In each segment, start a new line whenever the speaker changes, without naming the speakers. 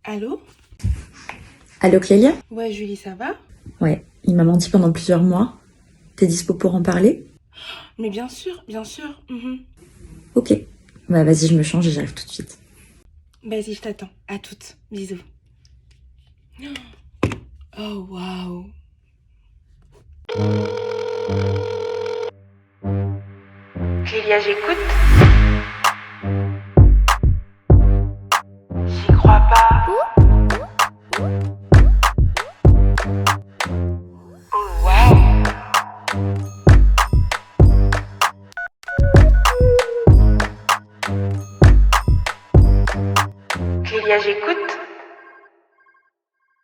Allô?
Allô Clélia?
Ouais, Julie, ça va?
Ouais, il m'a menti pendant plusieurs mois. T'es dispo pour en parler?
Mais bien sûr, bien sûr.
Ok. Bah vas-y, je me change et j'arrive tout de suite.
Vas-y, je t'attends. À toutes. Bisous. Oh, waouh. Clélia, j'écoute. J'y crois pas. Oh, waouh. Clélia, j'écoute.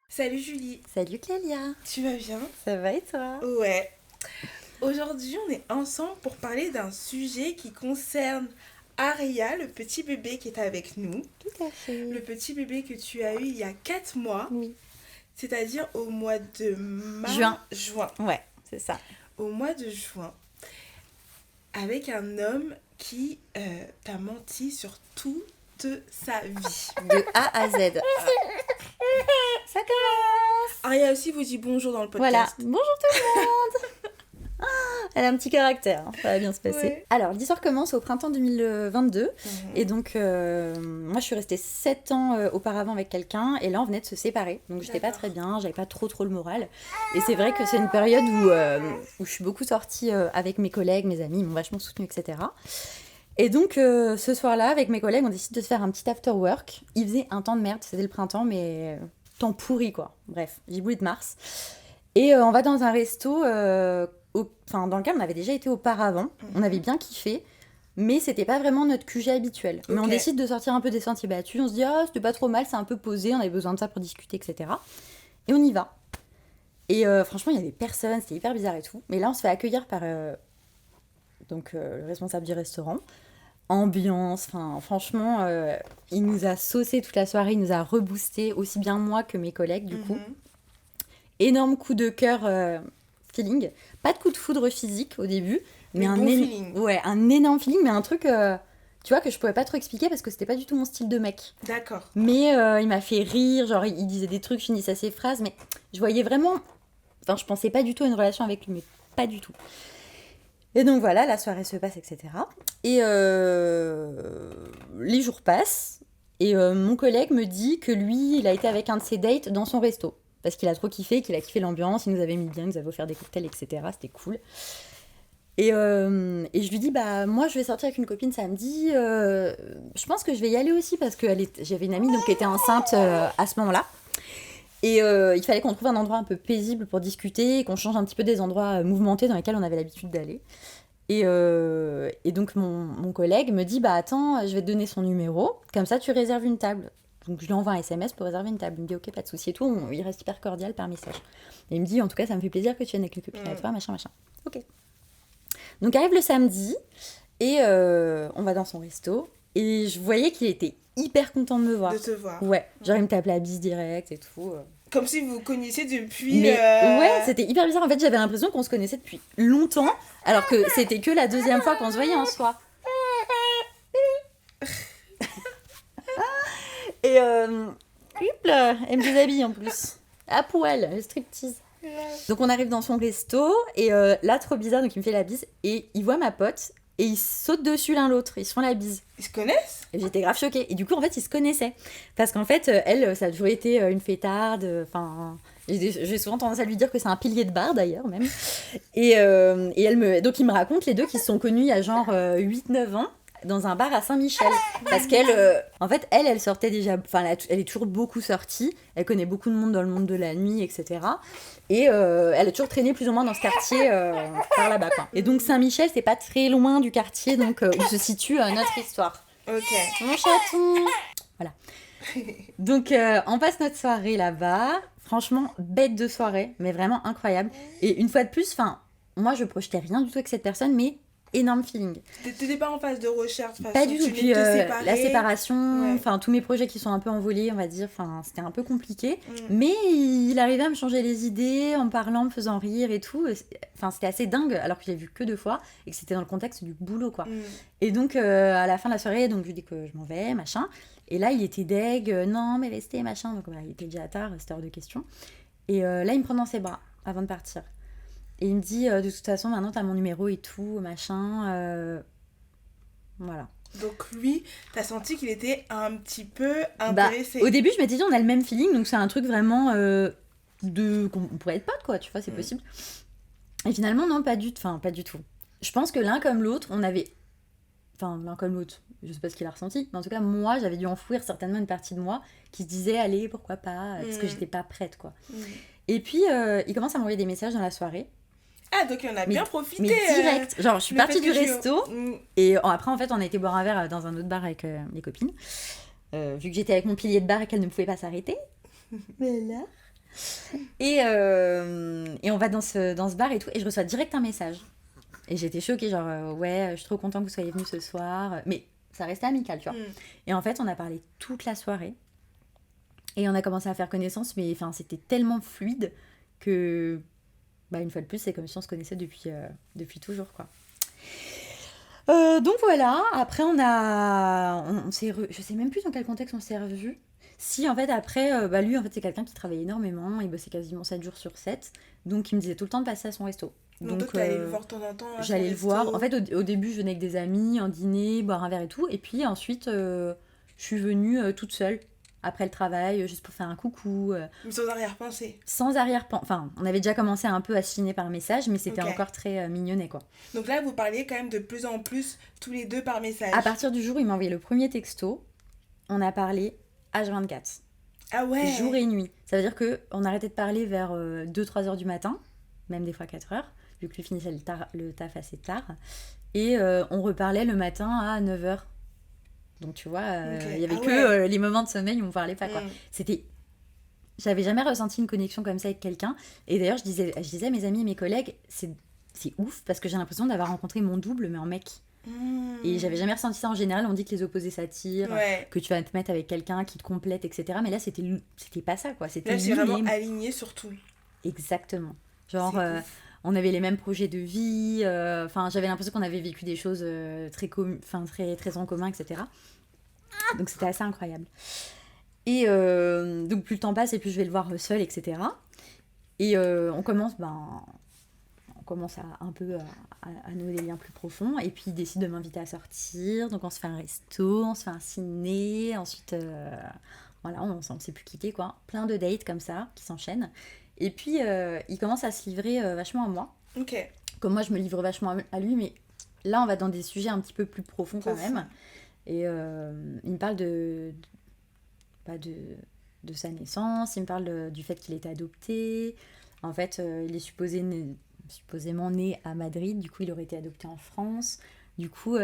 Salut Julie,
Salut Clélia,
tu vas bien?
ça va et toi?
Ouais. Aujourd'hui, on est ensemble pour parler d'un sujet qui concerne Aria, le petit bébé qui est avec nous.
Tout à fait.
Le petit bébé que tu as eu il y a 4 mois,
Oui.
c'est-à-dire au mois de juin.
Ouais, c'est ça.
Au mois de juin, avec un homme qui t'a menti sur toute sa vie.
De A à Z. Ça commence.
Aria aussi vous dit bonjour dans le
Voilà,
podcast.
bonjour tout le monde. Elle a un petit caractère, hein, ça va bien se passer.
Ouais.
Alors, l'histoire commence au printemps 2022.
Mhm.
Et donc, moi, je suis restée 7 ans auparavant avec quelqu'un. Et là, on venait de se séparer. Donc, j'étais pas
D'accord.
très bien, j'avais pas trop le moral. Et c'est vrai que c'est une période où je suis beaucoup sortie avec mes collègues, mes amis, ils m'ont vachement soutenue, etc. Et donc, ce soir-là, avec mes collègues, on décide de se faire un petit after work. Il faisait un temps de merde, c'était le printemps, mais temps pourri, quoi. Bref, giboulée de Mars. Et on va dans un resto dans lequel on avait déjà été auparavant. On avait bien kiffé, mais c'était pas vraiment notre QG habituel. Mais on
Ok.
décide de sortir un peu des sentiers battus. On se dit, ah, c'était pas trop mal, c'est un peu posé, on avait besoin de ça pour discuter, etc. Et on y va. Et franchement, il y avait personne, c'était hyper bizarre et tout. Mais là, on se fait accueillir par le responsable du restaurant. Ambiance, enfin franchement, il nous a saucé toute la soirée, il nous a reboosté, aussi bien moi que mes collègues du coup.
Mhm.
Énorme coup de cœur feeling. Pas de coup de foudre physique au début, mais
bon feeling.
ouais, un énorme feeling, mais un truc, tu vois, que je pouvais pas trop expliquer parce que c'était pas du tout mon style de mec.
D'accord.
Mais il m'a fait rire, genre il disait des trucs, je finissais ses phrases, mais je voyais vraiment. Enfin, je pensais pas du tout à une relation avec lui, mais pas du tout. Et donc voilà, la soirée se passe, etc. Et les jours passent, et mon collègue me dit que lui, il a été avec un de ses dates dans son resto. Parce qu'il a trop kiffé, qu'il a kiffé l'ambiance, il nous avait mis bien, il nous avait offert des cocktails, etc. C'était cool. Et je lui dis, bah moi je vais sortir avec une copine samedi, je pense que je vais y aller aussi parce que j'avais une amie donc, qui était enceinte à ce moment-là. Et il fallait qu'on trouve un endroit un peu paisible pour discuter, et qu'on change un petit peu des endroits mouvementés dans lesquels on avait l'habitude d'aller. Et donc mon collègue me dit, bah attends, je vais te donner son numéro, comme ça tu réserves une table. Donc je lui envoie un SMS pour réserver une table. Il me dit, ok, pas de souci et tout, il reste hyper cordial par message. Et il me dit, en tout cas, ça me fait plaisir que tu viennes avec le copine à toi, machin, machin. Ok. Donc arrive le samedi, et on va dans son resto, et je voyais qu'il était hyper content de me voir.
De te voir.
Ouais, genre il me tape la bise direct et tout.
Comme si vous vous connaissiez depuis.
Mais ouais, c'était hyper bizarre. En fait, j'avais l'impression qu'on se connaissait depuis longtemps, alors que c'était que la deuxième fois qu'on se voyait en soi. Et hop là, elle me déshabille en plus. À poil, le striptease. Donc on arrive dans son resto, et là, trop bizarre, donc il me fait la bise, et il voit ma pote, et ils sautent dessus l'un l'autre, ils se font la bise.
Ils se connaissent?
Et j'étais grave choquée. Et du coup, en fait, ils se connaissaient. Parce qu'en fait, elle, ça a toujours été une fêtarde. Enfin, j'ai souvent tendance à lui dire que c'est un pilier de bar, d'ailleurs, même. Et donc, il me raconte les deux qui se sont connus il y a genre 8-9 ans dans un bar à Saint-Michel. Parce qu'elle, en fait, elle sortait déjà... Enfin, elle est toujours beaucoup sortie. Elle connaît beaucoup de monde dans le monde de la nuit, etc. Et elle a toujours traîné plus ou moins dans ce quartier par là-bas, quoi. Et donc, Saint-Michel, c'est pas très loin du quartier donc, où se situe notre histoire.
Ok.
Mon chaton. Voilà. Donc, on passe notre soirée là-bas. Franchement, bête de soirée, mais vraiment incroyable. Et une fois de plus, moi, je projetais rien du tout avec cette personne, mais énorme feeling.
T'étais pas en phase de recherche, de toute
Pas
façon,
du tout.
tu
Puis
venais de te séparer.
la séparation,
Ouais.
tous mes projets qui sont un peu envolés, on va dire, c'était un peu compliqué. Mais il arrivait à me changer les idées en parlant, me faisant rire et tout. C'était assez dingue, alors que je l'ai vu que 2 fois et que c'était dans le contexte du boulot, quoi. Et donc, à la fin de la soirée, donc, je lui dis que je m'en vais, machin. Et là, il était deg, non, mais restez, machin. Donc, il était déjà tard, c'était hors de question. Et là, il me prend dans ses bras avant de partir. Et il me dit, de toute façon, maintenant, t'as mon numéro et tout, machin. Voilà.
Donc lui, t'as senti qu'il était un petit peu intéressé.
Au début, je m'étais dit, on a le même feeling, donc c'est un truc vraiment qu'on pourrait être potes, quoi, tu vois, c'est possible. Et finalement, non, pas du tout. Je pense que l'un comme l'autre, l'un comme l'autre, je sais pas ce qu'il a ressenti, mais en tout cas, moi, j'avais dû enfouir certainement une partie de moi qui se disait, allez, pourquoi pas, parce que j'étais pas prête, quoi. Et puis, il commence à m'envoyer des messages dans la soirée.
Ah, donc il en a bien profité.
Mais direct. Genre, je suis partie du resto. Et après, en fait, on a été boire un verre dans un autre bar avec mes copines. Vu que j'étais avec mon pilier de bar et qu'elle ne pouvait pas s'arrêter. Voilà. Et on va dans ce bar et tout. Et je reçois direct un message. Et j'étais choquée. Genre, ouais, je suis trop contente que vous soyez venus ce soir. Mais ça restait amical, tu vois. Et en fait, on a parlé toute la soirée. Et on a commencé à faire connaissance. Mais c'était tellement fluide que... une fois de plus, c'est comme si on se connaissait depuis toujours, quoi. Donc voilà, après on s'est je sais même plus dans quel contexte on s'est revus. Si, en fait, après, lui, en fait, c'est quelqu'un qui travaillait énormément, il bossait quasiment 7 jours sur 7, donc il me disait tout le temps de passer à son resto.
Donc t'allais le voir de temps en temps à
j'allais
son
le
resto.
voir. En fait, au début, je venais avec des amis, en dîner, boire un verre et tout, et puis ensuite, je suis venue toute seule. Après le travail, juste pour faire un coucou.
Mais sans arrière-pensée.
Sans arrière-pensée. Enfin, on avait déjà commencé un peu à se chiner par message, mais c'était encore très mignonnet, quoi.
Donc là, vous parliez quand même de plus en plus, tous les deux par message.
À partir du jour où il m'a envoyé le premier texto, on a parlé H24.
Ah ouais.
Jour et nuit. Ça veut dire qu'on arrêtait de parler vers 2-3 heures du matin, même des fois 4 heures, vu que lui finissait le taf assez tard. Et on reparlait le matin à 9 heures. Donc tu vois, il y avait les moments de sommeil où on parlait pas, quoi. J'avais jamais ressenti une connexion comme ça avec quelqu'un. Et d'ailleurs, je disais à mes amis et mes collègues, c'est ouf parce que j'ai l'impression d'avoir rencontré mon double, mais en mec. Et j'avais jamais ressenti ça. En général, on dit que les opposés s'attirent, que tu vas te mettre avec quelqu'un qui te complète, etc. Mais là, c'était pas ça, quoi. C'était
là, c'est vraiment aligné sur tout.
Exactement. Genre, on avait les mêmes projets de vie. J'avais l'impression qu'on avait vécu des choses très en commun, etc. Donc, c'était assez incroyable. Et donc, plus le temps passe, et plus je vais le voir seul, etc. Et on commence à un peu à nouer des liens plus profonds. Et puis, il décide de m'inviter à sortir. Donc, on se fait un resto, on se fait un ciné. Ensuite, voilà, on s'est plus quitté, quoi. Plein de dates comme ça, qui s'enchaînent. Et puis, il commence à se livrer vachement à moi.
Ok.
Comme moi, je me livre vachement à lui, mais là, on va dans des sujets un petit peu plus profonds quand même. Et il me parle de sa naissance, il me parle du fait qu'il était adopté. En fait, il est supposément né à Madrid, du coup, il aurait été adopté en France. Du coup,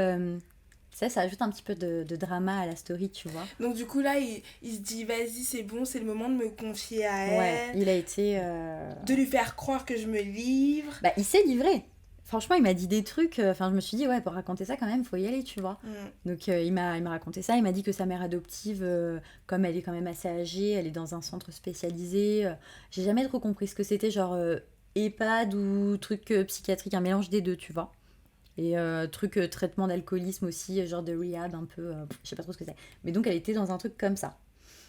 ça ajoute un petit peu de drama à la story, tu vois.
Donc du coup, là, il se dit, vas-y, c'est bon, c'est le moment de me confier à elle.
Ouais, il a été...
De lui faire croire que je me livre.
Il s'est livré. Franchement, il m'a dit des trucs... je me suis dit, ouais, pour raconter ça, quand même, faut y aller, tu vois. Donc, il m'a raconté ça. Il m'a dit que sa mère adoptive, comme elle est quand même assez âgée, elle est dans un centre spécialisé. J'ai jamais trop compris ce que c'était, genre EHPAD ou truc psychiatrique, un mélange des deux, tu vois. Et traitement d'alcoolisme aussi, genre de rehab un peu, je sais pas trop ce que c'est. Mais donc, elle était dans un truc comme ça.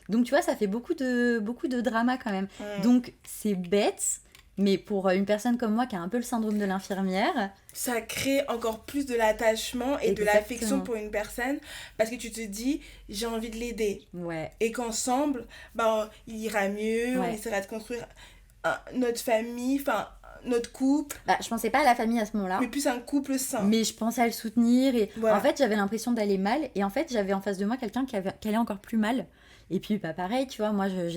Donc, tu vois, ça fait beaucoup de drama quand même. Donc, c'est bête... Mais pour une personne comme moi qui a un peu le syndrome de l'infirmière...
Ça crée encore plus de l'attachement et de l'affection pour une personne parce que tu te dis, j'ai envie de l'aider.
Ouais.
Et qu'ensemble, il ira mieux, on essaiera de construire notre famille, notre couple.
Je pensais pas à la famille à ce moment-là.
Mais plus un couple sain.
Mais je pensais à le soutenir. Et
voilà.
En fait, j'avais l'impression d'aller mal. Et en fait, j'avais en face de moi quelqu'un qui allait encore plus mal. Et puis, pareil, tu vois, moi, je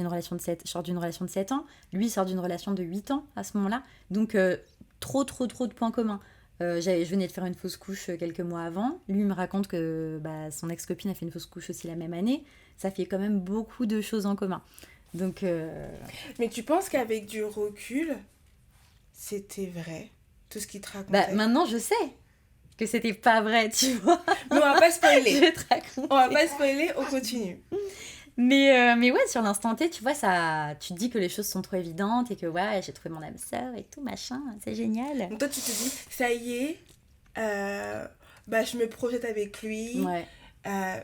sors d'une relation de 7 ans. Lui, il sort d'une relation de 8 ans à ce moment-là. Donc, trop de points communs. Je venais de faire une fausse couche quelques mois avant. Lui, il me raconte que son ex-copine a fait une fausse couche aussi la même année. Ça fait quand même beaucoup de choses en commun. Donc...
Mais tu penses qu'avec du recul, c'était vrai, tout ce qu'il te racontait?
Maintenant, je sais que c'était pas vrai, tu vois.
Mais on va pas spoiler.
Je vais te raconter.
On va pas spoiler, on continue.
Mais ouais, sur l'instant T, tu vois, tu te dis que les choses sont trop évidentes et que ouais, j'ai trouvé mon âme sœur et tout, machin, c'est génial.
Donc toi, tu te dis, ça y est, je me projette avec lui.
Ouais.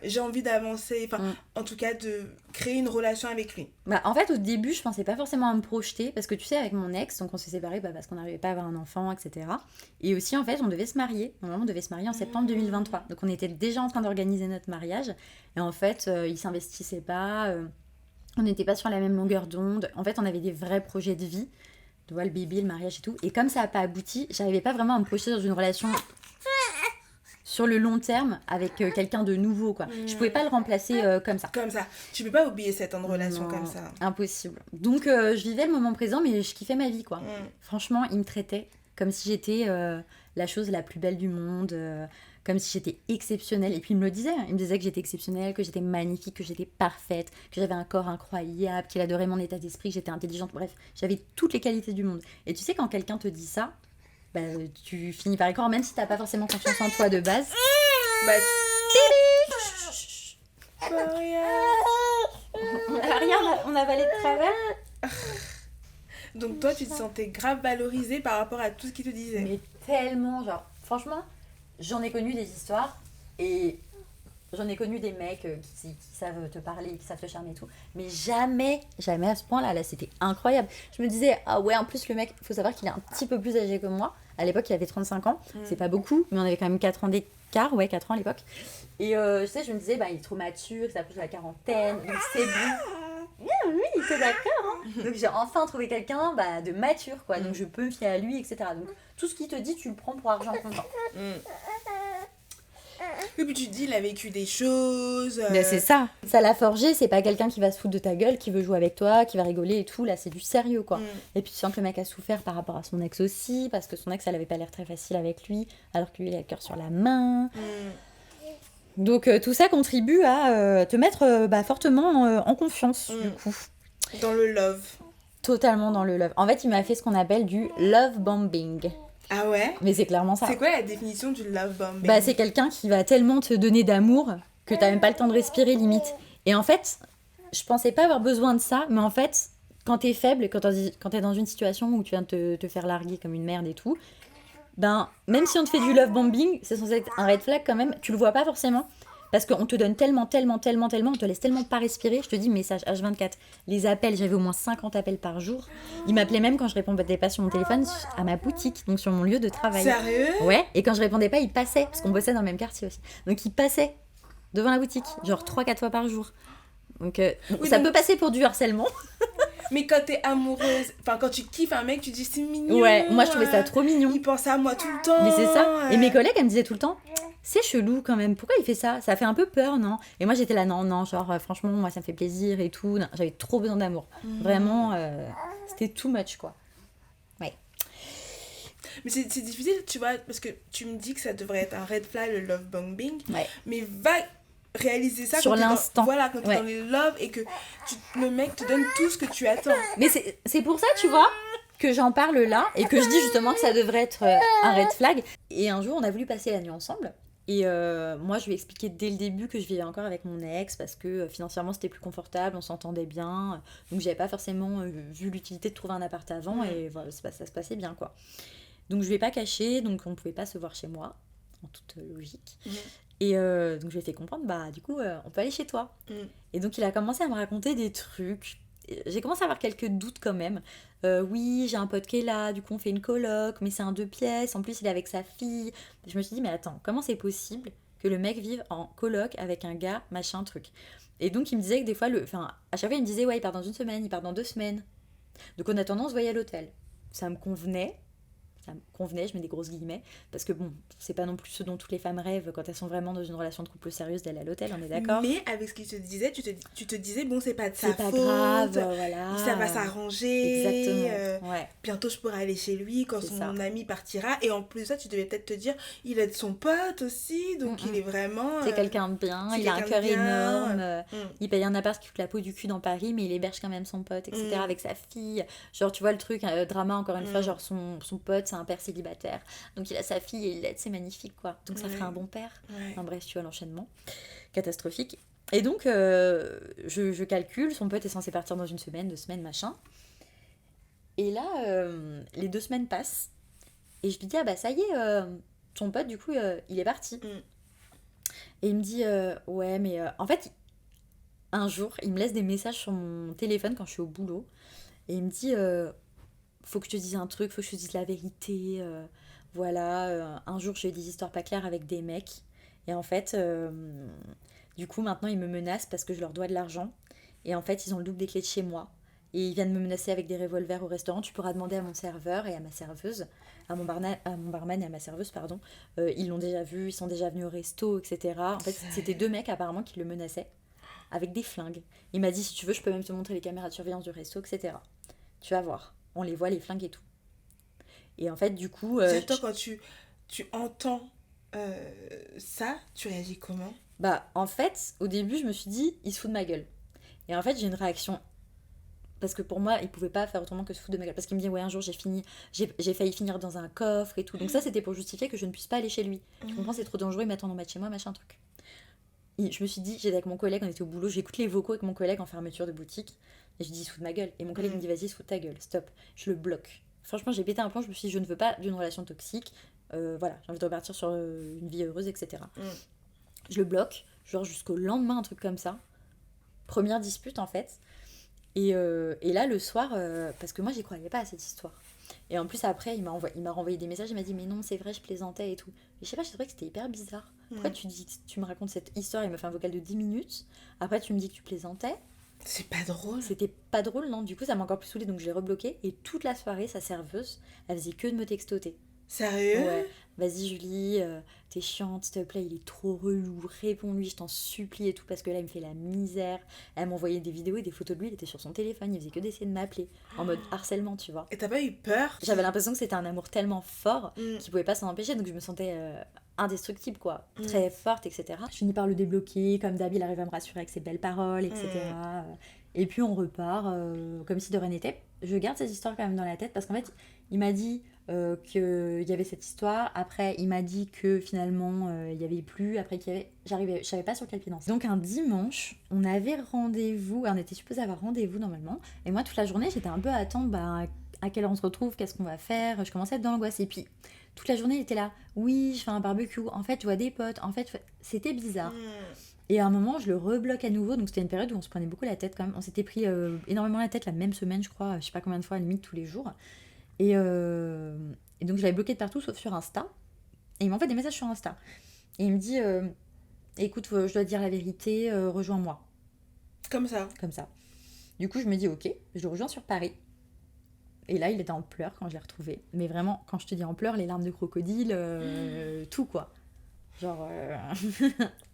j'ai envie d'avancer, enfin, en tout cas, de créer une relation avec lui.
Bah, en fait, au début, je pensais pas forcément à me projeter, parce que tu sais, avec mon ex, donc on s'est séparés parce qu'on n'arrivait pas à avoir un enfant, etc. Et aussi, en fait, on devait se marier. Normalement, on devait se marier en septembre 2023. Donc, on était déjà en train d'organiser notre mariage. Et en fait, il s'investissait pas, on n'était pas sur la même longueur d'onde. En fait, on avait des vrais projets de vie. Tu vois, le bébé, le mariage et tout. Et comme ça n'a pas abouti, j'arrivais pas vraiment à me projeter dans une relation sur le long terme avec quelqu'un de nouveau, quoi. Je pouvais pas le remplacer comme ça.
Comme ça. Tu peux pas oublier 7 ans de relation
Non,
comme ça.
Impossible. Donc, je vivais le moment présent, mais je kiffais ma vie, quoi. Franchement, il me traitait comme si j'étais la chose la plus belle du monde, comme si j'étais exceptionnelle. Et puis, il me le disait. Il me disait que j'étais exceptionnelle, que j'étais magnifique, que j'étais parfaite, que j'avais un corps incroyable, qu'il adorait mon état d'esprit, que j'étais intelligente. Bref, j'avais toutes les qualités du monde. Et tu sais, quand quelqu'un te dit ça, bah, tu finis par y croire, même si t'as pas forcément confiance en toi de base.
Bah,
Rien, on a avalé de travers.
donc toi, tu te sentais grave valorisée par rapport à tout ce qu'il te disait.
Mais tellement, genre, franchement, j'en ai connu des histoires et j'en ai connu des mecs qui savent te parler, qui savent te charmer et tout, mais jamais à ce point-là, là, c'était incroyable. Je me disais, ah ouais, en plus, le mec, faut savoir qu'il est un petit peu plus âgé que moi. À l'époque, il avait 35 ans, c'est pas beaucoup, mais on avait quand même 4 ans d'écart, ouais, 4 ans à l'époque. Et tu sais, je me disais, bah, il est trop mature, il approche de la quarantaine, donc c'est bon. Oui, il était d'accord. Hein. Donc j'ai enfin trouvé quelqu'un de mature, quoi. Donc je peux me fier à lui, etc. Donc tout ce qu'il te dit, tu le prends pour argent comptant.
Et puis tu te dis, il a vécu des choses.
Mais c'est ça. Ça l'a forgé, c'est pas quelqu'un qui va se foutre de ta gueule, qui veut jouer avec toi, qui va rigoler et tout. Là, c'est du sérieux, quoi. Et puis tu sens que le mec a souffert par rapport à son ex aussi, parce que son ex, elle avait pas l'air très facile avec lui, alors que lui, il a le cœur sur la main. Donc tout ça contribue à te mettre fortement en confiance, du coup.
Dans le love.
Totalement dans le love. En fait, il m'a fait ce qu'on appelle du love bombing.
Ah ouais?
Mais c'est clairement ça.
C'est quoi la définition du love bombing?
Bah, c'est quelqu'un qui va tellement te donner d'amour que t'as même pas le temps de respirer, limite. Et en fait, je pensais pas avoir besoin de ça, mais en fait, quand t'es faible, quand t'es dans une situation où tu viens de te faire larguer comme une merde et tout, ben, même si on te fait du love bombing, c'est censé être un red flag quand même, tu le vois pas forcément. Parce qu'on te donne tellement, on te laisse tellement pas respirer. Je te dis, message H24, les appels, j'avais au moins 50 appels par jour. Il m'appelait même quand je répondais pas sur mon téléphone à ma boutique, donc sur mon lieu de travail.
Sérieux?
Ouais, et quand je répondais pas, il passait, parce qu'on bossait dans le même quartier aussi. Donc il passait devant la boutique, genre 3-4 fois par jour. Donc ça peut passer pour du harcèlement.
Mais quand t'es amoureuse, enfin quand tu kiffes un mec, tu dis c'est mignon.
Ouais, moi je trouvais ça trop mignon.
Il pense à moi tout le temps.
Mais c'est ça. Et mes collègues, elles me disaient tout le temps, c'est chelou quand même, pourquoi il fait ça? Ça fait un peu peur, non? Et moi j'étais là, non, genre franchement, moi ça me fait plaisir et tout. Non, j'avais trop besoin d'amour. Vraiment, c'était too much, quoi. Ouais.
Mais c'est difficile, tu vois, parce que tu me dis que ça devrait être un red flag, le love bombing.
Ouais.
Mais va réaliser ça
sur l'instant.
Voilà, quand t'es dans les love et que le mec te donne tout ce que tu attends.
Mais c'est pour ça, tu vois, que j'en parle là et que je dis justement que ça devrait être un red flag. Et un jour, on a voulu passer la nuit ensemble. Et moi, je lui ai expliqué dès le début que je vivais encore avec mon ex parce que financièrement, c'était plus confortable, on s'entendait bien. Donc, j'avais pas forcément vu l'utilité de trouver un appart avant et voilà, ça se passait bien, quoi. Donc, je lui ai pas caché, donc on pouvait pas se voir chez moi, en toute logique. Et donc, je lui ai fait comprendre, du coup, on peut aller chez toi. Et donc, il a commencé à me raconter des trucs. J'ai commencé à avoir quelques doutes quand même. Oui, j'ai un pote qui est là, du coup on fait une coloc, mais c'est un 2 pièces, en plus il est avec sa fille. Je me suis dit, mais attends, comment c'est possible que le mec vive en coloc avec un gars, machin, truc. Et donc il me disait que des fois, à chaque fois il me disait, ouais, il part dans 1 semaine, il part dans 2 semaines. Donc en attendant, on se voyait à l'hôtel. Ça me convenait, je mets des grosses guillemets, parce que bon, c'est pas non plus ce dont toutes les femmes rêvent quand elles sont vraiment dans une relation de couple sérieuse d'aller à l'hôtel, on est d'accord?
Mais avec ce qu'il te disait, tu te disais, bon, c'est pas de sa faute.
C'est pas grave, voilà.
Ça va s'arranger.
Exactement, ouais.
Bientôt, je pourrai aller chez lui quand mon ami partira. Et en plus de ça, tu devais peut-être te dire, il aide son pote aussi, donc il est vraiment...
C'est quelqu'un de bien, il a un cœur énorme, il paye un appart qui coûte la peau du cul dans Paris, mais il héberge quand même son pote, etc., avec sa fille. Genre, tu vois le truc, drama, encore une fois, genre son pote, c'est un père célibataire, donc il a sa fille et il l'aide, c'est magnifique, quoi. Donc ça ferait un bon père. Enfin bref, tu vois l'enchaînement catastrophique. Et donc je calcule, son pote est censé partir dans 1 semaine, 2 semaines, machin. Et là les 2 semaines passent et je lui dis, ah bah ça y est, ton pote du coup il est parti. Et il me dit, ouais, mais en fait, un jour, il me laisse des messages sur mon téléphone quand je suis au boulot. Et il me dit, faut que je te dise un truc, faut que je te dise la vérité. Voilà, un jour, j'ai eu des histoires pas claires avec des mecs. Et en fait, du coup, maintenant, ils me menacent parce que je leur dois de l'argent. Et en fait, ils ont le double des clés de chez moi. Et ils viennent me menacer avec des revolvers au restaurant. Tu pourras demander à mon serveur et à ma serveuse, à mon barman et à ma serveuse, pardon. Ils l'ont déjà vu, ils sont déjà venus au resto, etc. En fait, c'était deux mecs apparemment qui le menaçaient avec des flingues. Il m'a dit, si tu veux, je peux même te montrer les caméras de surveillance du resto, etc. Tu vas voir. On les voit, les flingues et tout. Et en fait, du coup...
Toi, quand tu entends ça, tu réagis comment?
Bah, en fait, au début, je me suis dit, il se fout de ma gueule. Et en fait, j'ai une réaction. Parce que pour moi, il pouvait pas faire autrement que se foutre de ma gueule. Parce qu'il me dit, ouais, un jour, j'ai failli finir dans un coffre et tout. Donc ça, c'était pour justifier que je ne puisse pas aller chez lui. Tu comprends, c'est trop dangereux, ils m'attendent en bas de chez moi, machin truc. Et je me suis dit, j'étais avec mon collègue, on était au boulot, j'écoute les vocaux avec mon collègue en fermeture de boutique. Et je dis, il se fout de ma gueule. Et mon collègue me dit, vas-y, il se fout de ta gueule, stop. Je le bloque. Franchement, j'ai pété un plomb, je me suis dit, je ne veux pas d'une relation toxique. Voilà, j'ai envie de repartir sur une vie heureuse, etc. Je le bloque, genre jusqu'au lendemain, un truc comme ça. Première dispute, en fait. Et là, le soir, parce que moi, j'y croyais pas à cette histoire. Et en plus, après, il m'a renvoyé des messages, il m'a dit, mais non, c'est vrai, je plaisantais et tout. Et je sais pas, je trouvais que c'était hyper bizarre. Pourquoi tu me racontes cette histoire, il me fait un vocal de 10 minutes. Après, tu me dis que tu plaisantais.
C'est pas drôle.
C'était pas drôle, non. Du coup, ça m'a encore plus saoulée, donc je l'ai rebloqué. Et toute la soirée, sa serveuse, elle faisait que de me textoter.
Sérieux?
Ouais, vas-y Julie, t'es chiante, s'il te plaît, il est trop relou, réponds-lui, je t'en supplie et tout, parce que là, il me fait la misère. Elle m'envoyait des vidéos et des photos de lui, il était sur son téléphone, il faisait que d'essayer de m'appeler, en mode harcèlement, tu vois.
Et t'as pas eu peur?
J'avais l'impression que c'était un amour tellement fort qu'il pouvait pas s'en empêcher, donc je me sentais indestructible, quoi, très forte, etc. Je finis par le débloquer, comme d'hab, il arrive à me rassurer avec ses belles paroles, etc. Et puis on repart comme si de rien n'était. Je garde cette histoire quand même dans la tête, parce qu'en fait, il m'a dit qu'il y avait cette histoire. Après, il m'a dit que finalement, il n'y avait plus. Après, je savais pas sur quel pied danser. Donc, un dimanche, on avait rendez-vous. On était supposé avoir rendez-vous normalement. Et moi, toute la journée, j'étais un peu à attendre à quelle heure on se retrouve, qu'est-ce qu'on va faire. Je commençais à être dans l'angoisse. Et puis, toute la journée, il était là. Oui, je fais un barbecue. En fait, je vois des potes. En fait, c'était bizarre. Et à un moment, je le rebloque à nouveau. Donc, c'était une période où on se prenait beaucoup la tête quand même. On s'était pris énormément la tête la même semaine, je crois. Je sais pas combien de fois, à la limite, tous les jours. Et donc, je l'avais bloqué de partout, sauf sur Insta. Et il m'envoie des messages sur Insta. Et il me dit écoute, je dois te dire la vérité, rejoins-moi.
Comme ça.
Comme ça. Du coup, je me dis ok, je le rejoins sur Paris. Et là, il était en pleurs quand je l'ai retrouvé. Mais vraiment, quand je te dis en pleurs, les larmes de crocodile, tout quoi. Genre.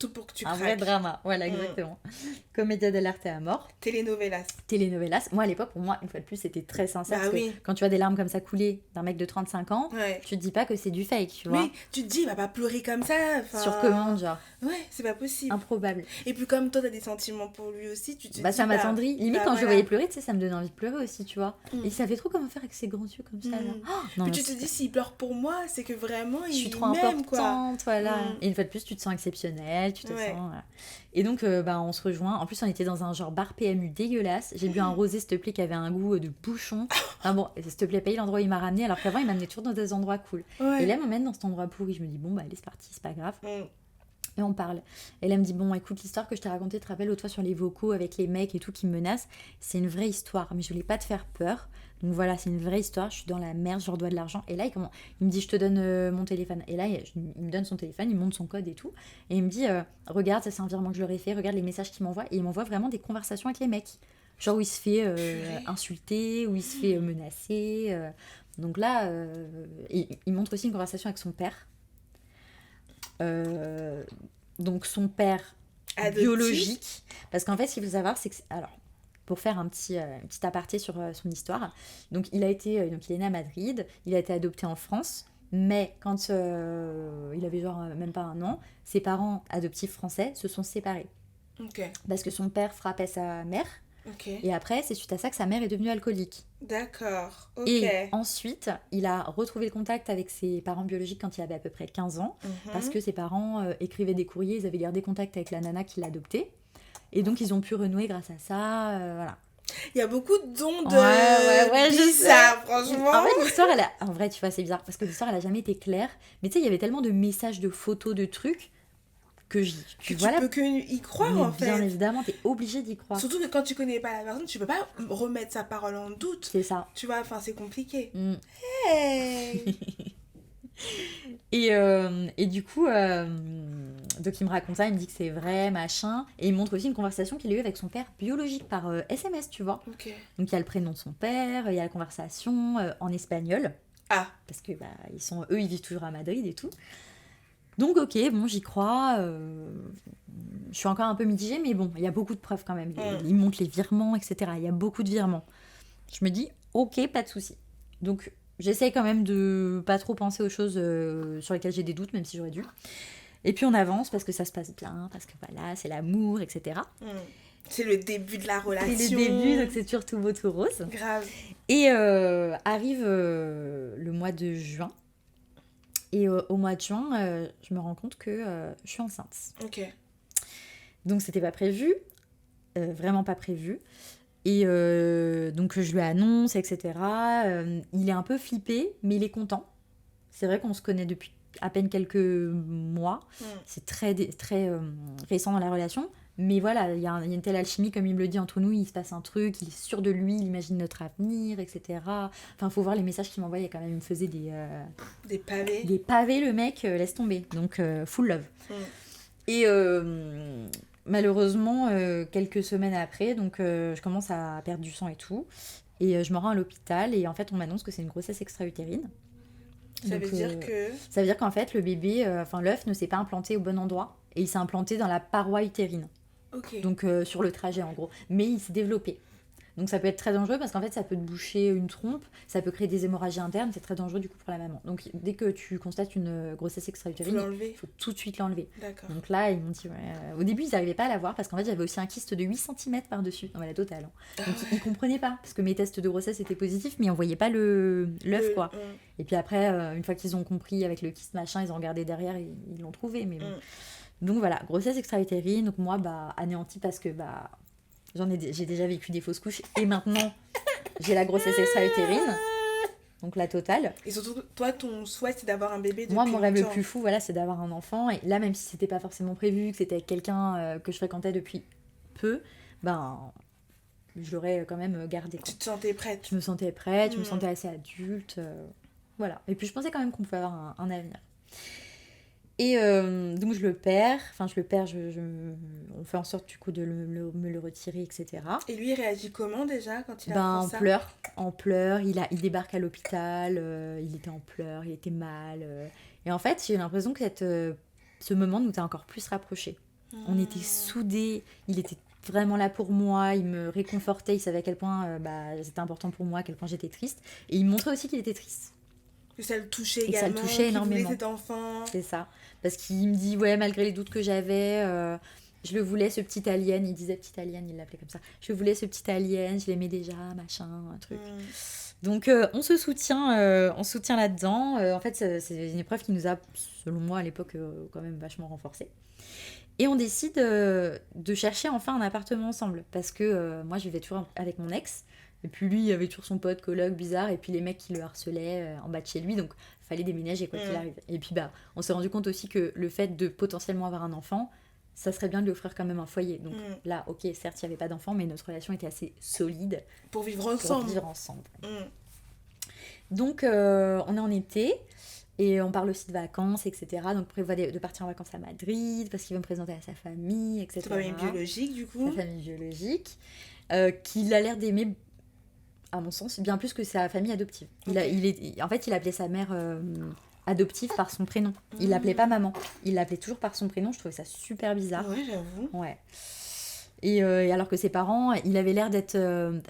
Tout pour que tu
un
craques.
vrai drama, voilà, exactement. Commedia dell'arte à mort.
Telenovelas.
Moi, à l'époque, pour moi, une fois de plus, c'était très sincère.
Bah
parce
oui.
que quand tu vois des larmes comme ça couler d'un mec de 35 ans, tu te dis pas que c'est du fake, tu vois.
Oui, tu te dis, il va pas pleurer comme ça.
Sur commande, genre.
Ouais, c'est pas possible.
Improbable.
Et puis comme toi, t'as des sentiments pour lui aussi, tu te dis...
Ça m'attendrit. Limite, quand je le voyais pleurer, tu sais, ça me donnait envie de pleurer aussi, tu vois. Et il savait trop comment faire avec ses grands yeux comme ça, là.
Oh, non, puis tu te dis, s'il pleure pour moi, c'est que vraiment,
je suis
il
trop
m'aime,
importante, voilà. Et une fois de plus, tu te sens exceptionnelle, tu te sens... Voilà. Et donc, on se rejoint. En plus, on était dans un genre bar PMU dégueulasse. J'ai bu un rosé, s'il te plaît, qui avait un goût de bouchon. Enfin bon, s'il te plaît, paye l'endroit où il m'a ramené, alors qu'avant, il m'amenait toujours dans des endroits cool. Et là, il m'emmène dans cet endroit pourri. Je me dis, bon, bah, allez, c'est parti, c'est pas grave. Et on parle. Et là, elle me dit, bon, écoute, l'histoire que je t'ai racontée, tu te rappelles, l'autre fois sur les vocaux avec les mecs et tout qui me menacent, c'est une vraie histoire. Mais je voulais pas te faire peur. Donc voilà, c'est une vraie histoire. Je suis dans la merde, je leur dois de l'argent. Et là, il me dit, je te donne mon téléphone. Et là, il me donne son téléphone, il monte son code et tout. Et il me dit, regarde, ça c'est un virement que je leur ai fait, regarde les messages qu'il m'envoie. Et il m'envoie vraiment des conversations avec les mecs. Genre où il se fait insulter, où il se fait menacer. Donc là, il montre aussi une conversation avec son père. Donc son père biologique, parce qu'en fait ce qu'il faut savoir c'est que alors pour faire un petit aparté sur son histoire, donc il est né à Madrid, il a été adopté en France, mais quand il avait genre même pas un an, ses parents adoptifs français se sont séparés parce que son père frappait sa mère. Et après, c'est suite à ça que sa mère est devenue alcoolique.
D'accord.
Et ensuite, il a retrouvé le contact avec ses parents biologiques quand il avait à peu près 15 ans, parce que ses parents écrivaient des courriers, ils avaient gardé contact avec la nana qui l'a adopté. Et donc, ils ont pu renouer grâce à ça, voilà.
Il y a beaucoup de dons de bizarres, franchement.
En fait, l'histoire, en vrai, tu vois, c'est bizarre, parce que l'histoire, elle a jamais été claire. Mais tu sais, il y avait tellement de messages, de photos, de trucs,
tu
voilà,
peux que y croire,
mais
en
bien
fait.
évidemment, t'es obligé d'y croire.
Surtout que quand tu connais pas la personne, tu peux pas remettre sa parole en doute.
C'est ça.
Tu vois, enfin, c'est compliqué.
Mm.
Hey.
Et du coup, donc il me raconte ça, il me dit que c'est vrai, machin. Et il me montre aussi une conversation qu'il a eue avec son père biologique par SMS, tu vois.
Ok.
Donc il y a le prénom de son père, il y a la conversation en espagnol.
Ah.
Parce que eux, ils vivent toujours à Madrid et tout. Donc ok, bon, j'y crois. Je suis encore un peu mitigée, mais bon, il y a beaucoup de preuves quand même. Il montre les virements, etc. Il y a beaucoup de virements. Je me dis, ok, pas de souci. Donc j'essaye quand même de pas trop penser aux choses sur lesquelles j'ai des doutes, même si j'aurais dû. Et puis on avance parce que ça se passe bien, parce que voilà, c'est l'amour, etc.
C'est le début de la relation.
C'est le début, donc c'est toujours tout beau, tout rose.
Grave.
Et arrive le mois de juin. Et au mois de juin, je me rends compte que je suis enceinte.
Ok.
Donc c'était pas prévu, vraiment pas prévu. Et donc je lui annonce, etc. Il est un peu flippé, mais il est content. C'est vrai qu'on se connaît depuis à peine quelques mois. C'est très récent dans la relation. Mais voilà, il y a une telle alchimie, comme il me le dit, entre nous. Il se passe un truc, il est sûr de lui, il imagine notre avenir, etc. Enfin, faut voir les messages qu'il m'envoie. Quand même, il me faisait
des pavés.
Des pavés, le mec, laisse tomber. Donc, full love. Et malheureusement, quelques semaines après, donc je commence à perdre du sang et tout. Et je me rends à l'hôpital et en fait, on m'annonce que c'est une grossesse extra-utérine.
Ça veut dire que...
Ça veut dire qu'en fait, le bébé, l'œuf ne s'est pas implanté au bon endroit. Et il s'est implanté dans la paroi utérine.
Ok.
Donc sur le trajet, en gros. Mais il s'est développé. Donc ça peut être très dangereux parce qu'en fait, ça peut te boucher une trompe, ça peut créer des hémorragies internes, c'est très dangereux du coup pour la maman. Donc dès que tu constates une grossesse extra-utérine, il faut tout de suite l'enlever.
D'accord.
Donc là, ils m'ont dit... Au début, ils n'arrivaient pas à la voir parce qu'en fait, j'avais aussi un kyste de 8 cm par-dessus. Non, mais la totale. Hein. Donc ils ne comprenaient pas parce que mes tests de grossesse étaient positifs, mais on ne voyait pas l'œuf, quoi. Et puis après, une fois qu'ils ont compris avec le kyste, machin, ils ont regardé derrière et ils l'ont trouvé. Mais bon. Donc voilà, grossesse extra-utérine. Donc moi, anéantie parce que... j'ai déjà vécu des fausses couches et maintenant j'ai la grossesse extra-utérine, donc la totale.
Et surtout, toi, ton souhait, c'est d'avoir un bébé depuis
Moi, mon rêve le
longtemps.
plus fou, voilà, c'est d'avoir un enfant. Et là, même si c'était pas forcément prévu, que c'était avec quelqu'un que je fréquentais depuis peu, je l'aurais quand même gardé. Quoi.
Tu te sentais prête?
Je me sentais prête, je me sentais assez adulte. Voilà. Et puis je pensais quand même qu'on pouvait avoir un avenir. Et donc je le perds, on fait en sorte du coup de me le retirer, etc.
Et lui, il réagit comment déjà quand il apprend ça?
En pleurs, il débarque à l'hôpital, il était en pleurs, il était mal. Et en fait, j'ai l'impression que ce moment nous a encore plus rapprochés. On était soudés, il était vraiment là pour moi, il me réconfortait, il savait à quel point c'était important pour moi, à quel point j'étais triste. Et il me montrait aussi qu'il était triste.
Que ça le touchait
Et
également,
que ça le touchait énormément.
qu'il voulait cet enfant.
C'est ça. Parce qu'il me dit, ouais, malgré les doutes que j'avais, je le voulais, ce petit alien. Il disait petit alien, il l'appelait comme ça. Je voulais ce petit alien, je l'aimais déjà, machin, un truc. Donc, on se soutient là-dedans. En fait, c'est une épreuve qui nous a, selon moi, à l'époque, quand même vachement renforcés. Et on décide de chercher enfin un appartement ensemble. Parce que moi, je vivais toujours avec mon ex. Et puis lui, il avait toujours son pote, coloc, bizarre. Et puis les mecs qui le harcelaient en bas de chez lui. Donc, il fallait déménager quoi qu'il arrive. Et puis, on s'est rendu compte aussi que le fait de potentiellement avoir un enfant, ça serait bien de lui offrir quand même un foyer. Donc là, ok, certes, il n'y avait pas d'enfant, mais notre relation était assez solide.
Pour vivre ensemble.
Donc, on est en été. Et on parle aussi de vacances, etc. Donc, prévoit de partir en vacances à Madrid, parce qu'il veut me présenter à sa famille, etc.
Sa famille biologique, du coup.
Sa famille biologique. Qu'il a l'air d'aimer, à mon sens, bien plus que sa famille adoptive. En fait, il appelait sa mère adoptive par son prénom. Il l'appelait pas maman. Il l'appelait toujours par son prénom. Je trouvais ça super bizarre.
Ouais, j'avoue.
Ouais. Et alors que ses parents, il avait l'air d'être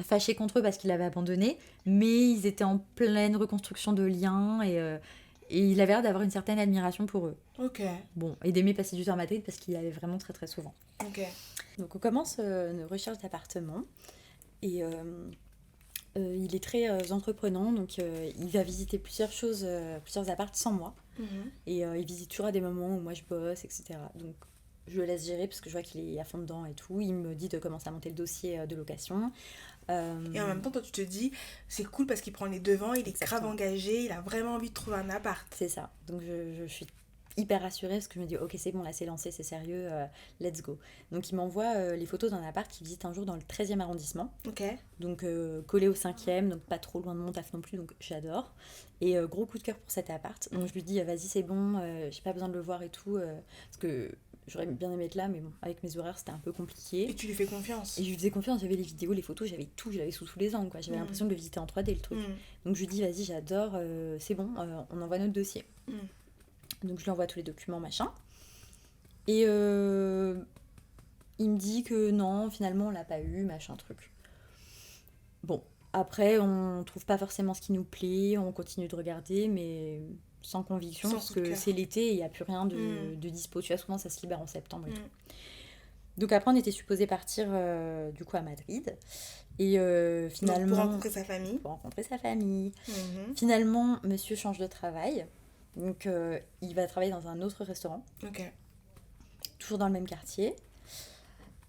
fâché contre eux parce qu'il l'avait abandonné, mais ils étaient en pleine reconstruction de liens et il avait l'air d'avoir une certaine admiration pour eux.
Ok.
Bon, et d'aimer passer du temps à Madrid parce qu'il y allait vraiment très très souvent.
Ok.
Donc on commence une recherche d'appartement et il est très entreprenant, donc il va visiter plusieurs apparts sans moi. Et il visite toujours à des moments où moi je bosse, etc. Donc je le laisse gérer parce que je vois qu'il est à fond dedans et tout. Il me dit de commencer à monter le dossier de location.
Et en même temps, toi, tu te dis, c'est cool parce qu'il prend les devants, il est grave engagé, il a vraiment envie de trouver un appart.
C'est ça. Donc je suis hyper rassurée parce que je me dis ok c'est bon là c'est lancé, c'est sérieux, let's go. Donc il m'envoie les photos d'un appart qu'il visite un jour dans le 13e arrondissement,
Ok.
donc collé au 5e, donc pas trop loin de mon taf non plus, donc j'adore. Et gros coup de cœur pour cet appart, donc je lui dis vas-y c'est bon, j'ai pas besoin de le voir et tout, parce que j'aurais bien aimé être là, mais bon avec mes horaires c'était un peu compliqué.
Et tu lui fais confiance.
Et je lui faisais confiance, j'avais les vidéos, les photos, j'avais tout, je l'avais sous tous les angles, quoi. J'avais l'impression de le visiter en 3D le truc. Donc je lui dis vas-y j'adore, c'est bon, on envoie notre dossier. Donc je lui envoie tous les documents, machin. Et il me dit que non, finalement on l'a pas eu, machin truc. Bon, après on trouve pas forcément ce qui nous plaît, on continue de regarder, mais sans conviction,
Sans
parce
coup de
que
cœur.
c'est l'été et il n'y a plus rien de dispo. Tu vois, souvent ça se libère en septembre et tout. Donc après on était supposé partir du coup à Madrid. Et
Donc,
finalement...
pour rencontrer sa famille.
Pour rencontrer sa famille.
Mhm.
Finalement, monsieur change de travail. Donc, il va travailler dans un autre restaurant,
Ok.
toujours dans le même quartier.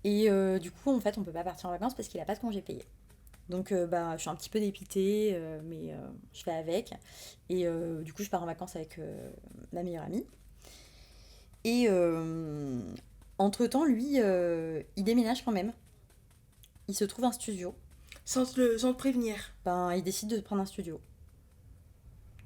Et du coup, en fait, on peut pas partir en vacances parce qu'il a pas de congé payé. Donc, bah, je suis un petit peu dépitée, mais je fais avec. Et du coup, je pars en vacances avec ma meilleure amie. Et entre-temps, lui, il déménage quand même. Il se trouve un studio.
Sans te prévenir.
Ben, il décide de prendre un studio.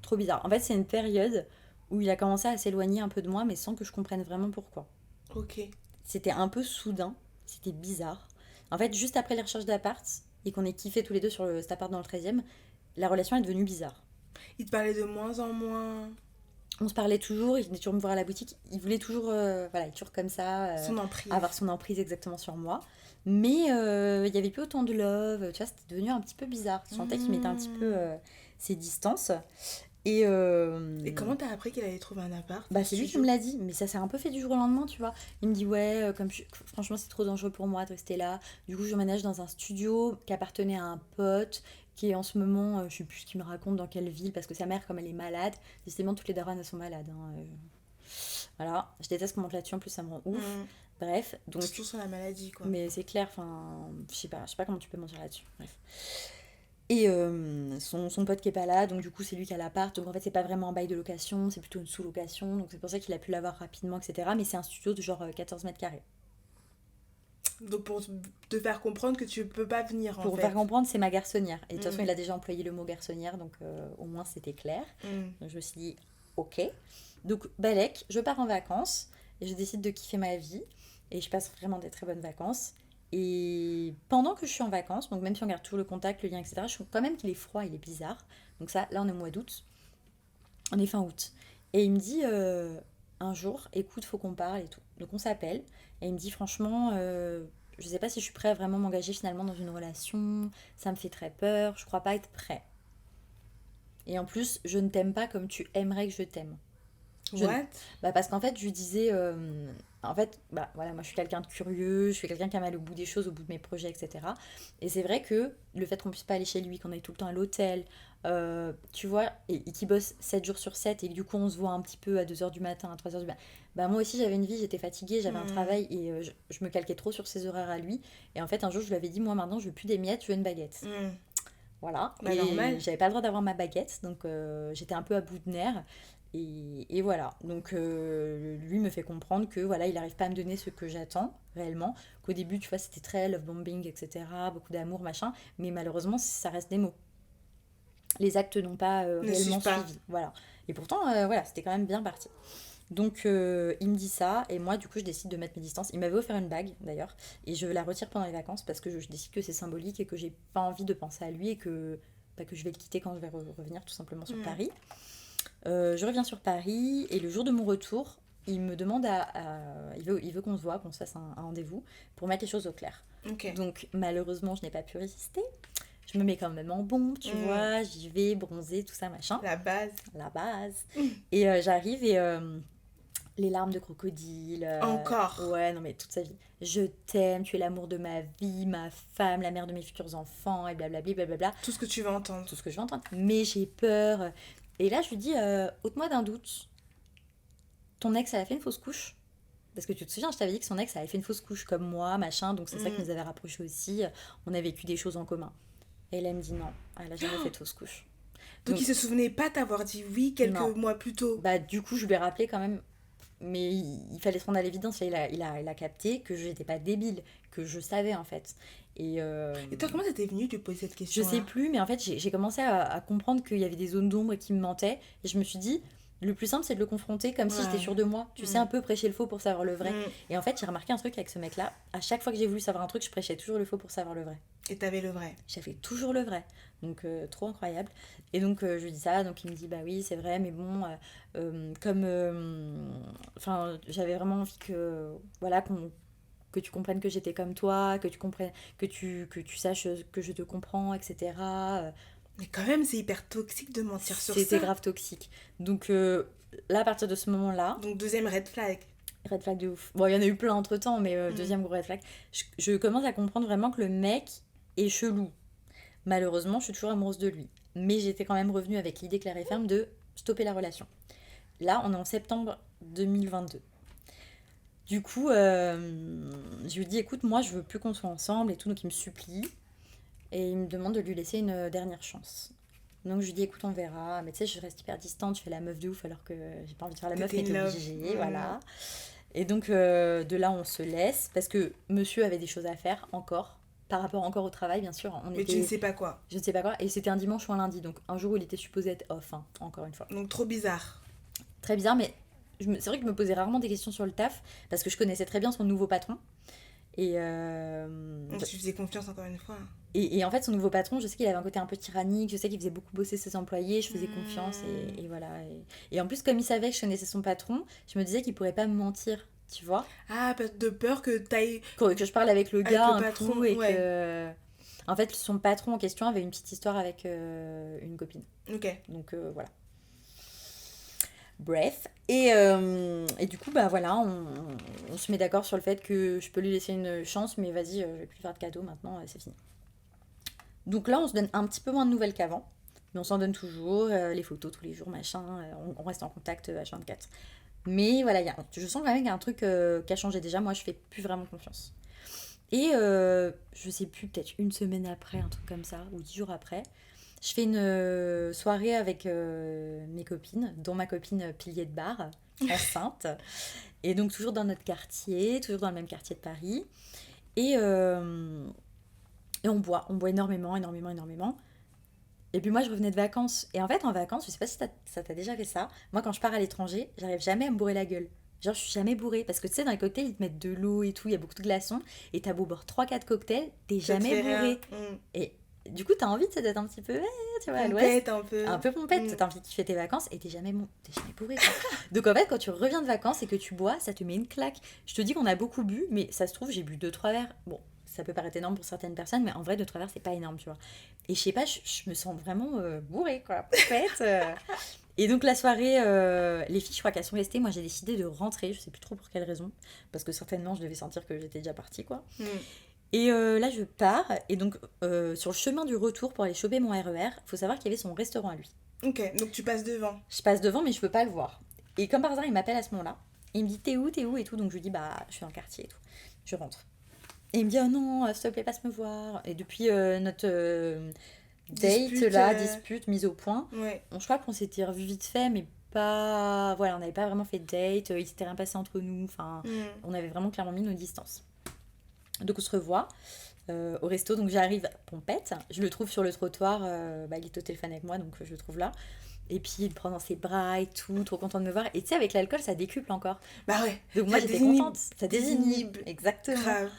Trop bizarre. En fait, c'est une période où il a commencé à s'éloigner un peu de moi, mais sans que je comprenne vraiment pourquoi.
Ok.
C'était un peu soudain, c'était bizarre. En fait, juste après les recherches d'appart, et qu'on ait kiffé tous les deux sur cet appart dans le 13e, la relation est devenue bizarre.
Il te parlait de moins en moins.
On se parlait toujours, il venait toujours me voir à la boutique, il voulait toujours, voilà, être toujours comme ça,
Son emprise.
avoir son emprise exactement sur moi. Mais il n'y avait plus autant de love, tu vois, c'était devenu un petit peu bizarre. Je sentais qu'il mettait un petit peu ses distances. Et
comment t'as appris qu'il allait trouver un appart?
bah c'est lui qui me l'a dit, mais ça s'est un peu fait du jour au lendemain, tu vois. Il me dit ouais, franchement c'est trop dangereux pour moi de rester là. Du coup j'emménage dans un studio qui appartenait à un pote, qui est en ce moment, je sais plus ce qu'il me raconte dans quelle ville, parce que sa mère comme elle est malade, décidément toutes les darons elles sont malades. Voilà, je déteste qu'on monte là-dessus, en plus ça me rend ouf. Bref, donc...
Surtout sur la maladie, quoi.
Mais c'est clair, enfin, je sais pas comment tu peux mentir là-dessus, bref. Et son pote qui est pas là, donc du coup c'est lui qui a l'appart, donc en fait c'est pas vraiment un bail de location, c'est plutôt une sous-location, donc c'est pour ça qu'il a pu l'avoir rapidement, etc. Mais c'est un studio de genre 14 mètres carrés.
Donc pour te faire comprendre que tu peux pas venir, en fait.
Pour faire comprendre, c'est ma garçonnière. Et de toute façon il a déjà employé le mot garçonnière, donc au moins c'était clair. Donc je me suis dit, ok. Donc Balek, je pars en vacances, et je décide de kiffer ma vie, et je passe vraiment des très bonnes vacances. Et pendant que je suis en vacances, donc même si on garde toujours le contact, le lien, etc., je trouve quand même qu'il est froid, il est bizarre. Donc ça, là on est au mois d'août, on est fin août. Et il me dit un jour, écoute, faut qu'on parle et tout. Donc on s'appelle, et il me dit franchement, je sais pas si je suis prêt à vraiment m'engager finalement dans une relation, ça me fait très peur, je crois pas être prêt. Et en plus, je ne t'aime pas comme tu aimerais que je t'aime.
What?
Bah parce qu'en fait, je lui disais... en fait, bah voilà, moi je suis quelqu'un de curieux, je suis quelqu'un qui a mal au bout des choses, au bout de mes projets, etc. Et c'est vrai que le fait qu'on puisse pas aller chez lui, qu'on aille tout le temps à l'hôtel, tu vois, et qu'il bosse 7 jours sur 7 et que du coup on se voit un petit peu à 2h du matin, à 3h du matin. Bah moi aussi j'avais une vie, j'étais fatiguée, j'avais un travail et je me calquais trop sur ses horaires à lui. Et en fait, un jour je lui avais dit, moi maintenant je veux plus des miettes, je veux une baguette. Voilà.
Bah,
et
normal.
j'avais pas le droit d'avoir ma baguette, donc j'étais un peu à bout de nerfs. Et voilà, donc lui me fait comprendre que voilà, il n'arrive pas à me donner ce que j'attends réellement, qu'au début tu vois c'était très love bombing, etc., beaucoup d'amour machin, mais malheureusement ça reste des mots, les actes n'ont pas réellement suivi, voilà, et pourtant voilà, c'était quand même bien parti. Donc il me dit ça, et moi du coup je décide de mettre mes distances. Il m'avait offert une bague d'ailleurs, et je la retire pendant les vacances parce que je décide que c'est symbolique et que j'ai pas envie de penser à lui et que, bah, que je vais le quitter quand je vais revenir tout simplement sur Paris. Je reviens sur Paris et le jour de mon retour, il me demande il veut qu'on se voit, qu'on se fasse un rendez-vous pour mettre les choses au clair.
Okay.
Donc malheureusement, je n'ai pas pu résister. Je me mets quand même en bombe, tu vois, j'y vais bronzer, tout ça, machin.
La base.
Et j'arrive et les larmes de crocodile.
Encore.
Ouais, non mais toute sa vie. Je t'aime, tu es l'amour de ma vie, ma femme, la mère de mes futurs enfants, et blablabla, blablabla.
Tout ce que tu veux entendre.
Tout ce que je veux entendre. Mais j'ai peur. Et là, je lui dis, ôte-moi d'un doute. Ton ex, elle a fait une fausse couche. Parce que tu te souviens, je t'avais dit que son ex, elle avait fait une fausse couche comme moi, machin. Donc c'est ça qui nous avait rapprochés aussi. On a vécu des choses en commun. Et là, elle me dit non, elle a jamais fait de fausse couche.
Donc il se souvenait pas t'avoir dit oui quelques mois plus tôt.
Bah du coup, je lui ai rappelé quand même mais il fallait se rendre à l'évidence. Là, il a capté que j'étais pas débile, que je savais en fait.
Et toi, comment ça t'est venu de poser cette
Je
question-là?
sais plus, mais en fait, j'ai commencé à comprendre qu'il y avait des zones d'ombre qui me mentaient. Et je me suis dit, le plus simple, c'est de le confronter comme si j'étais
Ouais.
sûre de moi. Tu sais, un peu prêcher le faux pour savoir le vrai.
Mm.
Et en fait, j'ai remarqué un truc avec ce mec-là. À chaque fois que j'ai voulu savoir un truc, je prêchais toujours le faux pour savoir le vrai.
Et t'avais le vrai.
J'avais toujours le vrai. Donc, trop incroyable. Et donc, je lui dis ça. Donc, il me dit, bah oui, c'est vrai, mais bon, comme. Enfin, j'avais vraiment envie que. Voilà, que tu comprennes que j'étais comme toi, que tu comprennes, que tu saches que je te comprends, etc.
Mais quand même, c'est hyper toxique de mentir sur
C'était
ça.
grave toxique. Donc là, à partir de ce moment-là,
Donc, deuxième red flag.
red flag de ouf. Bon, il y en a eu plein entre temps, mais
Mm.
deuxième gros red flag. Je commence à comprendre vraiment que le mec est chelou. Malheureusement, je suis toujours amoureuse de lui. Mais j'étais quand même revenue avec l'idée claire et ferme de stopper la relation. Là, on est en septembre 2022. Du coup, je lui dis écoute, moi, je veux plus qu'on soit ensemble et tout, donc il me supplie. Et il me demande de lui laisser une dernière chance. Donc je lui dis écoute, on verra. Mais tu sais, je reste hyper distante, je fais la meuf de ouf alors que j'ai pas envie de faire la meuf, mais
T'étais
t'es
in love.
obligée,
Mm.
voilà. Et donc de là, on se laisse parce que monsieur avait des choses à faire encore. Par rapport encore au travail, bien sûr.
Mais tu ne sais pas quoi.
Je ne sais pas quoi. Et c'était un dimanche ou un lundi. Donc un jour où il était supposé être off, hein, encore une fois.
Donc, trop bizarre.
Très bizarre, mais c'est vrai que je me posais rarement des questions sur le taf parce que je connaissais très bien son nouveau patron. Et,
Donc, tu faisais confiance encore une fois.
et en fait, son nouveau patron, je sais qu'il avait un côté un peu tyrannique, je sais qu'il faisait beaucoup bosser ses employés, je faisais confiance et voilà. Et en plus, comme il savait que je connaissais son patron, je me disais qu'il pourrait pas me mentir, tu vois.
Ah, de peur que t'ailles.
Que je parle avec le
Avec
gars
le
un
patron,
coup et
ouais.
que. En fait, son patron en question avait une petite histoire avec une copine.
Ok.
Donc voilà. Bref, et du coup, bah voilà, on se met d'accord sur le fait que je peux lui laisser une chance, mais vas-y, je vais plus faire de cadeaux maintenant, c'est fini. Donc là, on se donne un petit peu moins de nouvelles qu'avant, mais on s'en donne toujours, les photos tous les jours, machin, on reste en contact H24. Mais voilà, je sens quand même qu'il y a un truc qui a changé déjà, moi je fais plus vraiment confiance. Et je sais plus, peut-être une semaine après, un truc comme ça, ou 10 jours après, je fais une soirée avec mes copines, dont ma copine pilier de bar, enceinte. Et donc toujours dans notre quartier, toujours dans le même quartier de Paris. Et, et on boit énormément, énormément, énormément. Et puis moi, je revenais de vacances. Et en fait, en vacances, je sais pas si ça t'a déjà fait ça. Moi, quand je pars à l'étranger, j'arrive jamais à me bourrer la gueule. Genre, je suis jamais bourrée. Parce que tu sais, dans les cocktails, ils te mettent de l'eau et tout, il y a beaucoup de glaçons. Et t'as beau boire 3-4 cocktails, t'es
Ça te
jamais
fait rien.
bourrée. Et du coup, t'as envie d'être un petit peu, tu vois, à l'ouest.
Pompette un peu.
Un peu pompette,
Mm.
t'as envie de kiffer tes vacances et t'es jamais bourré, quoi. Donc en fait, quand tu reviens de vacances et que tu bois, ça te met une claque. Je te dis qu'on a beaucoup bu, mais ça se trouve, j'ai bu 2-3 verres. Bon, ça peut paraître énorme pour certaines personnes, mais en vrai, 2-3 verres, c'est pas énorme, tu vois. Et je sais pas, je me sens vraiment bourrée, quoi, pompette. Et donc la soirée, les filles, je crois qu'elles sont restées. Moi, j'ai décidé de rentrer, je sais plus trop pour quelle raison, parce que certainement, je devais sentir que j'étais déjà partie, quoi.
Mm.
Et là, je pars, et donc sur le chemin du retour pour aller choper mon RER, faut savoir qu'il y avait son restaurant à lui.
Ok, donc tu passes devant.
Je passe devant, mais je peux pas le voir. Et comme par hasard, il m'appelle à ce moment-là. Et il me dit t'es où et tout. Donc je lui dis bah je suis dans le quartier et tout. Je rentre. Et il me dit oh non, s'il te plaît, passe me voir. Et depuis notre date
Dispute,
là, dispute, mise au point,
Ouais.
je crois qu'on s'était revu vite fait, mais pas. Voilà, on n'avait pas vraiment fait de date. Il s'était rien passé entre nous. Enfin,
Mm.
on avait vraiment clairement mis nos distances. Donc on se revoit au resto. Donc j'arrive pompette. Je le trouve sur le trottoir. Il est au téléphone avec moi, donc je le trouve là. Et puis il me prend dans ses bras et tout, trop content de me voir. Et tu sais, avec l'alcool, ça décuple encore.
Bah ouais.
Donc moi,
Ça
j'étais
désinhibe.
contente. Ça désinhibe. Exactement.
Grave.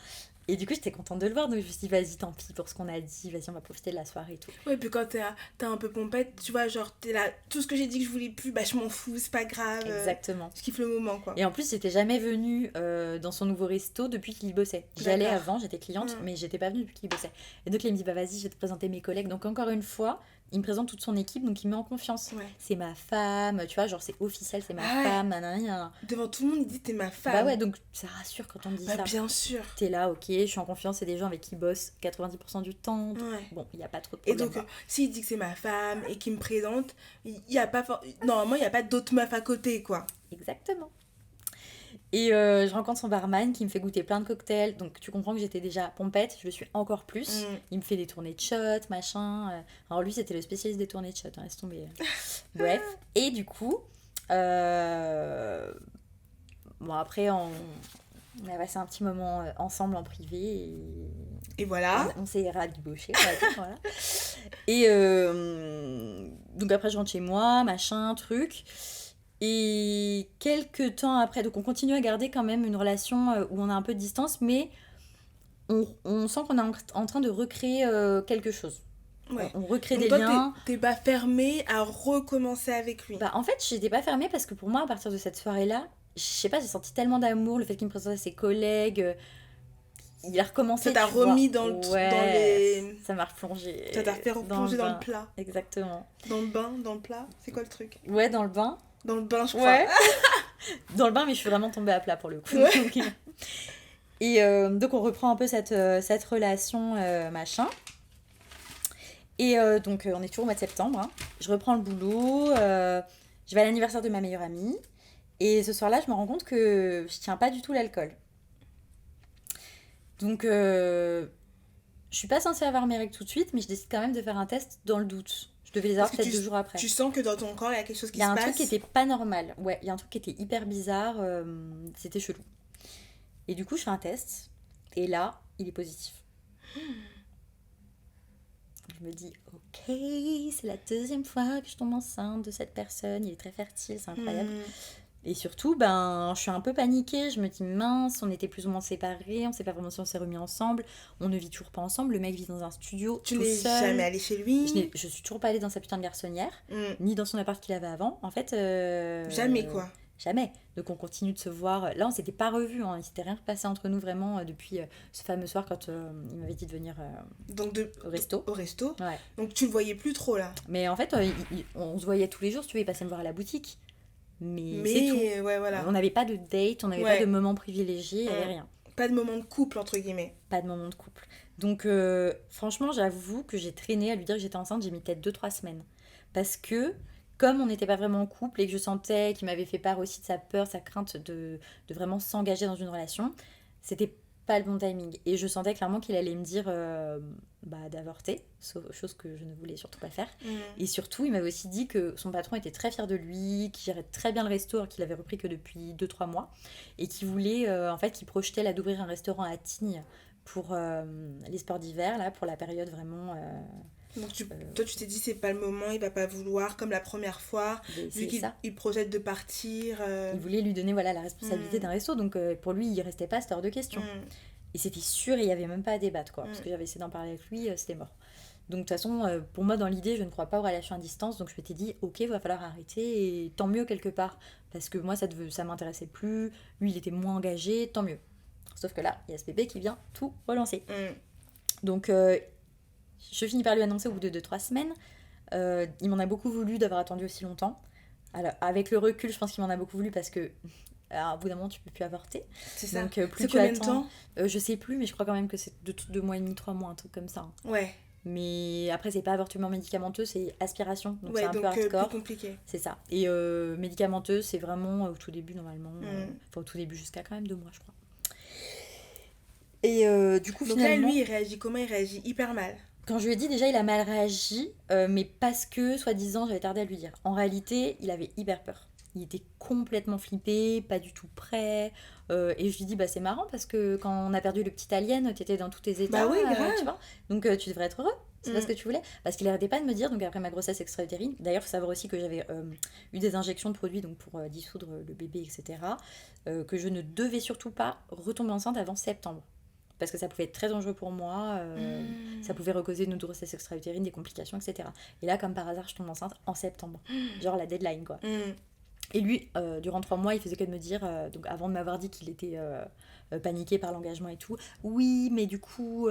Et du coup, j'étais contente de le voir. Donc je me suis dit, vas-y, tant pis pour ce qu'on a dit. Vas-y, on va profiter de la soirée et tout.
Ouais, puis quand t'es un peu pompette, tu vois, genre, t'es là, tout ce que j'ai dit que je voulais plus, bah je m'en fous, c'est pas grave.
Exactement.
Je kiffe le moment, quoi.
Et en plus, j'étais jamais venue dans son nouveau resto depuis qu'il y bossait. J'y allais
D'accord.
avant, j'étais cliente,
Mm.
mais j'étais pas venue depuis qu'il y bossait. Et donc là, il me dit, bah vas-y, je vais te présenter mes collègues. Donc encore une fois, il me présente toute son équipe, donc il me met en confiance.
Ouais.
C'est ma femme, tu vois, genre c'est officiel, c'est ma
Ah ouais.
femme, nanana.
Devant tout le monde, il dit t'es ma femme.
Bah ouais, donc ça rassure quand on me dit
Bah
ça.
bien sûr.
T'es là, ok, je suis en confiance, c'est des gens avec qui ils bossent 90% du temps. Donc,
Ouais.
bon, il n'y a pas trop de
Et
problème.
donc, s'il dit que c'est ma femme et qu'il me présente, il y a pas normalement, il n'y a pas d'autres meufs à côté, quoi.
Exactement. Et je rencontre son barman qui me fait goûter plein de cocktails. Donc tu comprends que j'étais déjà pompette, je le suis encore plus.
Mm.
Il me fait des tournées de shots, machin. Alors lui, c'était le spécialiste des tournées de shots, hein, laisse tomber. Bref. Et du coup, Bon, après, on a passé un petit moment ensemble en privé
Et voilà.
on s'est rabiboché, on va dire, voilà. Et donc après, je rentre chez moi, machin, truc. Et quelques temps après, donc on continue à garder quand même une relation où on a un peu de distance, mais on sent qu'on est en train de recréer quelque chose.
Ouais.
On recrée
Donc
des
toi,
liens.
t'es pas fermée à recommencer avec lui.
Bah, en fait, j'étais pas fermée parce que pour moi, à partir de cette soirée-là, je sais pas, j'ai senti tellement d'amour, le fait qu'il me présentait à ses collègues. Il a recommencé,
Ça t'a
tu vois.
remis dans
Ouais,
les...
ça m'a replongé.
Ça t'a fait replonger dans le
bain.
plat.
Exactement.
Dans le bain, dans le plat. C'est quoi le truc?
Ouais, dans le bain.
Dans le bain, je crois.
Ouais. Dans le bain, mais je suis vraiment tombée à plat pour le coup.
Ouais.
Et donc, on reprend un peu cette relation, machin. Et donc, on est toujours au mois de septembre. Hein. Je reprends le boulot. Je vais à l'anniversaire de ma meilleure amie. Et ce soir-là, je me rends compte que je tiens pas du tout l'alcool. Donc, je suis pas censée avoir mes règles tout de suite, mais je décide quand même de faire un test dans le doute. Je devais les avoir
Parce que
peut-être 2 jours après.
Tu sens que dans ton corps, il y a quelque chose
Il
qui
y a
se
un
passe.
truc qui était pas normal. Ouais, il y a un truc qui était hyper bizarre. C'était chelou. Et du coup, je fais un test. Et là, il est positif. Je me dis, ok, c'est la 2e fois que je tombe enceinte de cette personne. Il est très fertile, c'est incroyable. Et surtout, ben, je suis un peu paniquée. Je me dis, mince, on était plus ou moins séparés. On sait pas vraiment si on s'est remis ensemble. On ne vit toujours pas ensemble. Le mec vit dans un studio
Tu
tout
n'es
seul.
jamais allée chez lui.
Je suis toujours pas allée dans sa putain de garçonnière. Ni dans son appart qu'il avait avant. En fait...
Jamais, quoi.
Jamais. Donc on continue de se voir. Là, on s'était pas revus. Hein. Il s'était rien passé entre nous vraiment depuis ce fameux soir quand il m'avait dit de venir
Donc
au resto.
Au resto.
Ouais.
Donc tu le voyais plus trop là.
Mais en fait, on se voyait tous les jours. Si tu veux, il passait me voir à la boutique. Mais c'est tout.
Ouais, voilà.
On n'avait pas de date, on n'avait pas de moment privilégié, il n'y avait rien.
Pas de moment de couple, entre guillemets.
Pas de moment de couple. Donc, franchement, j'avoue que j'ai traîné à lui dire que j'étais enceinte. J'ai mis peut-être 2-3 semaines. Parce que, comme on n'était pas vraiment en couple et que je sentais qu'il m'avait fait part aussi de sa peur, sa crainte de vraiment s'engager dans une relation, c'était pas le bon timing. Et je sentais clairement qu'il allait me dire d'avorter, chose que je ne voulais surtout pas faire. Et surtout, il m'avait aussi dit que son patron était très fier de lui, qu'il gérait très bien le resto, qu'il avait repris que depuis 2-3 mois, et qu'il voulait, en fait, qu'il projetait là d'ouvrir un restaurant à Tignes pour les sports d'hiver, là, pour la période vraiment...
Donc toi, tu t'es dit, c'est pas le moment, il va pas vouloir, comme la première fois, vu qu'il projette de partir.
Il voulait lui donner voilà, la responsabilité d'un resto, donc pour lui, il restait pas, c'était hors de question. Et c'était sûr, et il y avait même pas à débattre, quoi, parce que j'avais essayé d'en parler avec lui, c'était mort. Donc de toute façon, pour moi, dans l'idée, je ne crois pas aux relations à distance, donc je m'étais dit, ok, il va falloir arrêter, et tant mieux quelque part, parce que moi, ça m'intéressait plus, lui, il était moins engagé, tant mieux. Sauf que là, il y a ce bébé qui vient tout relancer. Donc... je finis par lui annoncer au bout de 2-3 semaines. Il m'en a beaucoup voulu d'avoir attendu aussi longtemps. Alors, avec le recul, je pense qu'il m'en a beaucoup voulu parce que au bout d'un moment, tu peux plus avorter.
C'est ça.
Donc, plus
c'est
tu
combien de
attends,
temps
je sais plus, mais je crois quand même que c'est 2 mois et demi, 3 mois, un truc comme ça. Ouais. Mais après, c'est pas avortement médicamenteux, c'est aspiration. Donc,
ouais,
c'est un peu hardcore.
Plus compliqué.
C'est ça. Et médicamenteux, c'est vraiment au tout début, normalement. Enfin, au tout début, jusqu'à quand même 2 mois, je crois. Et du coup,
donc
finalement...
là, lui, il réagit comment? Il réagit hyper mal.
Quand je lui ai dit, déjà, il a mal réagi, mais parce que, soi-disant, j'avais tardé à lui dire. En réalité, il avait hyper peur. Il était complètement flippé, pas du tout prêt. Et je lui dis, bah, c'est marrant parce que quand on a perdu le petit alien, t'étais dans tous tes états.
Bah oui, grave.
Tu vois. Donc, tu devrais être heureux. C'est pas ce que tu voulais. Parce qu'il arrêtait pas de me dire, donc après ma grossesse extra-utérine, d'ailleurs, il faut savoir aussi que j'avais eu des injections de produits donc pour dissoudre le bébé, etc. Que je ne devais surtout pas retomber enceinte avant septembre. Parce que ça pouvait être très dangereux pour moi, ça pouvait causer une grossesse extra-utérine, des complications, etc. Et là, comme par hasard, je tombe enceinte en septembre. Genre la deadline, quoi. Et lui, durant 3 mois, il faisait que de me dire, donc avant de m'avoir dit qu'il était paniqué par l'engagement et tout, oui, mais du coup,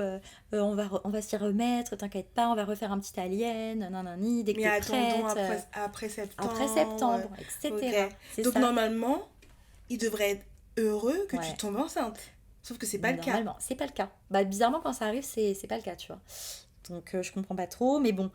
on va s'y remettre, t'inquiète pas, on va refaire un petit alien, nanani, dès que t'es prête.
Après septembre.
Après septembre, etc.
Okay. Donc normalement, il devrait être heureux que tu tombes enceinte. Sauf que c'est pas le cas.
Normalement, c'est pas le cas. Bah, bizarrement, quand ça arrive, c'est pas le cas, tu vois. Donc, je comprends pas trop. Mais bon,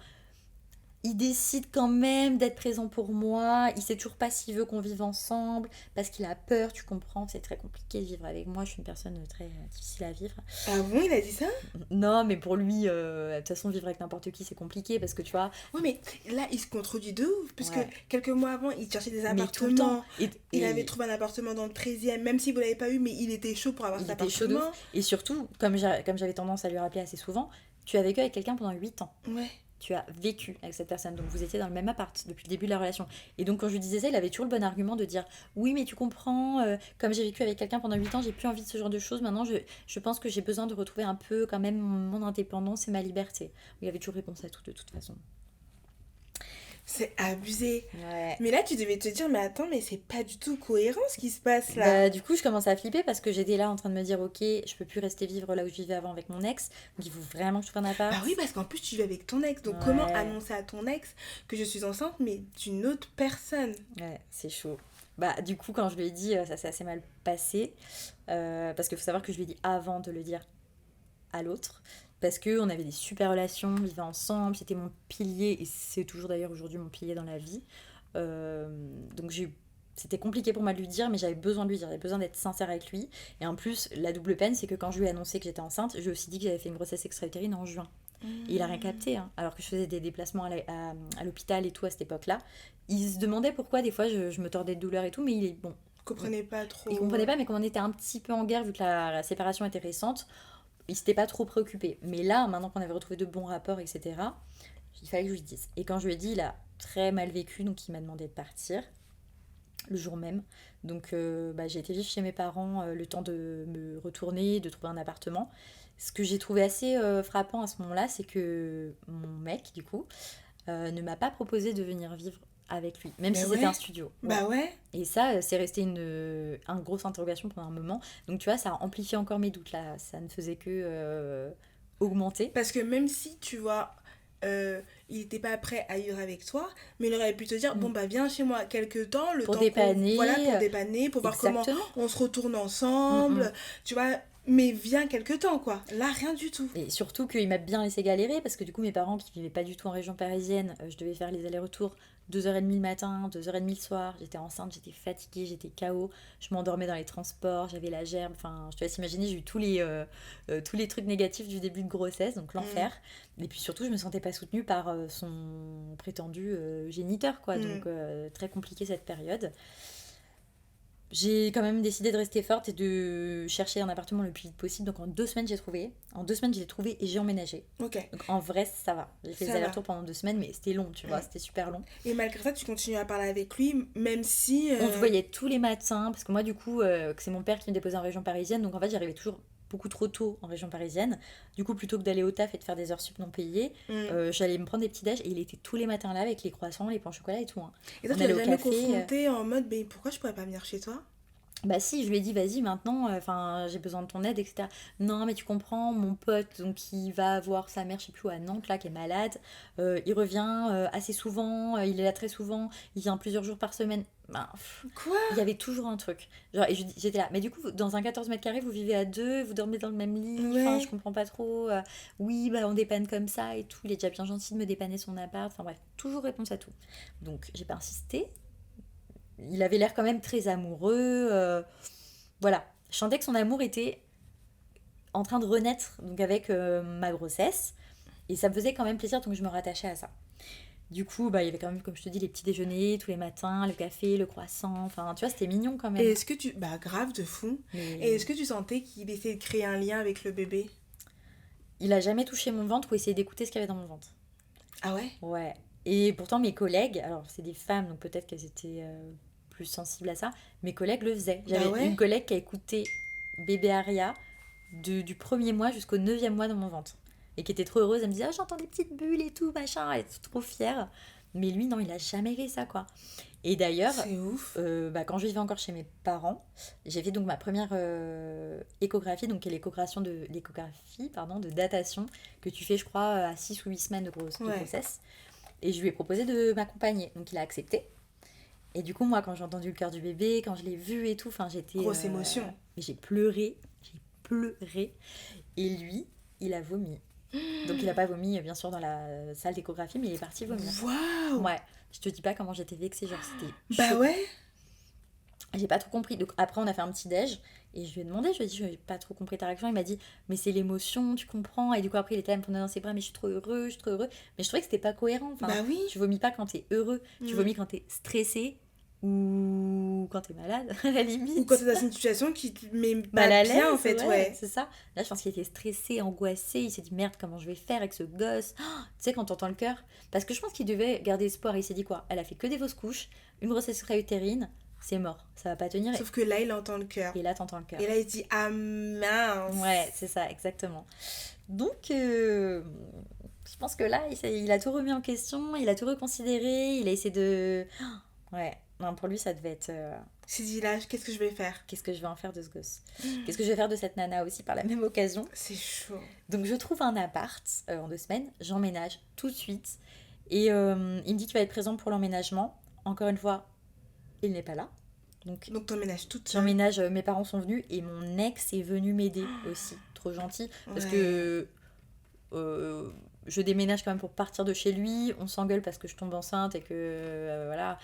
il décide quand même d'être présent pour moi. Il sait toujours pas s'il veut qu'on vive ensemble parce qu'il a peur, tu comprends. C'est très compliqué de vivre avec moi. Je suis une personne très difficile à vivre.
Ah bon, il a dit ça?
Non, mais pour lui, de toute façon, vivre avec n'importe qui, c'est compliqué parce que tu vois.
Oui, mais là, il se contredit de ouf, puisque
Ouais.
quelques mois avant, il cherchait des
Mais tout le temps.
appartements. Il avait trouvé un appartement dans le 13e, même si vous l'avez pas eu, mais il était chaud pour avoir
Il
cet
était chaud de
appartement.
ouf. Et surtout, comme j'avais tendance à lui rappeler assez souvent, tu as vécu avec quelqu'un pendant 8 ans.
Ouais.
Tu as vécu avec cette personne, donc vous étiez dans le même appart depuis le début de la relation. Et donc quand je lui disais ça, il avait toujours le bon argument de dire oui, mais tu comprends, comme j'ai vécu avec quelqu'un pendant 8 ans, j'ai plus envie de ce genre de choses. Maintenant, je pense que j'ai besoin de retrouver un peu quand même mon indépendance et ma liberté. Il avait toujours réponse à tout de toute façon.
C'est abusé.
Ouais.
Mais là, tu devais te dire, mais attends, mais c'est pas du tout cohérent ce qui se passe là.
Du coup, je commençais à flipper parce que j'étais là en train de me dire ok, je peux plus rester vivre là où je vivais avant avec mon ex, donc il faut vraiment que je trouve un appart.
Bah oui, parce qu'en plus, tu vis avec ton ex. Donc,
Ouais.
comment annoncer à ton ex que je suis enceinte, mais d'une autre personne?
Ouais, c'est chaud. Du coup, quand je lui ai dit, ça s'est assez mal passé. Parce qu'il faut savoir que je lui ai dit avant de le dire à l'autre. Parce qu'on avait des super relations, on vivait ensemble, c'était mon pilier, et c'est toujours d'ailleurs aujourd'hui mon pilier dans la vie. Donc c'était compliqué pour moi de lui dire, mais j'avais besoin de lui dire, j'avais besoin d'être sincère avec lui. Et en plus, la double peine, c'est que quand je lui ai annoncé que j'étais enceinte, je lui ai aussi dit que j'avais fait une grossesse extra-utérine en juin. Et il a rien capté, hein. Alors que je faisais des déplacements à l'hôpital et tout à cette époque-là. Il se demandait pourquoi des fois je me tordais de douleur et tout, mais il est bon.
Comprenait pas trop.
Il comprenait pas, mais comme on était un petit peu en guerre, vu que la séparation était récente, il s'était pas trop préoccupé. Mais là, maintenant qu'on avait retrouvé de bons rapports, etc., il fallait que je lui dise. Et quand je lui ai dit, il a très mal vécu, donc il m'a demandé de partir le jour même. Donc j'ai été vivre chez mes parents le temps de me retourner, de trouver un appartement. Ce que j'ai trouvé assez frappant à ce moment-là, c'est que mon mec, du coup, ne m'a pas proposé de venir vivre avec lui, même
Bah
si
ouais.
c'était un studio.
Bah ouais.
Et ça, c'est resté une grosse interrogation pendant un moment. Donc tu vois, ça a amplifié encore mes doutes là. Ça ne faisait que augmenter.
Parce que même si, tu vois, il était pas prêt à vivre avec toi, mais il aurait pu te dire, bon bah viens chez moi quelques temps, le
Pour
temps
dépanner.
voilà, pour dépanner, pour voir comment
Exactement.
on se retourne ensemble, tu vois, mais viens quelques temps quoi. Là, rien du tout.
Et surtout qu'il m'a bien laissé galérer parce que du coup, mes parents qui vivaient pas du tout en région parisienne, je devais faire les allers-retours 2h30 le matin, 2h30 le soir. J'étais enceinte, j'étais fatiguée, j'étais KO. Je m'endormais dans les transports, j'avais la gerbe. Enfin, je te laisse imaginer, j'ai eu tous les trucs négatifs du début de grossesse, donc l'enfer. Et puis surtout, je me sentais pas soutenue par son prétendu géniteur, quoi. Donc, très compliqué cette période. J'ai quand même décidé de rester forte et de chercher un appartement le plus vite possible. Donc en 2 semaines, j'ai trouvé. En 2 semaines, je l'ai trouvé et j'ai emménagé.
Ok.
Donc en vrai, ça va. J'ai fait
Ça
les allers-retours pendant 2 semaines, mais c'était long, tu vois. C'était super long.
Et malgré ça, tu continues à parler avec lui, même si...
On se voyait tous les matins, parce que moi, du coup, c'est mon père qui me déposait en région parisienne. Donc en fait, j'arrivais toujours beaucoup trop tôt en région parisienne. Du coup, plutôt que d'aller au taf et de faire des heures sup non payées, j'allais me prendre des petits déj et il était tous les matins là avec les croissants, les pains au chocolat et tout. Hein.
Et toi,
On
tu
allait
l'as
au
jamais
café,
confronté en mode, mais pourquoi je pourrais pas venir chez toi?
Bah si, je lui ai dit, vas-y, maintenant, j'ai besoin de ton aide, etc. Non, mais tu comprends, mon pote, donc il va voir sa mère, je sais plus où, à Nantes, là, qui est malade. Il revient assez souvent, il est là très souvent, il vient plusieurs jours par semaine.
Quoi?
Il y avait toujours un truc. Genre, et j'étais là, mais du coup, dans un 14 mètres carrés, vous vivez à deux, vous dormez dans le même lit, enfin,
Ouais.
je comprends pas trop. Oui, bah on dépanne comme ça et tout. Il est déjà bien gentil de me dépanner son appart. Enfin bref, toujours réponse à tout. Donc, j'ai pas insisté. Il avait l'air quand même très amoureux. Voilà. Je sentais que son amour était en train de renaître donc avec ma grossesse. Et ça me faisait quand même plaisir, donc je me rattachais à ça. Du coup, il y avait quand même, comme je te dis, les petits déjeuners tous les matins, le café, le croissant. Enfin, tu vois, c'était mignon quand même.
Et est-ce que tu... Bah grave, de fou.
Mais
Et est-ce que tu sentais qu'il essayait de créer un lien avec le bébé?
il a jamais touché mon ventre ou essayé d'écouter ce qu'il y avait dans mon ventre.
Ah ouais?
Ouais. Et pourtant, mes collègues, alors c'est des femmes, donc peut-être qu'elles étaient plus sensibles à ça, mes collègues le faisaient. J'avais
ouais?
une collègue qui a écouté bébé Aria du premier mois jusqu'au 9e mois dans mon ventre. Et qui était trop heureuse, elle me disait, ah, j'entends des petites bulles et tout, machin, elle était trop fière. Mais lui, non, il a jamais fait ça, quoi. Et d'ailleurs,
C'est ouf.
quand je vivais encore chez mes parents, j'ai fait donc ma première échographie, donc qui est l'échographie de datation, que tu fais, je crois, à 6 ou 8 semaines de
Ouais.
grossesse. Et je lui ai proposé de m'accompagner. Donc il a accepté. Et du coup, moi, quand j'ai entendu le cœur du bébé, quand je l'ai vu et tout, enfin, j'étais...
Grosse émotion.
Mais j'ai pleuré. Et lui, il a vomi. Donc il a pas vomi, bien sûr, dans la salle d'échographie, mais il est parti vomir.
Waouh.
Ouais, je te dis pas comment j'étais vexée, genre c'était
Bah
chaud.
ouais.
J'ai pas trop compris. Donc après, on a fait un petit déj et je lui ai demandé, je lui ai dit, j'ai pas trop compris ta réaction. Il m'a dit, mais c'est l'émotion, tu comprends. Et du coup, après, il était là, il me prenait dans ses bras, mais je suis trop heureux, je suis trop heureux. Mais je trouvais que c'était pas cohérent. Enfin,
Bah oui.
tu vomis pas quand t'es heureux, tu
Mm.
vomis quand t'es stressé ou quand t'es malade, à la limite.
Ou quand t'es dans une situation qui te met pas
Mal à
bien, en
l'aise,
fait, ouais.
c'est ça. Là, je pense qu'il était stressé, angoissé. Il s'est dit, merde, comment je vais faire avec ce gosse. Oh, tu sais, quand t'entends le cœur. Parce que je pense qu'il devait garder espoir. Il s'est dit quoi? Elle a fait que des fausses couches, une grossesse extra-utérine, c'est mort. Ça va pas tenir.
Sauf que là, il entend le cœur.
Et là, t'entends le cœur.
Et là, il se dit, ah mince.
Ouais, c'est ça, exactement. Donc, je pense que là, il a tout remis en question, il a tout reconsidéré, il a essayé de... Ouais, non, pour lui, ça devait être...
Il s'est dit, là, qu'est-ce que je vais faire?
Qu'est-ce que je vais en faire de ce gosse? Qu'est-ce que je vais faire de cette nana aussi par la même occasion?
C'est chaud.
Donc, je trouve un appart en 2 semaines, j'emménage tout de suite. Et il me dit qu'il va être présent pour l'emménagement. Encore une fois, il n'est pas là. Donc
t'emménages toute seule.
j'emménage, mes parents sont venus et mon ex est venu m'aider aussi. Trop gentil. Parce que je déménage quand même pour partir de chez lui. On s'engueule parce que je tombe enceinte et que voilà.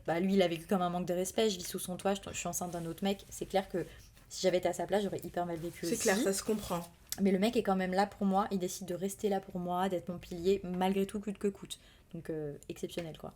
Bah, lui, il a vécu comme un manque de respect. Je vis sous son toit, je suis enceinte d'un autre mec. C'est clair que si j'avais été à sa place, j'aurais hyper mal vécu aussi.
C'est clair, ça se comprend.
Mais le mec est quand même là pour moi. Il décide de rester là pour moi, d'être mon pilier, malgré tout, coûte que coûte. Donc, exceptionnel, quoi.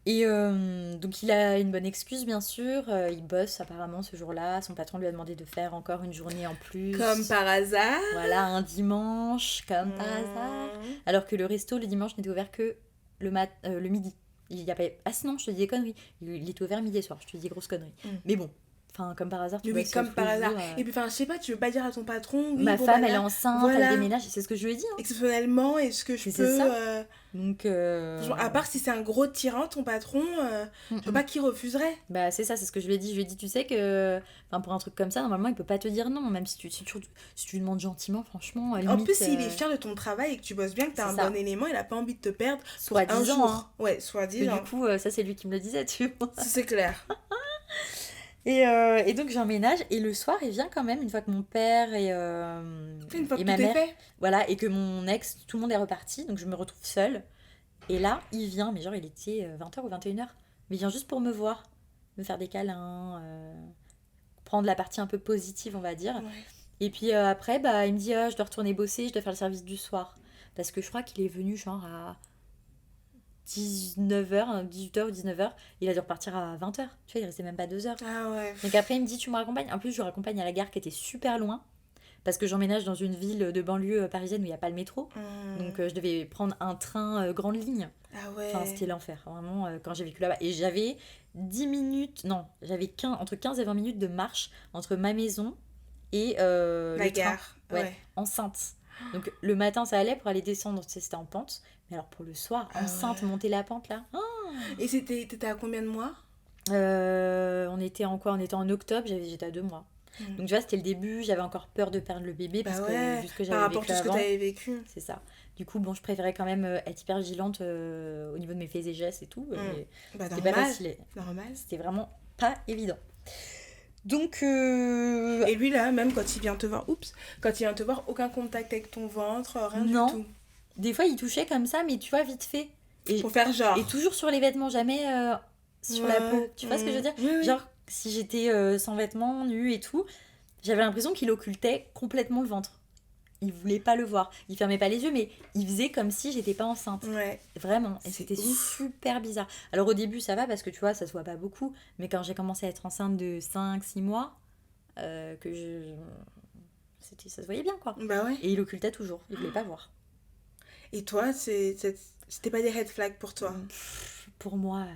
Et donc il a une bonne excuse bien sûr, il bosse apparemment ce jour-là, son patron lui a demandé de faire encore une journée en plus.
Comme par hasard.
Voilà, un dimanche, comme par hasard. Alors que le resto le dimanche n'était ouvert que le midi. Il y a pas... Ah sinon, je te dis des conneries. Il était ouvert midi et soir, je te dis des grosses conneries. Mais bon, enfin comme par hasard, tu
oui,
bosses
comme
tous
par
les
hasard.
jours,
Et puis, enfin, je sais pas, tu veux pas dire à ton patron, oui,
ma
bon,
femme
bah,
elle est
là,
enceinte,
voilà.
elle déménage, c'est ce que je lui ai dit. Hein.
Exceptionnellement, est-ce que je
C'est
peux...
ça. Donc,
à part si c'est un gros tyran, ton patron, je vois pas qui refuserait.
Bah c'est ça, c'est ce que je lui ai dit. Je lui ai dit, tu sais que pour un truc comme ça, normalement, il peut pas te dire non. Même si tu lui demandes gentiment, franchement, à la
En
limite,
plus, s'il est fier de ton travail et que tu bosses bien, que t'as un bon élément, il a pas envie de te perdre pour un
Soi-disant,
jour.
hein.
Ouais, soi-disant.
Du coup, ça c'est lui qui me le disait, tu vois.
C'est clair.
Et donc j'emménage et le soir il vient quand même une fois que mon père et
Une fois que
ma
tout est
mère,
fait.
voilà, et que mon ex, tout le monde est reparti, donc je me retrouve seule. Et là, il vient, mais genre il était 20h ou 21h, mais il vient juste pour me voir, me faire des câlins, prendre la partie un peu positive, on va dire.
Ouais.
Et puis après, bah, il me dit, je dois retourner bosser, je dois faire le service du soir. Parce que je crois qu'il est venu genre à 19h, 18h ou 19h, il a dû repartir à 20h. Tu vois, il restait même pas 2 heures.
Ah ouais.
Donc après, il me dit, tu me raccompagnes. En plus, je le raccompagne à la gare qui était super loin. Parce que j'emménage dans une ville de banlieue parisienne où il n'y a pas le métro. Donc je devais prendre un train grande ligne.
Ah ouais.
Enfin, c'était l'enfer, vraiment, quand j'ai vécu là-bas. Et j'avais 10 minutes, non, j'avais entre 15 et 20 minutes de marche entre ma maison et
la
le
gare.
train. Ouais, enceinte. Donc le matin, ça allait pour aller descendre, tu sais, c'était en pente. Mais alors pour le soir, enceinte, monter la pente là.
Et t'étais à combien de mois?
On était en quoi? On était en octobre, j'étais à 2 mois. Donc tu vois, c'était le début, j'avais encore peur de perdre le bébé parce que vu ce que j'avais
par rapport à
vécu
tout ce que
avant,
t'avais vécu.
c'est ça. Du coup, bon, je préférais quand même être hyper vigilante au niveau de mes faits et gestes et tout. C'était pas facile.
Normal.
C'était vraiment pas évident. Donc
Et lui là, même quand il vient te voir, aucun contact avec ton ventre, rien
non.
du tout.
Des fois, il touchait comme ça, mais tu vois, vite fait. Et,
pour faire genre.
Et toujours sur les vêtements, jamais sur la peau. Tu vois ce que je veux dire?
Oui.
Genre, si j'étais sans vêtements, nue et tout, j'avais l'impression qu'il occultait complètement le ventre. Il voulait pas le voir. Il fermait pas les yeux, mais il faisait comme si j'étais pas enceinte.
Ouais.
Vraiment. Et c'était super bizarre. Alors au début, ça va parce que tu vois, ça se voit pas beaucoup. Mais quand j'ai commencé à être enceinte de 5-6 mois, ça se voyait bien, quoi.
Bah ouais.
Et il occultait toujours. Il voulait pas voir.
Et toi, c'était pas des red flags pour toi?
Pour moi,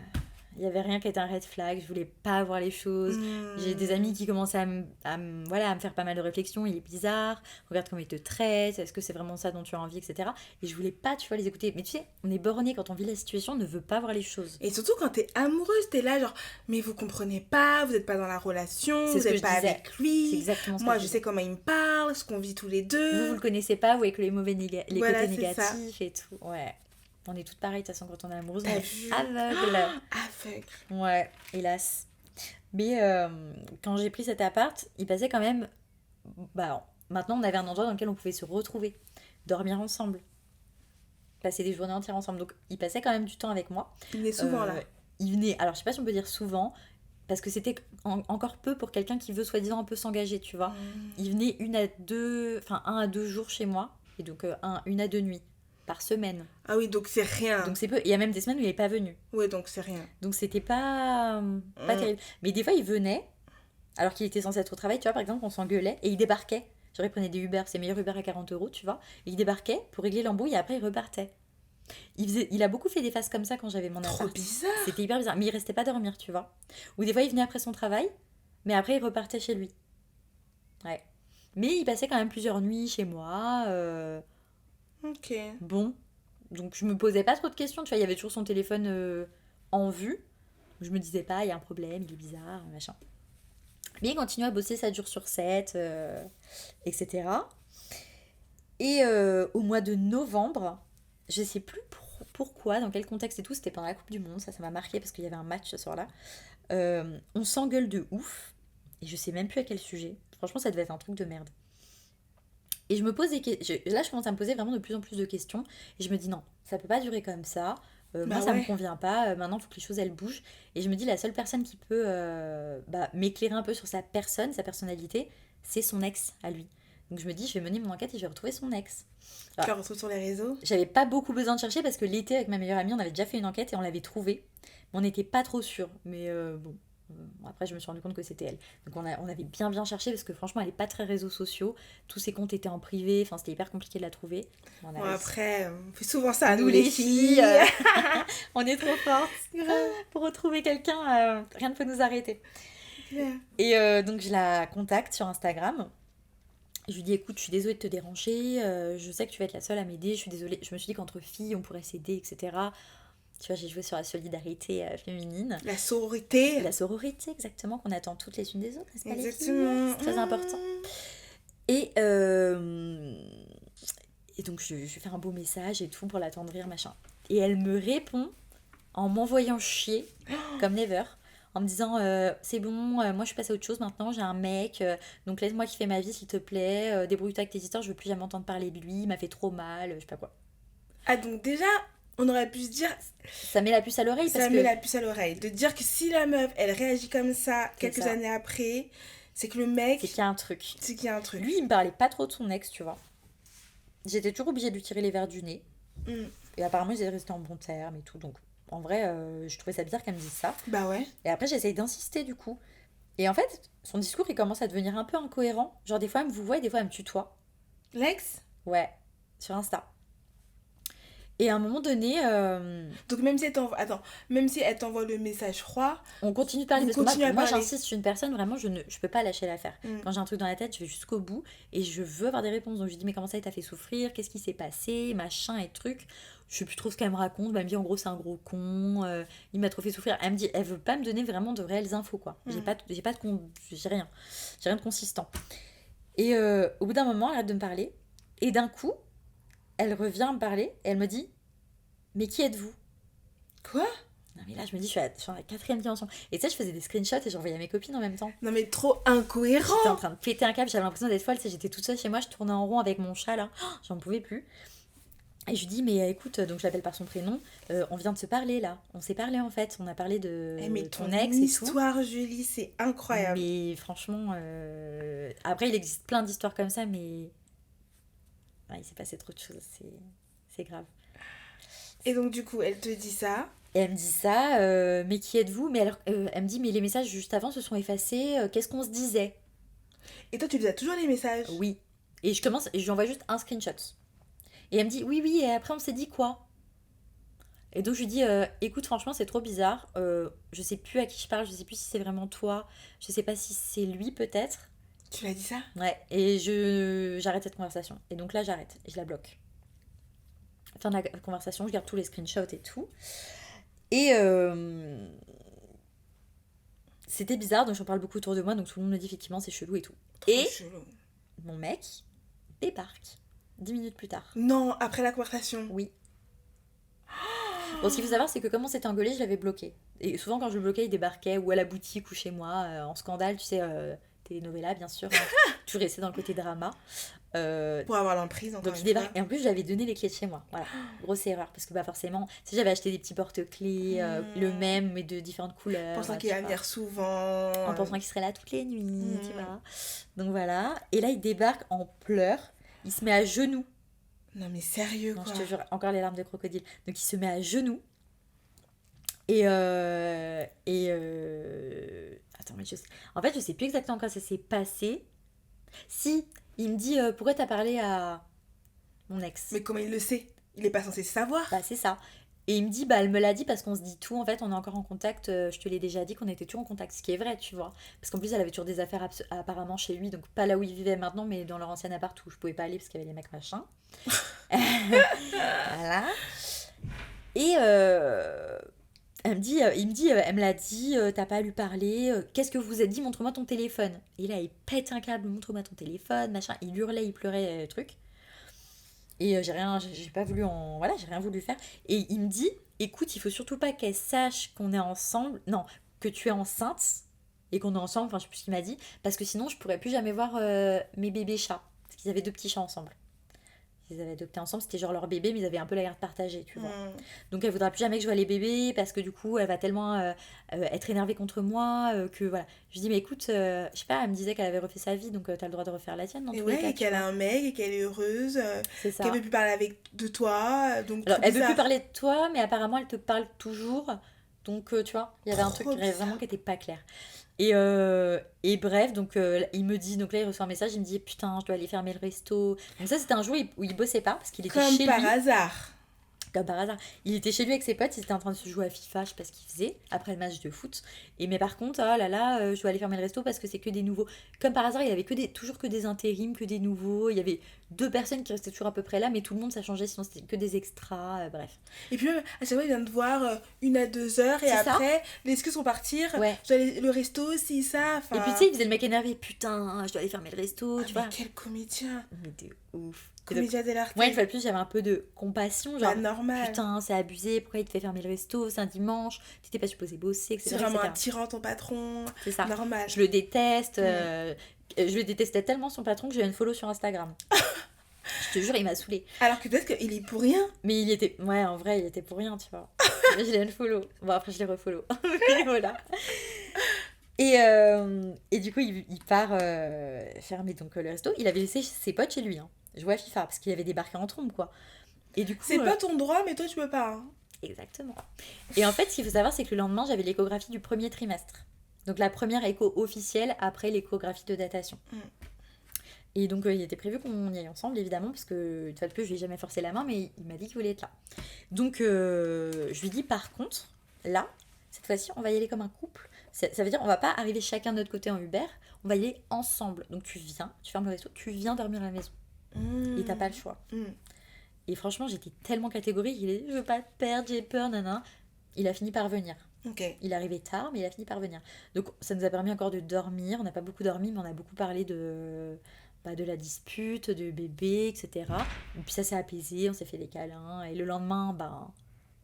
il y avait rien qui était un red flag. Je voulais pas voir les choses. J'ai des amis qui commençaient à me faire pas mal de réflexions. Il est bizarre. Regarde comment il te traite. Est-ce que c'est vraiment ça dont tu as envie, etc. Et je voulais pas, tu vois, les écouter. Mais tu sais, on est borné quand on vit la situation, on ne veut pas voir les choses.
Et surtout quand t'es amoureuse, t'es là genre, mais vous comprenez pas, vous êtes pas dans la relation, vous êtes pas avec lui.
C'est exactement ça.
Moi, je sais comment il me parle, ce qu'on vit tous les deux.
Vous le connaissez pas, vous voyez que les mauvais côtés négatifs
ça.
et tout. Ouais. On est toutes pareilles, de toute façon, quand on est amoureuse, on
T'as
est
vu?
aveugle.
Aveugle.
Ouais, hélas. Mais quand j'ai pris cet appart, il passait quand même... Bah, maintenant, on avait un endroit dans lequel on pouvait se retrouver. dormir ensemble, passer des journées entières ensemble. Donc il passait quand même du temps avec moi.
Il est souvent là.
Il venait, alors je sais pas si on peut dire souvent, parce que c'était encore peu pour quelqu'un qui veut soi-disant un peu s'engager, tu vois. Il venait 1 à 2 jours chez moi, et donc 1 à 2 nuits par semaine.
Ah oui, donc c'est rien.
Donc c'est peu. Il y a même des semaines où il n'est pas venu.
Oui, donc c'est rien.
Donc c'était pas terrible. Mais des fois il venait, alors qu'il était censé être au travail, tu vois, par exemple, on s'engueulait, et il débarquait. Genre il prenait des Uber, c'est meilleur Uber à 40 €, tu vois. Et il débarquait pour régler l'embrouille, et après il repartait. Il a beaucoup fait des phases comme ça quand j'avais mon
Trop
appart.
bizarre.
C'était hyper bizarre. Mais il restait pas dormir, tu vois. Ou des fois, il venait après son travail, mais après, il repartait chez lui. Ouais. Mais il passait quand même plusieurs nuits chez moi.
Ok.
Bon. Donc, je me posais pas trop de questions. Tu vois, il y avait toujours son téléphone en vue. Je me disais pas, il y a un problème, il est bizarre, machin. Mais il continuait à bosser 7 jours sur 7, etc. Et au mois de novembre, je sais plus pourquoi, dans quel contexte et tout, c'était pendant la Coupe du Monde, ça m'a marqué parce qu'il y avait un match ce soir-là. On s'engueule de ouf, et je sais même plus à quel sujet. Franchement, ça devait être un truc de merde. Et je me pose des questions. Là, je commence à me poser vraiment de plus en plus de questions, et je me dis non, ça peut pas durer comme ça. Moi, ça me convient pas. Maintenant, il faut que les choses elles bougent. Et je me dis, la seule personne qui peut m'éclairer un peu sur sa personne, sa personnalité, c'est son ex à lui. Donc je me dis, je vais mener mon enquête et je vais retrouver son ex.
Tu la retrouves sur les réseaux?
J'avais pas beaucoup besoin de chercher parce que l'été, avec ma meilleure amie, on avait déjà fait une enquête et on l'avait trouvée. Mais on n'était pas trop sûrs. Mais bon, après, je me suis rendu compte que c'était elle. Donc on avait bien cherché parce que franchement, elle est pas très réseaux sociaux. Tous ses comptes étaient en privé. Enfin, c'était hyper compliqué de la trouver.
Bon, après, on fait souvent ça à nous, les
filles.
filles.
On est trop fortes. Pour retrouver quelqu'un, rien ne peut nous arrêter. Yeah. Et donc, je la contacte sur Instagram. Je lui dis, écoute, je suis désolée de te déranger, je sais que tu vas être la seule à m'aider, je suis désolée. Je me suis dit qu'entre filles, on pourrait s'aider, etc. Tu vois, j'ai joué sur la solidarité féminine.
La sororité.
La sororité, exactement, qu'on attend toutes les unes des autres, n'est-ce pas,
exactement.
Les filles? C'est très important. Et donc, je lui fais un beau message et tout pour l'attendrir, machin. Et elle me répond en m'envoyant chier, comme never. En me disant c'est bon, moi je suis passée à autre chose maintenant, j'ai un mec, donc laisse-moi kiffer ma vie s'il te plaît, débrouille-toi avec tes histoires, je veux plus jamais entendre parler de lui, il m'a fait trop mal, je sais pas quoi.
Ah donc déjà, on aurait pu se dire...
Ça met la puce à l'oreille
Ça met la puce à l'oreille. De dire que si la meuf, elle réagit comme ça quelques années après, c'est que le mec...
C'est qu'il y a un truc.
C'est qu'il y a un truc.
Lui, il me parlait pas trop de son ex, tu vois. J'étais toujours obligée de lui tirer les verres du nez. Et apparemment, ils étaient restés en bons termes et tout, donc... En vrai, je trouvais ça bizarre qu'elle me dise ça.
Bah ouais.
Et après, j'essaye d'insister du coup. Et en fait, son discours, il commence à devenir un peu incohérent. Genre, des fois, elle me vous voit et des fois, elle me tutoie.
L'ex ?
Ouais, sur Insta. Et à un moment donné...
Donc, même si elle t'envoie le message froid...
On continue de parler. Parce que moi, j'insiste sur une personne, vraiment, je peux pas lâcher l'affaire. Quand j'ai un truc dans la tête, je vais jusqu'au bout. Et je veux avoir des réponses. Donc, je lui dis, mais comment ça, il t'a fait souffrir? Qu'est-ce qui s'est passé? Machin et truc. Je sais plus trop ce qu'elle me raconte. Elle me dit, en gros, c'est un gros con. Il m'a trop fait souffrir. Elle me dit, elle veut pas me donner vraiment de réelles infos, quoi. J'ai rien. J'ai rien de consistant. Et au bout d'un moment, elle arrête de me parler. Et d'un coup, elle revient me parler. Et elle me dit, mais qui êtes-vous?
Quoi?
Non mais là je me dis, je suis dans la 4e dimension. Et tu sais, je faisais des screenshots et j'envoyais à mes copines en même temps.
Non mais trop incohérent.
J'étais en train de péter un câble, j'avais l'impression d'être folle. J'étais toute seule chez moi, je tournais en rond avec mon chat là. J'en pouvais plus. Et je lui dis, mais écoute, donc je l'appelle par son prénom, on vient de se parler là. On s'est parlé en fait, on a parlé de
mais
ton ex et tout.
Histoire, Julie, c'est incroyable.
Mais franchement, après il existe plein d'histoires comme ça, mais il s'est passé trop de choses, c'est grave.
Et donc du coup, elle te dit ça.
Et elle me dit ça, mais qui êtes-vous? Mais alors, elle me dit, mais les messages juste avant se sont effacés, qu'est-ce qu'on se disait?
Et toi, tu lui as toujours les messages?
Oui. Et je lui envoie juste un screenshot. Et elle me dit, oui, et après on s'est dit quoi? Et donc je lui dis, écoute, franchement, c'est trop bizarre, je sais plus à qui je parle, je sais plus si c'est vraiment toi, je sais pas si c'est lui peut-être.
Tu l'as dit ça?
Ouais, et j'arrête cette conversation. Et donc là, j'arrête, et je la bloque. Fin de la conversation, je garde tous les screenshots et tout. Et c'était bizarre, donc j'en parle beaucoup autour de moi, donc tout le monde me dit effectivement c'est chelou et tout.
Trop
et
chelou.
Mon mec débarque 10 minutes plus tard.
Non, après la conversation.
Oui. Bon, ce qu'il faut savoir, c'est que comme on s'était engueulé, je l'avais bloqué. Et souvent, quand je le bloquais, il débarquait ou à la boutique ou chez moi, en scandale, tu sais, telenovela, bien sûr. Toujours resté dans le côté drama.
Pour avoir l'emprise, encore
Donc il
une fois.
débarque. Et en plus, j'avais donné les clés de chez moi. Voilà, grosse erreur. Parce que forcément, tu sais, j'avais acheté des petits porte-clés, le même, mais de différentes couleurs.
Pensant qu'il
tu
va
vois.
venir souvent.
En pensant qu'il serait là toutes les nuits, tu vois. Donc voilà. Et là, il débarque en pleurs. Il se met à genoux.
Non, mais sérieux,
Non,
quoi.
je te jure, encore les larmes de crocodile. Donc il se met à genoux. Et attends, mais en fait, je sais plus exactement quand ça s'est passé. Si, il me dit pourquoi t'as parlé à mon ex.
Mais comment il le sait? Il est pas censé savoir.
Bah, c'est ça. Et il me dit, bah, elle me l'a dit parce qu'on se dit tout. En fait, on est encore en contact. Je te l'ai déjà dit qu'on était toujours en contact. Ce qui est vrai, tu vois. Parce qu'en plus, elle avait toujours des affaires apparemment chez lui. Donc, pas là où il vivait maintenant, mais dans leur ancien appart où je pouvais pas aller parce qu'il y avait les mecs machin. Voilà. Et elle me l'a dit, t'as pas à lui parler. Qu'est-ce que vous vous êtes dit? Montre-moi ton téléphone. Et là, il pète un câble. Montre-moi ton téléphone, machin. Il hurlait, il pleurait, truc. Et j'ai pas voulu voilà, j'ai rien voulu faire. Et il me dit, écoute, il faut surtout pas qu'elle sache qu'on est ensemble, non, que tu es enceinte et qu'on est ensemble, enfin je sais plus ce qu'il m'a dit, parce que sinon je pourrais plus jamais voir mes bébés chats. Parce qu'ils avaient 2 petits chats ensemble. Ils avaient adopté ensemble, c'était genre leur bébé, mais ils avaient un peu la garde partagée, tu vois. Donc elle voudra plus jamais que je vois les bébés, parce que du coup elle va tellement être énervée contre moi, que voilà. Je lui dis, mais écoute, je sais pas, elle me disait qu'elle avait refait sa vie, donc t'as le droit de refaire la tienne dans
Et
tous les
ouais,
cas,
et qu'elle a un mec, et qu'elle est heureuse,
c'est ça.
qu'elle veut plus parler de toi, donc
Alors,
trop
elle veut plus
bizarre.
parler de toi, mais apparemment, elle te parle toujours. Donc, tu vois, il y avait un truc
Trop bizarre.
vraiment qui était pas clair. Et bref, donc il me dit, donc là, il reçoit un message, il me dit, putain, je dois aller fermer le resto. Donc, ça, c'était un jour où il bossait pas, parce qu'il était
Comme
chez
par
lui.
hasard.
Comme par hasard. Il était chez lui avec ses potes, ils étaient en train de se jouer à FIFA, je sais pas ce qu'ils faisaient, après le match de foot. Mais par contre, oh là là, je dois aller fermer le resto parce que c'est que des nouveaux. Comme par hasard, il y avait toujours que des intérims, que des nouveaux. Il y avait 2 personnes qui restaient toujours à peu près là, mais tout le monde ça changeait, sinon c'était que des extras, bref.
Et puis même, à chaque fois, il vient te voir 1 à 2 heures, et
C'est ça.
après, les excuses vont partir.
Ouais.
Je dois aller le resto, si, ça, enfin...
Et puis tu sais, il faisait le mec énervé, putain, je dois aller fermer le resto,
Ah,
tu
mais
vois.
quel comédien.
Mais de ouf.
Comédien dell'arte.
Moi, une fois de plus, j'avais un peu de compassion, genre,
Bah, normal.
putain, c'est abusé, pourquoi il te fait fermer le resto, c'est un dimanche, t'étais pas supposé bosser, etc.
C'est vraiment un
etc.
tyran, ton patron.
C'est ça.
Normal.
Je le déteste. Je le détestais tellement son patron que j'ai un follow sur Instagram. Je te jure, il m'a saoulé.
Alors que peut-être qu'il est pour rien.
Mais il était. Ouais, en vrai, il était pour rien, tu vois. Mais je l'ai unfollow. Bon, après, je l'ai refollow. Mais voilà. Et du coup, il part fermer donc, le resto. Il avait laissé ses potes chez lui. Hein. Jouer à FIFA parce qu'il avait débarqué en trombe, quoi. Et du coup.
C'est pas ton droit, mais toi, tu peux pas. Hein.
Exactement. Et en fait, ce qu'il faut savoir, c'est que le lendemain, j'avais l'échographie du premier trimestre. Donc la première écho officielle après l'échographie de datation. Et donc il était prévu qu'on y aille ensemble, évidemment, parce que une fois de plus, je lui ai jamais forcé la main, mais il m'a dit qu'il voulait être là. Donc je lui dis, par contre, là, cette fois-ci, on va y aller comme un couple. Ça veut dire on va pas arriver chacun de notre côté en Uber, on va y aller ensemble. Donc tu viens, tu fermes le resto, tu viens dormir à la maison. Et t'as pas le choix. Et franchement, j'étais tellement catégorique, il a dit, je veux pas te perdre, j'ai peur, nanana. Il a fini par venir.
Ok.
Il est arrivé tard, mais il a fini par venir. Donc ça nous a permis encore de dormir. On n'a pas beaucoup dormi, mais on a beaucoup parlé de la dispute, de bébé, etc. Et puis ça s'est apaisé, on s'est fait des câlins. Et le lendemain,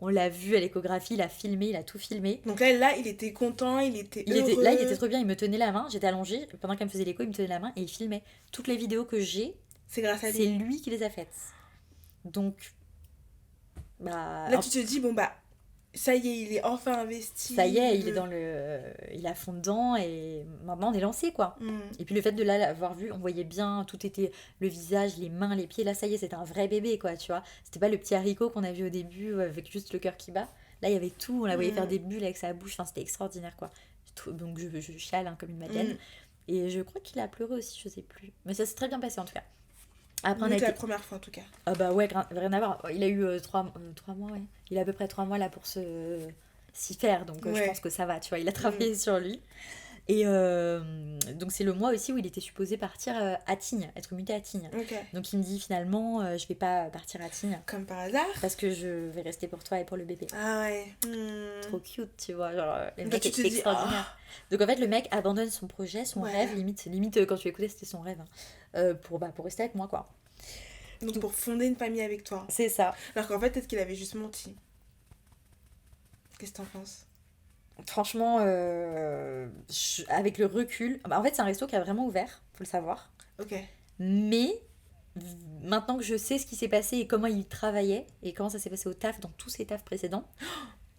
on l'a vu à l'échographie, il a filmé, il a tout filmé.
Donc là, il était content, il était heureux.
Là, il était trop bien, il me tenait la main. J'étais allongée, pendant qu'elle me faisait l'écho, il me tenait la main et il filmait. Toutes les vidéos que j'ai,
c'est grâce à lui.
C'est lui qui les a faites. Donc,
là, tu te dis, bon, ça y est, il est enfin investi.
Ça y est, il est à fond dedans et maintenant on est lancé, quoi. Et puis le fait de l'avoir vu, on voyait bien, tout était le visage, les mains, les pieds. Là, ça y est, c'était un vrai bébé, quoi, tu vois. C'était pas le petit haricot qu'on a vu au début avec juste le cœur qui bat. Là, il y avait tout, on la voyait faire des bulles avec sa bouche. Enfin, c'était extraordinaire, quoi. Donc je chiale comme une madeleine. Et je crois qu'il a pleuré aussi, je sais plus. Mais ça s'est très bien passé en tout cas.
Après, c'était la première fois en tout cas.
Ah bah ouais, rien à voir. Il a eu 3 mois, ouais. Il a à peu près 3 mois là pour s'y faire, donc je pense que ça va, tu vois. Il a travaillé sur lui. Et donc c'est le mois aussi où il était supposé partir à Tignes, être muté à Tignes.
Okay.
Donc il me dit finalement, je vais pas partir à Tignes.
Comme par hasard.
Parce que je vais rester pour toi et pour le bébé.
Ah ouais.
Trop cute, tu vois. Genre, le
donc
mec est extraordinaire. Donc en fait, le mec abandonne son projet, son rêve, limite quand tu écoutais, c'était son rêve, hein, pour rester avec moi, quoi.
Donc pour fonder une famille avec toi.
C'est ça.
Alors qu'en fait, peut-être qu'il avait juste menti. Qu'est-ce que t'en penses ?
Franchement, avec le recul... en fait, c'est un resto qui a vraiment ouvert, faut le savoir.
Ok.
Mais maintenant que je sais ce qui s'est passé et comment il travaillait et comment ça s'est passé au taf dans tous ses tafs précédents.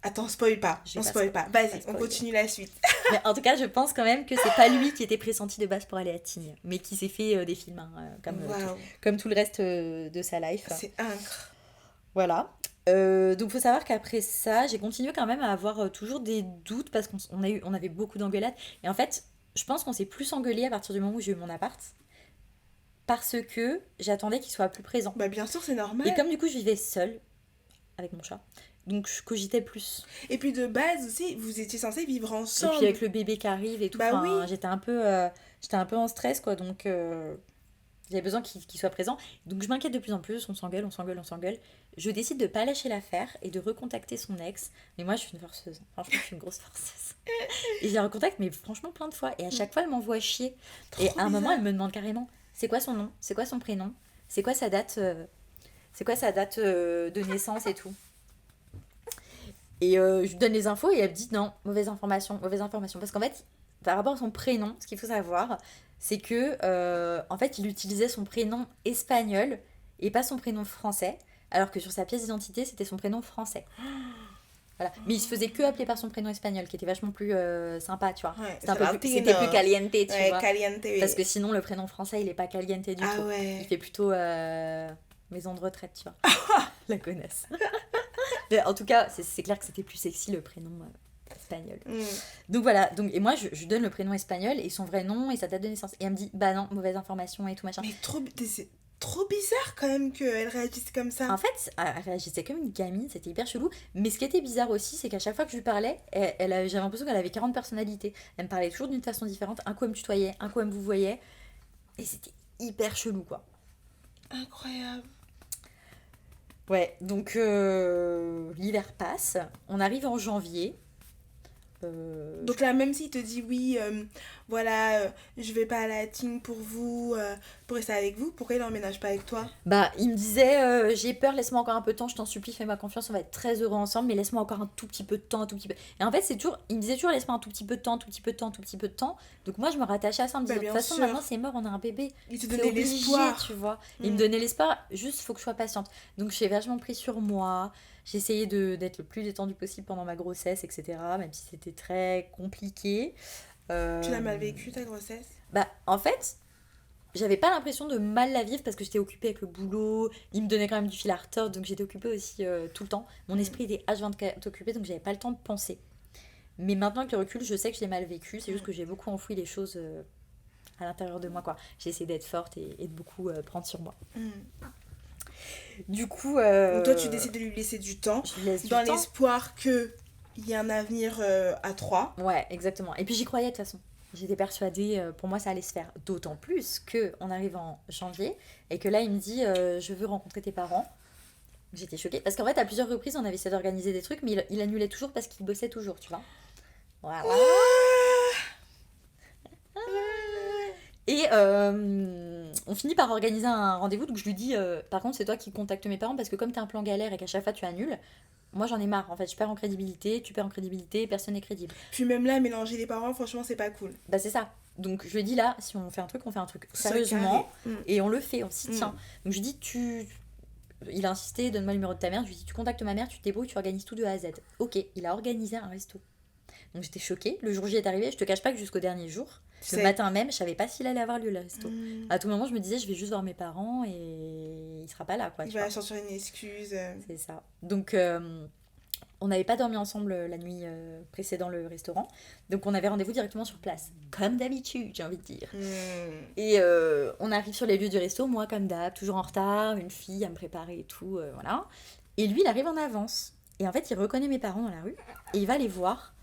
Attends, spoil pas.
Je vais
On
pas
spoil pas.
spoiler,
Vas-y,
pas
on
spoiler.
continue la suite.
Mais en tout cas, je pense quand même que c'est pas lui qui était pressenti de base pour aller à Tignes, mais qui s'est fait des films, hein,
Waouh,
comme tout le reste de sa life.
c'est incre.
Voilà. Donc, faut savoir qu'après ça, j'ai continué quand même à avoir toujours des doutes parce on avait beaucoup d'engueulades. Et en fait, je pense qu'on s'est plus engueulé à partir du moment où j'ai eu mon appart parce que j'attendais qu'il soit plus présent.
Bah bien sûr, c'est normal.
Et comme du coup, je vivais seule avec mon chat, donc je cogitais plus.
Et puis de base aussi, vous étiez censés vivre
Et
ensemble.
puis avec le bébé qui arrive et tout,
Bah
enfin,
oui.
j'étais un peu en stress, quoi. Donc, j'avais besoin qu'il soit présent. Donc, je m'inquiète de plus en plus. On s'engueule, on s'engueule, on s'engueule. Je décide de pas lâcher l'affaire et de recontacter son ex. Mais moi, je suis une forceuse. Franchement, je suis une grosse forceuse. Et je la recontacte, mais franchement, plein de fois. Et à chaque fois, elle m'envoie chier.
Trop
Et à un moment,
bizarre.
elle me demande carrément c'est quoi son nom, c'est quoi son prénom, c'est quoi sa date, de naissance et tout. Et je lui donne les infos et elle me dit non, mauvaise information, mauvaise information. Parce qu'en fait, par rapport à son prénom, ce qu'il faut savoir, c'est que en fait, il utilisait son prénom espagnol et pas son prénom français, alors que sur sa pièce d'identité, c'était son prénom français. Voilà. Mais il se faisait que appeler par son prénom espagnol, qui était vachement plus sympa, tu vois.
Ouais,
C'était un peu
latino.
c'était plus caliente, tu
Ouais,
vois.
caliente.
Parce que sinon, le prénom français, il est pas caliente du
Ah
tout.
ouais.
Il fait plutôt maison de retraite, tu vois. La connaisse. Mais en tout cas, c'est clair que c'était plus sexy le prénom espagnol.
Mm.
Donc voilà, et moi je lui donne le prénom espagnol et son vrai nom et sa date de naissance. Et elle me dit bah non, mauvaise information et tout machin.
Mais c'est trop bizarre quand même qu'elle réagisse comme ça.
En fait, elle réagissait comme une gamine, c'était hyper chelou. Mais ce qui était bizarre aussi, c'est qu'à chaque fois que je lui parlais, j'avais l'impression qu'elle avait 40 personnalités. Elle me parlait toujours d'une façon différente. Un coup elle me tutoyait, un coup elle me vouvoyait. Et c'était hyper chelou, quoi.
Incroyable.
Ouais, donc l'hiver passe, on arrive en janvier.
Donc là, même s'il te dit oui, voilà, je vais pas à la team pour rester avec vous, pourquoi il n'emménage pas avec toi?
Bah, il me disait, j'ai peur, laisse-moi encore un peu de temps, je t'en supplie, fais-moi confiance, on va être très heureux ensemble, mais laisse-moi encore un tout petit peu de temps, un tout petit peu. Et en fait, il me disait toujours, laisse-moi un tout petit peu de temps, tout petit peu de temps, tout petit peu de temps. Donc moi, je me rattachais à ça, en me
Bah,
disant, de
bien
toute façon,
sûr.
maintenant c'est mort, on a un bébé.
Il te
C'est
donnait
obligé,
l'espoir.
tu vois. Et il
Mm.
me donnait l'espoir, juste, faut que je sois patiente. Donc j'ai vachement pris sur moi, j'ai essayé d'être le plus détendue possible pendant ma grossesse, etc., même si c'était très compliqué.
Tu l'as mal vécu ta grossesse?
Bah, en fait, j'avais pas l'impression de mal la vivre parce que j'étais occupée avec le boulot, il me donnait quand même du fil à retordre, donc j'étais occupée aussi tout le temps. Mon esprit était H24 occupé, donc j'avais pas le temps de penser. Mais maintenant avec le recul, je sais que je l'ai mal vécu, c'est juste que j'ai beaucoup enfoui les choses à l'intérieur de moi, quoi. J'ai essayé d'être forte et de beaucoup prendre sur moi.
Mm.
Du coup,
Donc toi, tu décides de lui laisser du temps,
je lui laisse du
dans
temps.
l'espoir qu'il y ait un avenir à 3.
Ouais, exactement. Et puis j'y croyais de toute façon. J'étais persuadée, pour moi ça allait se faire. D'autant plus que on arrive en janvier et que là il me dit je veux rencontrer tes parents. J'étais choquée parce qu'en fait à plusieurs reprises on avait essayé d'organiser des trucs mais il annulait toujours parce qu'il bossait toujours, tu vois. Voilà. Et on finit par organiser un rendez-vous, donc je lui dis par contre c'est toi qui contactes mes parents parce que comme t'es un plan galère et qu'à chaque fois tu annules, moi j'en ai marre en fait, je perds en crédibilité, tu perds en crédibilité, personne n'est crédible.
Puis même là, mélanger les parents, franchement, c'est pas cool.
Bah c'est ça. Donc je lui dis là, si on fait un truc, on fait un truc
Faut se
sérieusement
carrer. Mm.
et on le fait, on s'y
Mm.
tient. Donc je lui dis il a insisté, donne-moi le numéro de ta mère, je lui dis tu contactes ma mère, tu te débrouilles, tu organises tout de A à Z. Ok, il a organisé un resto. Donc j'étais choquée, le jour J est arrivé, je te cache pas que jusqu'au dernier jour, le
C'est-
matin même, je savais pas s'il allait avoir lieu le resto.
Mm.
À tout moment, je me disais je vais juste voir mes parents et il sera pas là, quoi.
Il
Tu
va
vois.
sortir une excuse.
C'est ça. Donc, on n'avait pas dormi ensemble la nuit précédant le restaurant. Donc, on avait rendez-vous directement sur place. Comme d'habitude, j'ai envie de dire.
Mm.
Et on arrive sur les lieux du resto, moi, comme d'hab, toujours en retard, une fille à me préparer et tout, voilà. Et lui, il arrive en avance. Et en fait, il reconnaît mes parents dans la rue et il va les voir.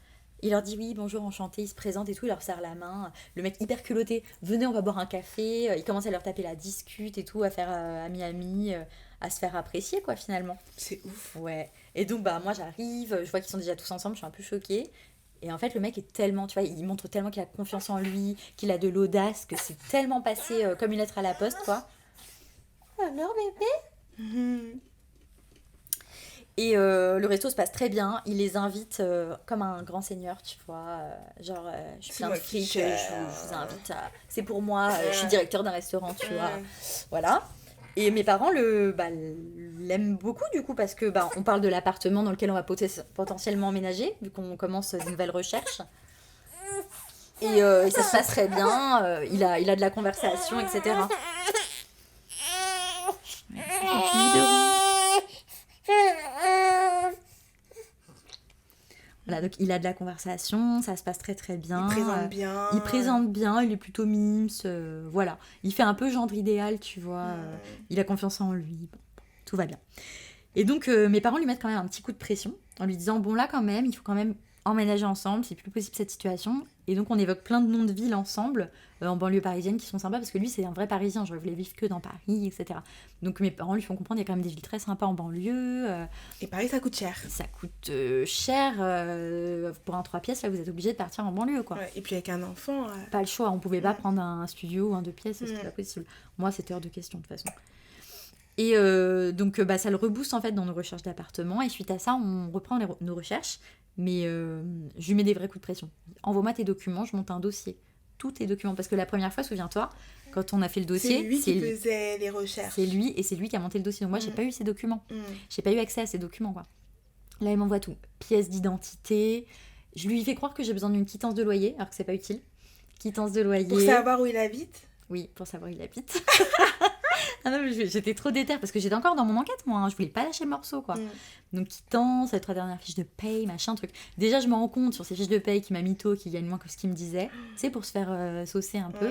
Il leur dit oui, bonjour, enchanté, il se présente et tout, il leur serre la main. Le mec hyper culotté, venez, on va boire un café. Il commence à leur taper la discute et tout, à faire ami-ami, à se faire apprécier, quoi, finalement.
C'est ouf.
Ouais. Et donc, bah, moi, j'arrive, je vois qu'ils sont déjà tous ensemble, je suis un peu choquée. Et en fait, le mec est tellement, tu vois, il montre tellement qu'il a confiance en lui, qu'il a de l'audace, que c'est tellement passé comme une lettre à la poste, quoi. Alors, bébé?
Mhm.
Et le resto se passe très bien. Il les invite comme un grand seigneur, tu vois. Genre, je suis
C'est
plein de
moi qui
fric,
gère.
je vous invite à... C'est pour moi, je suis directeur d'un restaurant, tu vois.
Ouais.
Voilà. Et mes parents l'aiment beaucoup du coup parce que on parle de l'appartement dans lequel on va potentiellement emménager vu qu'on commence de nouvelles recherches. Et ça se passe très bien, il a de la conversation, etc. Voilà, donc il a de la conversation, ça se passe très très bien. Il présente bien, il est plutôt mimes, voilà. Il fait un peu gendre idéal, tu vois. Il a confiance en lui, bon, tout va bien. Et donc mes parents lui mettent quand même un petit coup de pression en lui disant bon là quand même, il faut quand même emménager ensemble, c'est plus possible cette situation. Et donc on évoque plein de noms de villes ensemble, en banlieue parisienne qui sont sympas parce que lui c'est un vrai Parisien, genre il voulait vivre que dans Paris, etc. Donc mes parents lui font comprendre qu'il y a quand même des villes très sympas en banlieue.
Et Paris ça coûte cher.
Ça coûte cher, pour un 3 pièces là vous êtes obligé de partir en banlieue quoi.
Ouais, et puis avec un enfant...
Pas le choix, on pouvait pas prendre un studio ou un 2 pièces, c'était pas possible. Moi c'était hors de question de toute façon. Et donc ça le rebooste en fait dans nos recherches d'appartement et suite à ça on reprend nos recherches. Mais je lui mets des vrais coups de pression. Envoie-moi tes documents, je monte un dossier. Tous tes documents. Parce que la première fois, souviens-toi, quand on a fait le dossier...
C'est lui qui faisait les recherches.
C'est lui, et c'est lui qui a monté le dossier. Donc moi, j'ai pas eu ces documents. J'ai pas eu accès à ces documents, quoi. Là, il m'envoie tout. Pièce d'identité. Je lui fais croire que j'ai besoin d'une quittance de loyer, alors que c'est pas utile. Quittance de loyer.
Pour savoir où il habite.
Oui, pour savoir où il habite. Ah non, mais j'étais trop déter parce que j'étais encore dans mon enquête, moi. Hein. Je voulais pas lâcher le morceau, quoi. Donc, quittance, les 3 dernières fiches de paye, machin, truc. Déjà, je me rends compte sur ces fiches de paye qu'il m'a mytho, qu'il gagne moins que ce qu'il me disait. C'est pour se faire saucer un peu.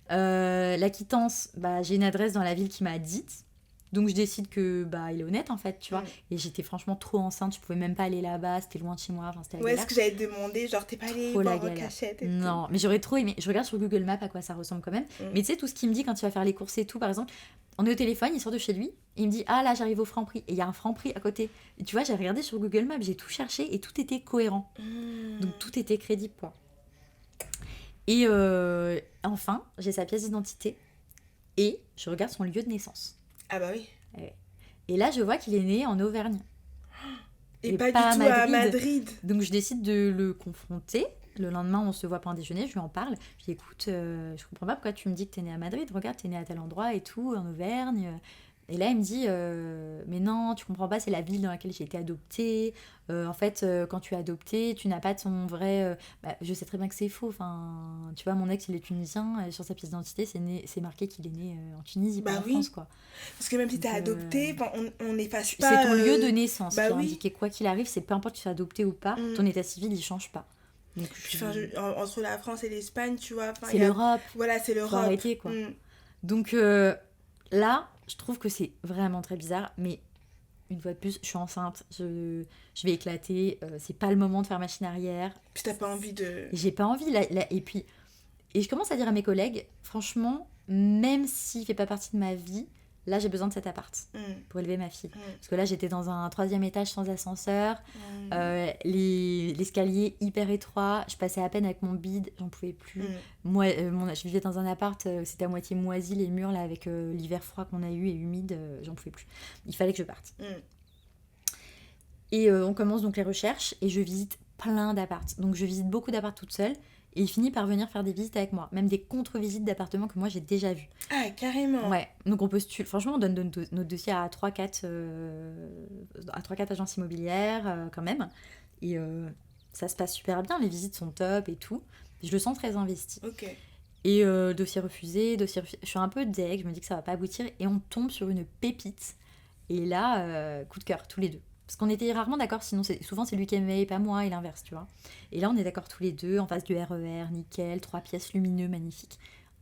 La quittance, j'ai une adresse dans la ville qu'il m'a dite. Donc, je décide que il est honnête, en fait, tu vois. Et j'étais franchement trop enceinte. Je pouvais même pas aller là-bas. C'était loin de chez moi. Enfin, c'était
ouais, est-ce que j'allais te demander, genre, t'es pas allée voir en cachette et
non, mais j'aurais trop aimé. Je regarde sur Google Maps à quoi ça ressemble quand même. Mais tu sais, tout ce qu'il me dit quand il va faire les courses et tout, par exemple, on est au téléphone, il sort de chez lui, et il me dit ah là, j'arrive au Franprix. Et il y a un Franprix à côté. Et tu vois, j'ai regardé sur Google Maps, j'ai tout cherché et tout était cohérent. Donc tout était crédible, quoi. Et enfin, j'ai sa pièce d'identité et je regarde son lieu de naissance.
Ah bah oui.
Et là, je vois qu'il est né en Auvergne.
Et pas du tout à Madrid.
Donc je décide de le confronter. Le lendemain, on se voit pour un déjeuner, je lui en parle. Je dis écoute, je comprends pas pourquoi tu me dis que t'es né à Madrid. Regarde, t'es né à tel endroit et tout, en Auvergne. Et là, il me dit mais non, tu comprends pas, c'est la ville dans laquelle j'ai été adoptée. En fait, quand tu es adoptée, tu n'as pas ton vrai... je sais très bien que c'est faux. Enfin, tu vois, mon ex, il est tunisien. Et sur sa pièce d'identité, c'est marqué qu'il est né en Tunisie, pas en France, quoi.
Parce que même si t'es adopté, on n'efface pas...
C'est ton lieu de naissance qui est indiqué. Quoi qu'il arrive, c'est peu importe que tu sois adopté ou pas, ton état civil, il change pas. Donc,
entre la France et l'Espagne, tu vois...
C'est l'Europe.
Voilà, c'est l'Europe.
Faut arrêter, quoi. Donc là, je trouve que c'est vraiment très bizarre, mais une fois de plus, je suis enceinte, je vais éclater, c'est pas le moment de faire machine arrière.
Puis t'as pas envie de...
J'ai pas envie, et je commence à dire à mes collègues, franchement, même s'il fait pas partie de ma vie, là j'ai besoin de cet appart pour élever ma fille. Parce que là j'étais dans un 3e étage sans ascenseur, l'escalier hyper étroit, je passais à peine avec mon bide, j'en pouvais plus. Moi, je vivais dans un appart, c'était à moitié moisi les murs là avec l'hiver froid qu'on a eu et humide, j'en pouvais plus. Il fallait que je parte. Et on commence donc les recherches et je visite plein d'apparts. Donc je visite beaucoup d'apparts toute seule. Et il finit par venir faire des visites avec moi. Même des contre-visites d'appartements que moi j'ai déjà vus.
Ah, carrément.
Ouais. Donc on postule. Franchement, on donne notre dossier à 3-4 agences immobilières quand même. Et ça se passe super bien. Les visites sont top et tout. Je le sens très investi.
Ok.
Et dossier refusé. Je suis un peu deg. Je me dis que ça va pas aboutir. Et on tombe sur une pépite. Et là, coup de cœur, tous les deux. Parce qu'on était rarement d'accord, sinon souvent c'est lui qui aimait et pas moi, et l'inverse, tu vois. Et là, on est d'accord tous les deux, en face du RER, nickel, 3 pièces lumineux, magnifiques.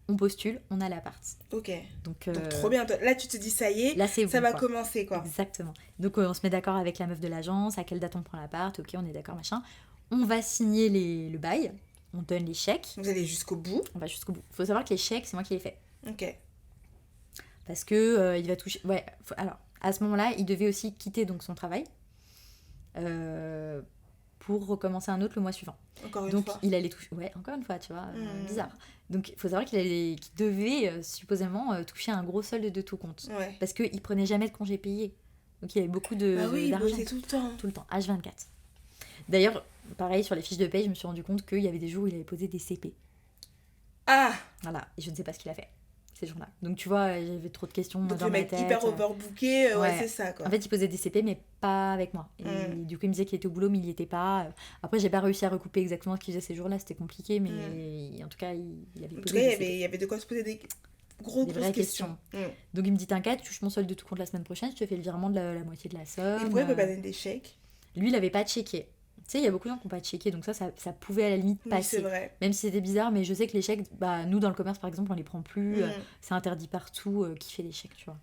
On postule, on a l'appart.
Ok. Donc trop bien. Là, tu te dis, ça y est, là, ça va commencer, quoi.
Exactement. Donc on se met d'accord avec la meuf de l'agence, à quelle date on prend l'appart, ok, on est d'accord, machin. On va signer le bail, on donne les chèques.
Vous allez jusqu'au bout.
On va jusqu'au bout. Faut savoir que les chèques, c'est moi qui les fais.
Ok.
Parce que il va toucher... Ouais, alors, à ce moment-là, il devait aussi quitter donc son travail. Pour recommencer un autre le mois suivant.
Encore une
donc,
fois.
Il allait toucher... Ouais, encore une fois, tu vois, bizarre. Donc, il faut savoir qu'il devait supposément toucher un gros solde de tout compte.
Ouais.
Parce qu'il prenait jamais de congés payés. Donc, il y avait beaucoup d'argent.
C'est tout le temps.
Tout le temps, H24. D'ailleurs, pareil, sur les fiches de paye, je me suis rendu compte qu'il y avait des jours où il avait posé des CP.
Ah.
Voilà, et je ne sais pas ce qu'il a fait. ces jours-là. Donc tu vois, j'avais trop de questions
Donc
dans
le
ma
mec
tête.
hyper overbooké, ouais,
Ouais.
c'est ça, quoi.
En fait, il posait des CP, mais pas avec moi. Et du coup, il me disait qu'il était au boulot, mais il n'y était pas. Après, j'ai pas réussi à recouper exactement ce qu'il faisait ces jours-là, c'était compliqué, mais en tout cas, il avait
En tout
posé
cas,
des
il
CP.
y avait de quoi se poser des
Des
grosses
vraies
questions.
Donc il me dit, t'inquiète, touche mon solde de tout compte la semaine prochaine, je te fais le virement de la moitié de la
Et
somme.
pourquoi il peut pas donner des chèques?
Lui, il avait pas checké. Tu sais, il y a beaucoup de gens qui n'ont pas checké, donc ça pouvait à la limite
Oui,
passer.
c'est vrai.
Même si c'était bizarre, mais je sais que les chèques, bah, nous dans le commerce par exemple, on les prend plus, c'est interdit partout, qui fait les chèques, tu vois.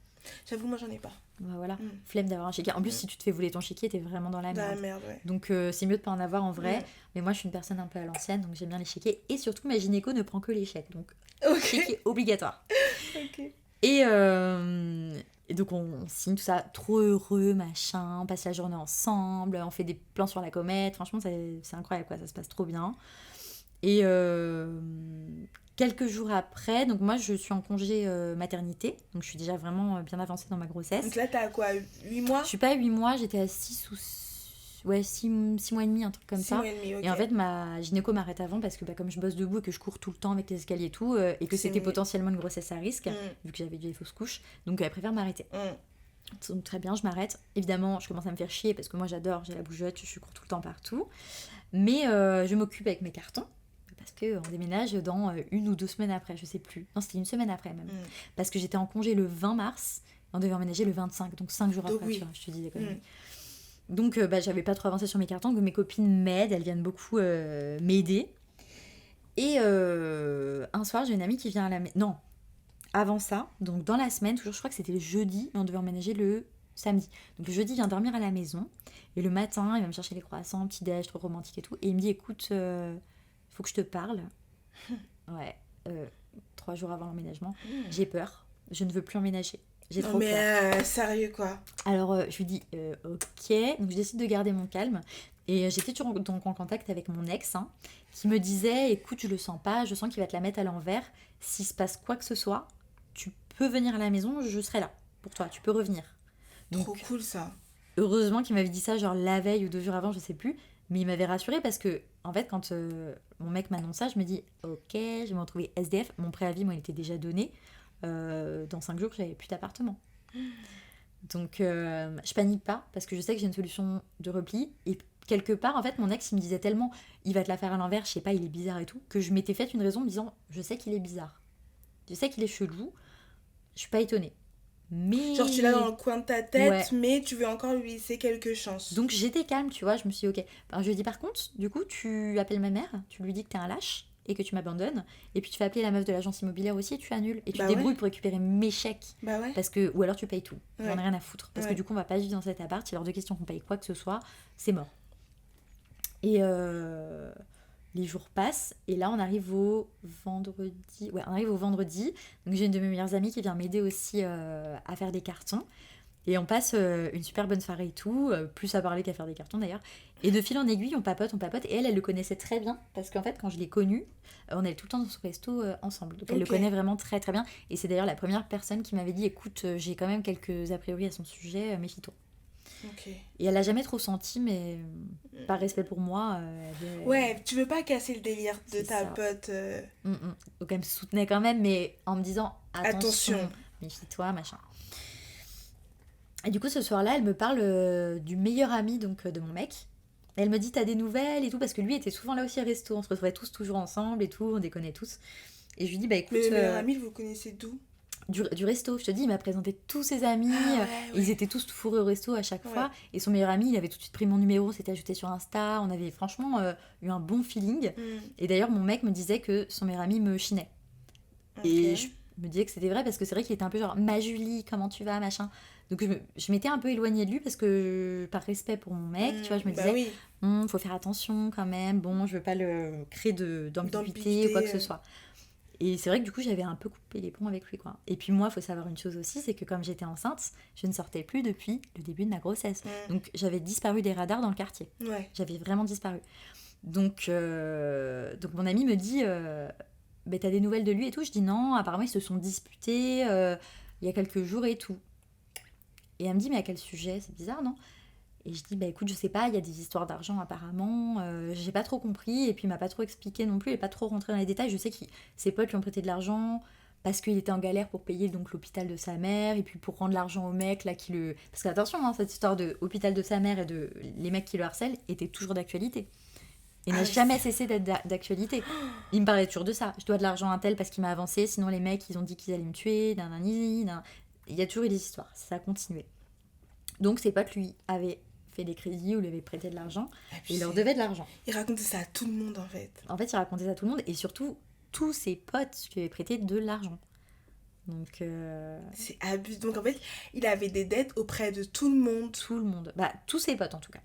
J'avoue, moi, j'en ai pas.
Bah voilà, flemme d'avoir un chéquier. En plus, si tu te fais voler ton chéquier, t'es vraiment dans la
Dans la
merde.
merde, ouais.
Donc c'est mieux de pas en avoir en vrai. Mais moi, je suis une personne un peu à l'ancienne, donc j'aime bien les chéquiers. Et surtout, ma gynéco ne prend que les chèques, donc
Ok.
chéquier obligatoire.
Ok.
Et donc on signe tout ça, trop heureux, machin, on passe la journée ensemble, on fait des plans sur la comète, franchement c'est incroyable quoi, ça se passe trop bien. Et quelques jours après, donc moi je suis en congé maternité, donc je suis déjà vraiment bien avancée dans ma grossesse.
Donc là, t'as quoi, 8 mois?
Je suis pas à 8 mois, j'étais à 6 ou 6 mois et demi, un truc comme
6
ça.
mois et demi, ok.
Et en fait, ma gynéco m'arrête avant parce que comme je bosse debout et que je cours tout le temps avec les escaliers et tout, et que
C'est
c'était
mieux.
potentiellement une grossesse à risque, vu que j'avais déjà des fausses couches, donc elle préfère m'arrêter. Donc très bien, je m'arrête. Évidemment, je commence à me faire chier parce que moi j'adore, j'ai la bougeotte, je cours tout le temps partout. Mais je m'occupe avec mes cartons parce qu'on déménage dans 1 ou 2 semaines après, je sais plus. Non, c'était 1 semaine après même. Parce que j'étais en congé le 20 mars, on devait emménager le 25, donc 5 jours
Donc
après,
oui.
tu vois, je te dis des conneries. Donc j'avais pas trop avancé sur mes cartons, que mes copines m'aident, elles viennent beaucoup m'aider. Et un soir, j'ai une amie qui vient à la maison. Non, avant ça, donc dans la semaine, toujours je crois que c'était le jeudi, et on devait emménager le samedi. Donc le jeudi, il vient dormir à la maison, et le matin, il va me chercher les croissants, petit déj, trop romantique et tout, et il me dit, écoute, faut que je te parle. Ouais, 3 jours avant l'emménagement, j'ai peur, je ne veux plus emménager. J'ai
Non
trop peur.
mais sérieux quoi.
Alors je lui dis ok, donc je décide de garder mon calme et j'étais toujours donc en contact avec mon ex qui me disait écoute je le sens pas, je sens qu'il va te la mettre à l'envers, s'il se passe quoi que ce soit, tu peux venir à la maison, je serai là pour toi, tu peux revenir. Donc
Trop cool ça.
heureusement qu'il m'avait dit ça genre la veille ou 2 jours avant, je sais plus, mais il m'avait rassurée parce que en fait quand mon mec m'annonce ça, je me dis ok, je vais me retrouver SDF, mon préavis moi il était déjà donné. Dans 5 jours, j'avais plus d'appartement. Donc, je panique pas parce que je sais que j'ai une solution de repli. Et quelque part, en fait, mon ex, il me disait tellement il va te la faire à l'envers, je sais pas, il est bizarre et tout, que je m'étais fait une raison en me disant je sais qu'il est bizarre. Je sais qu'il est chelou. Je suis pas étonnée. Mais...
Genre tu l'as dans le coin de ta tête,
Ouais.
mais tu veux encore lui laisser quelques chances.
Donc, j'étais calme, tu vois. Je me suis dit ok. Alors, je lui ai dit par contre, du coup, tu appelles ma mère, tu lui dis que t'es un lâche et que tu m'abandonnes, et puis tu fais appeler la meuf de l'agence immobilière aussi et tu annules, et tu
Bah
te débrouilles
ouais.
pour récupérer mes chèques.
Bah ouais.
Parce que, ou alors tu payes tout. J'en ai
Ouais.
rien à foutre. Parce que
Ouais.
du coup, on va pas vivre dans cet appart. Il est hors de question qu'on paye quoi que ce soit. C'est mort. Et les jours passent. Et là, on arrive au vendredi. Ouais, on arrive au vendredi. Donc, j'ai une de mes meilleures amies qui vient m'aider aussi à faire des cartons. Et on passe une super bonne soirée et tout. Plus à parler qu'à faire des cartons d'ailleurs. Et de fil en aiguille, on papote. Et elle le connaissait très bien. Parce qu'en fait, quand je l'ai connue, on allait tout le temps dans son resto ensemble. Donc elle le
Ok.
connaît vraiment très très bien. Et c'est d'ailleurs la première personne qui m'avait dit écoute, j'ai quand même quelques a priori à son sujet, méfie-toi.
Ok.
Et elle l'a jamais trop senti, mais par respect pour moi,
Ouais, tu veux pas casser le délire de
C'est
ta
ça.
pote.
Donc elle me soutenait quand même, mais en me disant attention,
Attention.
méfie-toi, machin. Et du coup, ce soir-là, elle me parle du meilleur ami donc de mon mec. Elle me dit t'as des nouvelles et tout, parce que lui était souvent là aussi au resto, on se retrouvait tous toujours ensemble et tout, on déconnait tous. Et je lui dis bah écoute,
Mais le meilleur ami, vous le connaissez d'où?
du resto, je te dis, il m'a présenté tous ses amis,
Ah ouais,
ils
ouais.
étaient tous fourrés au resto à chaque
Ouais.
fois, et son meilleur ami, il avait tout de suite pris mon numéro, s'était ajouté sur Insta, on avait franchement eu un bon feeling. Et d'ailleurs, mon mec me disait que son meilleur ami me chinait.
Ok.
Et je me disais que c'était vrai parce que c'est vrai qu'il était un peu genre ma Julie, comment tu vas, machin. Donc je m'étais un peu éloignée de lui parce que par respect pour mon mec, tu vois, je me
Bah
disais
oui.
faut faire attention quand même, bon, je veux pas le créer d'ambiguïté ou quoi que ce soit. Et c'est vrai que du coup, j'avais un peu coupé les ponts avec lui, quoi. Et puis moi, il faut savoir une chose aussi, c'est que comme j'étais enceinte, je ne sortais plus depuis le début de ma grossesse. Donc j'avais disparu des radars dans le quartier.
Ouais.
J'avais vraiment disparu. Donc mon ami me dit bah, t'as des nouvelles de lui et tout. Je dis non, apparemment ils se sont disputés il y a quelques jours et tout. Et elle me dit mais à quel sujet? C'est bizarre, non? Et je dis bah écoute, je sais pas, il y a des histoires d'argent apparemment, j'ai pas trop compris, et puis il m'a pas trop expliqué non plus, il est pas trop rentré dans les détails. Je sais que ses potes lui ont prêté de l'argent, parce qu'il était en galère pour payer donc l'hôpital de sa mère, et puis pour rendre l'argent au mec là qui le... Parce que attention, cette histoire de hôpital de sa mère et de les mecs qui le harcèlent était toujours d'actualité. Et n'a jamais cessé d'être d'actualité. Il me parlait toujours de ça. Je dois de l'argent à un tel parce qu'il m'a avancé, sinon les mecs, ils ont dit qu'ils allaient me tuer, Il y a toujours eu des histoires, ça a continué. Donc ses potes, lui, avaient fait des crédits ou lui avaient prêté de l'argent, et il leur devait de l'argent.
Il racontait ça à tout le monde, en fait.
En fait, il racontait ça à tout le monde, et surtout, tous ses potes lui avaient prêté de l'argent. Donc...
C'est abusé. Donc en fait, il avait des dettes auprès de tout le monde.
Tout le monde. Bah, tous ses potes, en tout cas.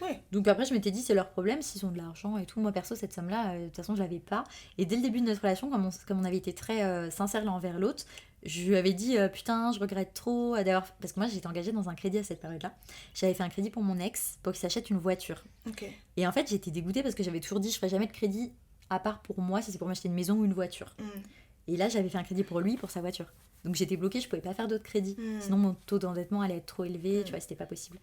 Ouais.
Donc après, je m'étais dit, c'est leur problème s'ils ont de l'argent et tout. Moi, perso, cette somme-là, de toute façon, je l'avais pas. Et dès le début de notre relation, comme on avait été très sincères l'un envers l'autre, je lui avais dit, putain, je regrette trop d'avoir... Parce que moi, j'étais engagée dans un crédit à cette période-là. J'avais fait un crédit pour mon ex, pour qu'il s'achète une voiture.
Ok.
Et en fait, j'étais dégoûtée parce que j'avais toujours dit, je ferais jamais de crédit, à part pour moi, si c'est pour m'acheter une maison ou une voiture. Et là, j'avais fait un crédit pour lui, pour sa voiture. Donc j'étais bloquée, je pouvais pas faire d'autres crédits. Sinon, mon taux d'endettement allait être trop élevé, tu vois, c'était pas possible.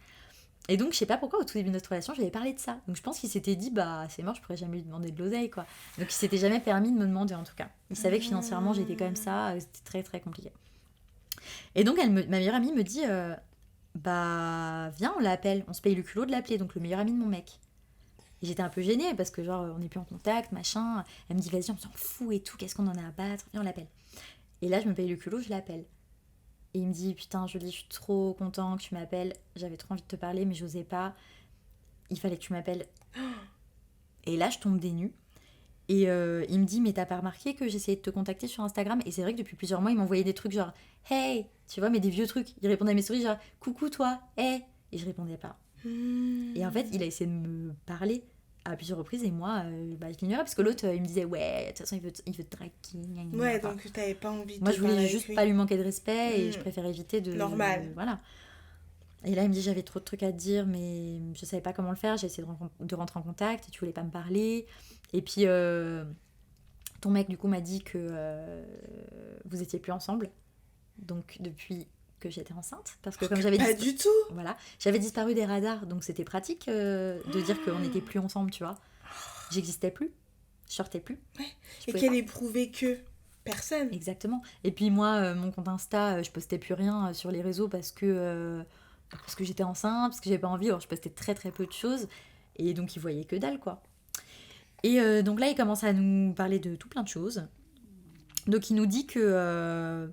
Et donc, je sais pas pourquoi, au tout début de notre relation, j'avais parlé de ça. Donc, je pense qu'il s'était dit, bah, c'est mort, je pourrais jamais lui demander de l'oseille, quoi. Donc, il s'était jamais permis de me demander, en tout cas. Il savait que financièrement, j'étais comme ça, c'était très, très compliqué. Et donc, ma meilleure amie me dit, bah, viens, on l'appelle, on se paye le culot de l'appeler, donc le meilleur ami de mon mec. Et j'étais un peu gênée, parce que, genre, on n'est plus en contact, machin. Elle me dit, vas-y, on s'en fout et tout, qu'est-ce qu'on en a à battre, viens, on l'appelle. Et là, je me paye le culot, je l'appelle. Et il me dit, putain, Julie, je suis trop content que tu m'appelles. J'avais trop envie de te parler, mais j'osais pas. Il fallait que tu m'appelles. Et là, je tombe des nues. Et il me dit, mais t'as pas remarqué que j'essayais de te contacter sur Instagram? Et c'est vrai que depuis plusieurs mois, il m'envoyait des trucs genre, hey, tu vois, mais des vieux trucs. Il répondait à mes stories genre, coucou toi, hey. Et je répondais pas. Et en fait, il a essayé de me parler à plusieurs reprises, et moi, je l'ignorais, parce que l'autre, il me disait, ouais, de toute façon, il veut te draguer.
Ouais, donc t'avais pas envie de
moi, je voulais
parler
juste
avec
pas lui manquer de respect, et je préfère éviter de...
Normal.
Voilà. Et là, il me dit, j'avais trop de trucs à te dire, mais je savais pas comment le faire, j'ai essayé de rentrer en contact, et tu voulais pas me parler. Et puis, ton mec, du coup, m'a dit que vous étiez plus ensemble, donc depuis que j'étais enceinte, parce que comme j'avais
pas du tout.
Voilà, j'avais disparu des radars, donc c'était pratique de dire qu'on n'était plus ensemble, tu vois. J'existais plus, je sortais plus.
Ouais. Et qu'elle ait prouvé que personne.
Exactement. Et puis moi, mon compte Insta, je postais plus rien sur les réseaux parce que j'étais enceinte, parce que j'avais pas envie, alors je postais très très peu de choses, et donc ils voyaient que dalle, quoi. Et donc là, il commence à nous parler de tout plein de choses. Donc il nous dit que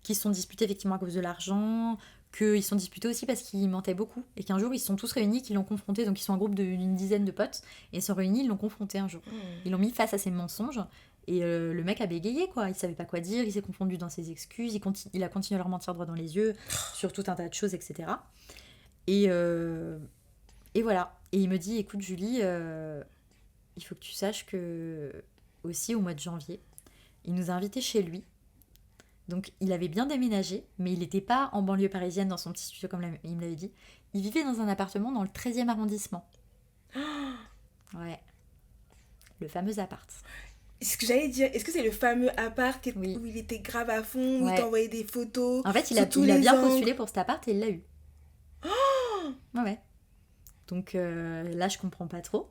qu'ils se sont disputés effectivement à cause de l'argent, qu'ils se sont disputés aussi parce qu'ils mentaient beaucoup, et qu'un jour ils se sont tous réunis, qu'ils l'ont confronté, donc ils sont un groupe d'une dizaine de potes, et ils se sont réunis, ils l'ont confronté un jour. Ils l'ont mis face à ses mensonges, et le mec a bégayé, quoi. Il savait pas quoi dire, il s'est confondu dans ses excuses, il a continué à leur mentir droit dans les yeux, sur tout un tas de choses, etc. Et voilà. Et il me dit, écoute Julie, il faut que tu saches que, aussi au mois de janvier, il nous a invités chez lui. Donc il avait bien déménagé, mais il n'était pas en banlieue parisienne dans son petit studio comme il me l'avait dit. Il vivait dans un appartement dans le 13e arrondissement. Ouais. Le fameux appart.
Ce que j'allais dire, est-ce que c'est le fameux appart où il était grave à fond, où il t'envoyait des photos?
En fait, il a bien postulé pour cet appart et il l'a eu. Ouais. Donc là, je comprends pas trop.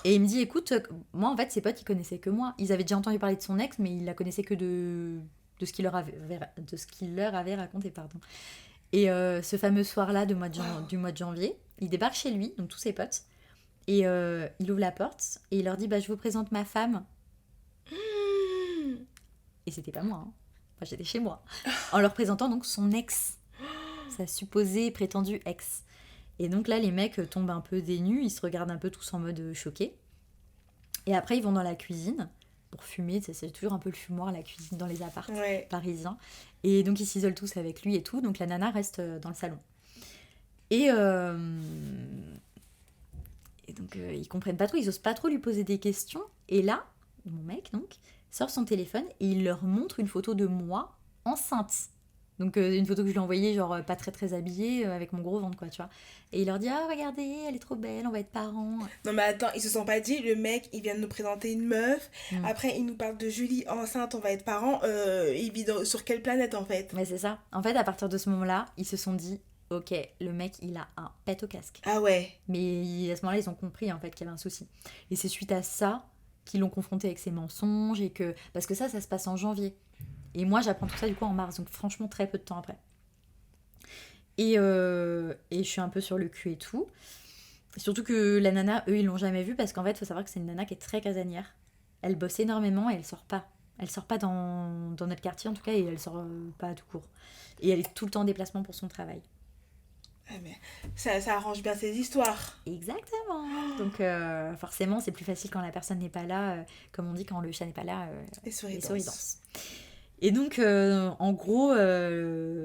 Et il me dit, écoute, moi en fait, ses potes, ils connaissaient que moi. Ils avaient déjà entendu parler de son ex, mais ils la connaissaient que de ce qu'il leur avait raconté, pardon. Et ce fameux soir-là du mois de janvier, il débarque chez lui, donc tous ses potes, et il ouvre la porte, et il leur dit, bah, je vous présente ma femme. Et c'était pas moi, hein. Enfin, j'étais chez moi. En leur présentant donc son ex, sa supposée prétendue ex. Et donc là, les mecs tombent un peu des nues, ils se regardent un peu tous en mode choqués. Et après, ils vont dans la cuisine pour fumer, c'est toujours un peu le fumoir, la cuisine dans les apparts parisiens. Et donc ils s'isolent tous avec lui et tout, donc la nana reste dans le salon. Et donc ils comprennent pas trop, ils osent pas trop lui poser des questions. Et là, mon mec donc sort son téléphone et il leur montre une photo de moi enceinte. Donc une photo que je lui ai envoyée, genre pas très très habillée, avec mon gros ventre, quoi, tu vois. Et il leur dit, ah regardez, elle est trop belle, on va être parents.
Non mais attends, ils se sont pas dit, le mec il vient de nous présenter une meuf, après il nous parle de Julie enceinte, on va être parents, il vit sur quelle planète en fait?
Mais c'est ça. En fait, à partir de ce moment-là, ils se sont dit, ok, le mec il a un pet au casque.
Ah ouais.
Mais à ce moment-là, ils ont compris en fait qu'il y avait un souci. Et c'est suite à ça qu'ils l'ont confronté avec ses mensonges, et que... Parce que ça se passe en janvier. Et moi, j'apprends tout ça du coup en mars, donc franchement très peu de temps après. Et je suis un peu sur le cul et tout. Surtout que la nana, eux, ils l'ont jamais vue parce qu'en fait, il faut savoir que c'est une nana qui est très casanière. Elle bosse énormément et elle sort pas. Elle sort pas dans notre quartier en tout cas et elle sort pas tout court. Et elle est tout le temps en déplacement pour son travail.
Ah, mais ça arrange bien ces histoires.
Exactement. Donc forcément, c'est plus facile quand la personne n'est pas là. Comme on dit, quand le chat n'est pas là,
Les souris
les souris
dansent.
dansent. Et donc, en gros,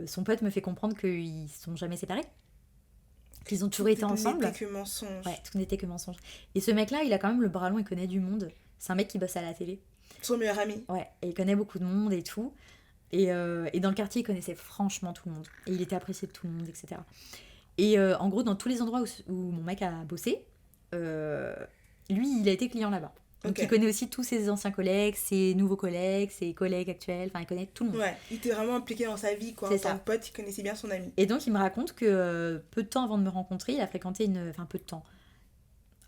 son pote me fait comprendre qu'ils sont jamais séparés. Qu'ils ont toujours été ensemble.
Tout n'était que mensonge.
Ouais, tout n'était que mensonge. Et ce mec-là, il a quand même le bras long, il connaît du monde. C'est un mec qui bosse à la télé.
Son meilleur ami.
Ouais, et il connaît beaucoup de monde et tout. Et dans le quartier, il connaissait franchement tout le monde. Et il était apprécié de tout le monde, etc. Et en gros, dans tous les endroits où mon mec a bossé, lui, il a été client là-bas. Donc
Ok.
il connaît aussi tous ses anciens collègues, ses nouveaux collègues, ses collègues actuels. Enfin, il connaît tout le monde.
Ouais, il était vraiment impliqué dans sa vie, quoi.
C'est
En tant
ça.
que pote, il connaissait bien son ami.
Et donc, il me raconte que peu de temps avant de me rencontrer, il a fréquenté une... Enfin, peu de temps.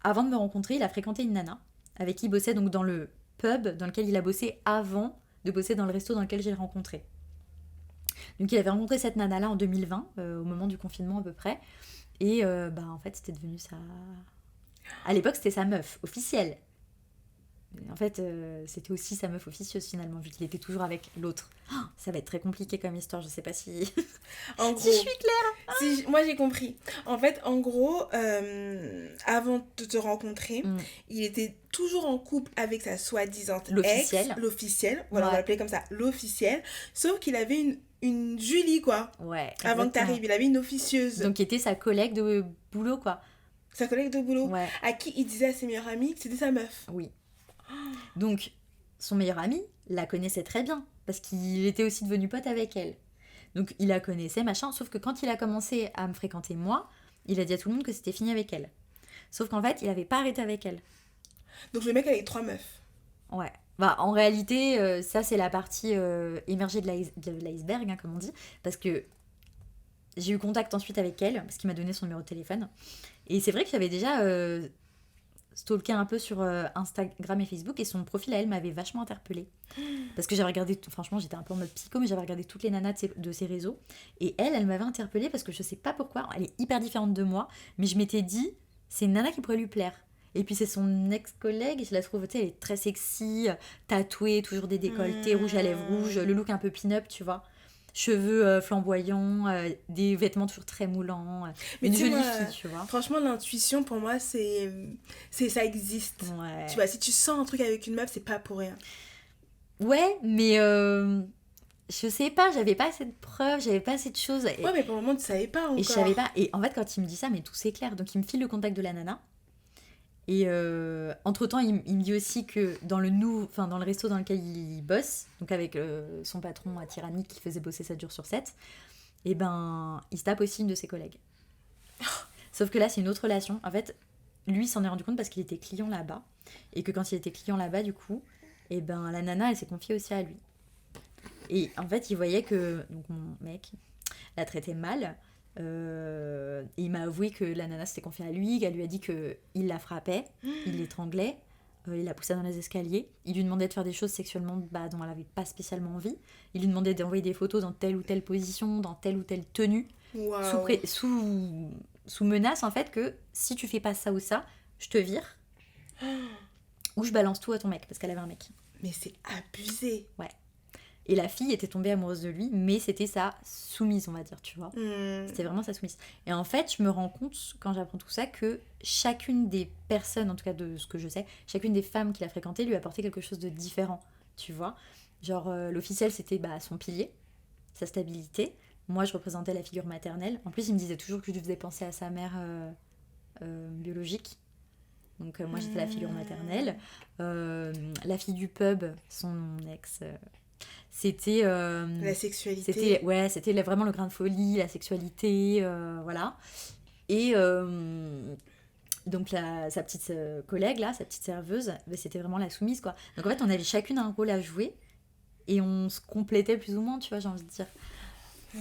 Avant de me rencontrer, il a fréquenté une nana avec qui il bossait donc dans le pub dans lequel il a bossé avant de bosser dans le resto dans lequel j'ai rencontré. Donc, il avait rencontré cette nana-là en 2020, au moment du confinement à peu près. Et en fait, c'était devenu sa... À l'époque, c'était sa meuf officielle. Mais en fait, c'était aussi sa meuf officieuse finalement, vu qu'il était toujours avec l'autre. Oh, ça va être très compliqué comme histoire, je sais pas si,
En
si
gros,
je suis claire.
moi j'ai compris. En fait, en gros, avant de te rencontrer,
Mm.
il était toujours en couple avec sa soi-disant
L'officielle.
ex, l'officielle. Voilà, on
Ouais.
va l'appeler comme ça, l'officielle. Sauf qu'il avait une Julie, quoi.
Ouais.
Avant que
exactement.
t'arrives, il avait une officieuse.
Donc, qui était sa collègue de boulot, quoi.
Sa collègue de boulot.
Ouais.
À qui il disait à ses meilleurs amis que c'était sa meuf.
Oui. Donc, son meilleur ami la connaissait très bien, parce qu'il était aussi devenu pote avec elle. Donc, il la connaissait, machin, sauf que quand il a commencé à me fréquenter moi, il a dit à tout le monde que c'était fini avec elle. Sauf qu'en fait, il avait pas arrêté avec elle.
Donc le mec avait 3 meufs.
Ouais. Bah, en réalité, ça, c'est la partie émergée de l'iceberg, hein, comme on dit, parce que j'ai eu contact ensuite avec elle, parce qu'il m'a donné son numéro de téléphone. Et c'est vrai que j'avais déjà stalké un peu sur Instagram et Facebook, et son profil à elle m'avait vachement interpellée. Parce que j'avais regardé, franchement, j'étais un peu en mode psycho, mais j'avais regardé toutes les nanas de ses réseaux. Et elle m'avait interpellée parce que je sais pas pourquoi, elle est hyper différente de moi, mais je m'étais dit, c'est une nana qui pourrait lui plaire. Et puis c'est son ex-collègue, et je la trouve, tu sais, elle est très sexy, tatouée, toujours des décolletés, rouge à lèvres rouges, le look un peu pin-up, tu vois. Cheveux flamboyants, des vêtements toujours très moulants,
Mais
une
tu sais,
jolie
moi,
fille, tu vois.
Franchement, l'intuition pour moi, c'est ça existe.
Ouais.
Tu vois, si tu sens un truc avec une meuf, c'est pas pour rien.
Ouais, mais je sais pas, j'avais pas assez de preuves, j'avais pas assez de choses. Et,
Ouais, mais pour le moment, tu savais pas encore.
et je savais pas. Et en fait, quand il me dit ça, mais tout c'est clair. Donc, il me file le contact de la nana. Et entre-temps, il me dit aussi que dans le resto dans lequel il bosse, donc avec son patron à tyrannique qui faisait bosser 7 jours sur 7, et ben, il se tape aussi une de ses collègues. Sauf que là, c'est une autre relation. En fait, lui s'en est rendu compte parce qu'il était client là-bas. Et que quand il était client là-bas, du coup, et ben, la nana, elle s'est confiée aussi à lui. Et en fait, il voyait que donc mon mec la traitait mal. Et il m'a avoué que la nana s'était confiée à lui, qu'elle lui a dit qu'il la frappait, il l'étranglait, il la poussait dans les escaliers, il lui demandait de faire des choses sexuellement dont elle n'avait pas spécialement envie, il lui demandait d'envoyer des photos dans telle ou telle position, dans telle ou telle tenue,
Waouh.
sous menace en fait que si tu fais pas ça ou ça, je te vire, ou je balance tout à ton mec, parce qu'elle avait un mec.
Mais c'est abusé.
Et la fille était tombée amoureuse de lui, mais c'était sa soumise, on va dire, tu vois. C'était vraiment sa soumise. Et en fait, je me rends compte, quand j'apprends tout ça, que chacune des personnes, en tout cas de ce que je sais, chacune des femmes qu'il a fréquentées lui apportait quelque chose de différent, tu vois. Genre, l'officiel, c'était son pilier, sa stabilité. Moi, je représentais la figure maternelle. En plus, il me disait toujours que je lui faisais penser à sa mère biologique. Donc, moi, j'étais la figure maternelle. La fille du pub, son ex... c'était
La sexualité.
c'était vraiment le grain de folie, la sexualité, voilà. Et donc sa petite collègue là, sa petite serveuse, c'était vraiment la soumise quoi. Donc en fait on avait chacune un rôle à jouer et on se complétait plus ou moins, tu vois, j'ai envie de dire.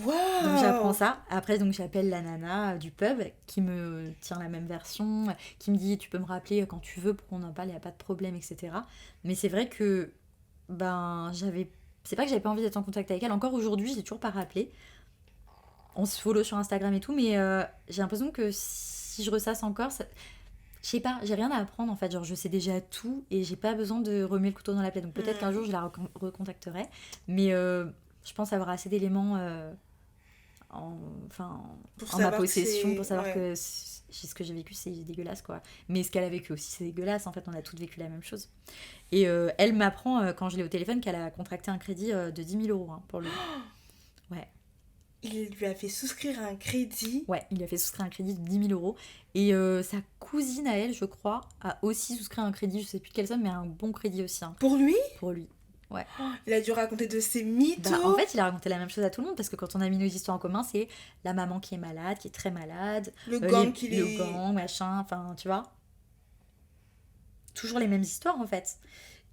Waouh.
Donc j'apprends ça. Après donc j'appelle la nana du pub qui me tient la même version, qui me dit tu peux me rappeler quand tu veux pour qu'on en parle, il y a pas de problème, etc. Mais c'est vrai que j'avais c'est pas que j'avais pas envie d'être en contact avec elle. Encore aujourd'hui, j'ai toujours pas rappelé. On se follow sur Instagram et tout, mais j'ai l'impression que si je ressasse encore, je sais pas, j'ai rien à apprendre en fait. Genre, je sais déjà tout et j'ai pas besoin de remuer le couteau dans la plaie. Donc peut-être qu'un jour, je la recontacterai. Mais je pense avoir assez d'éléments en ma possession pour savoir que ce que j'ai vécu, c'est dégueulasse, quoi. Mais ce qu'elle a vécu aussi, c'est dégueulasse. En fait, on a toutes vécu la même chose. Et elle m'apprend, quand je l'ai au téléphone, qu'elle a contracté un crédit de 10 000 € pour lui. Ouais.
Il lui a fait souscrire un crédit.
Ouais, il lui a fait souscrire un crédit de 10 000 €. Et sa cousine à elle, je crois, a aussi souscrit un crédit, je sais plus de quelle somme, mais un bon crédit aussi. Hein.
Pour lui ?
Pour lui, ouais.
Il a dû raconter de ses mythos.
En fait, il a raconté la même chose à tout le monde, parce que quand on a mis nos histoires en commun, c'est la maman qui est malade, qui est très malade.
Le gang
le gang, machin, enfin, tu vois. Toujours les mêmes histoires, en fait.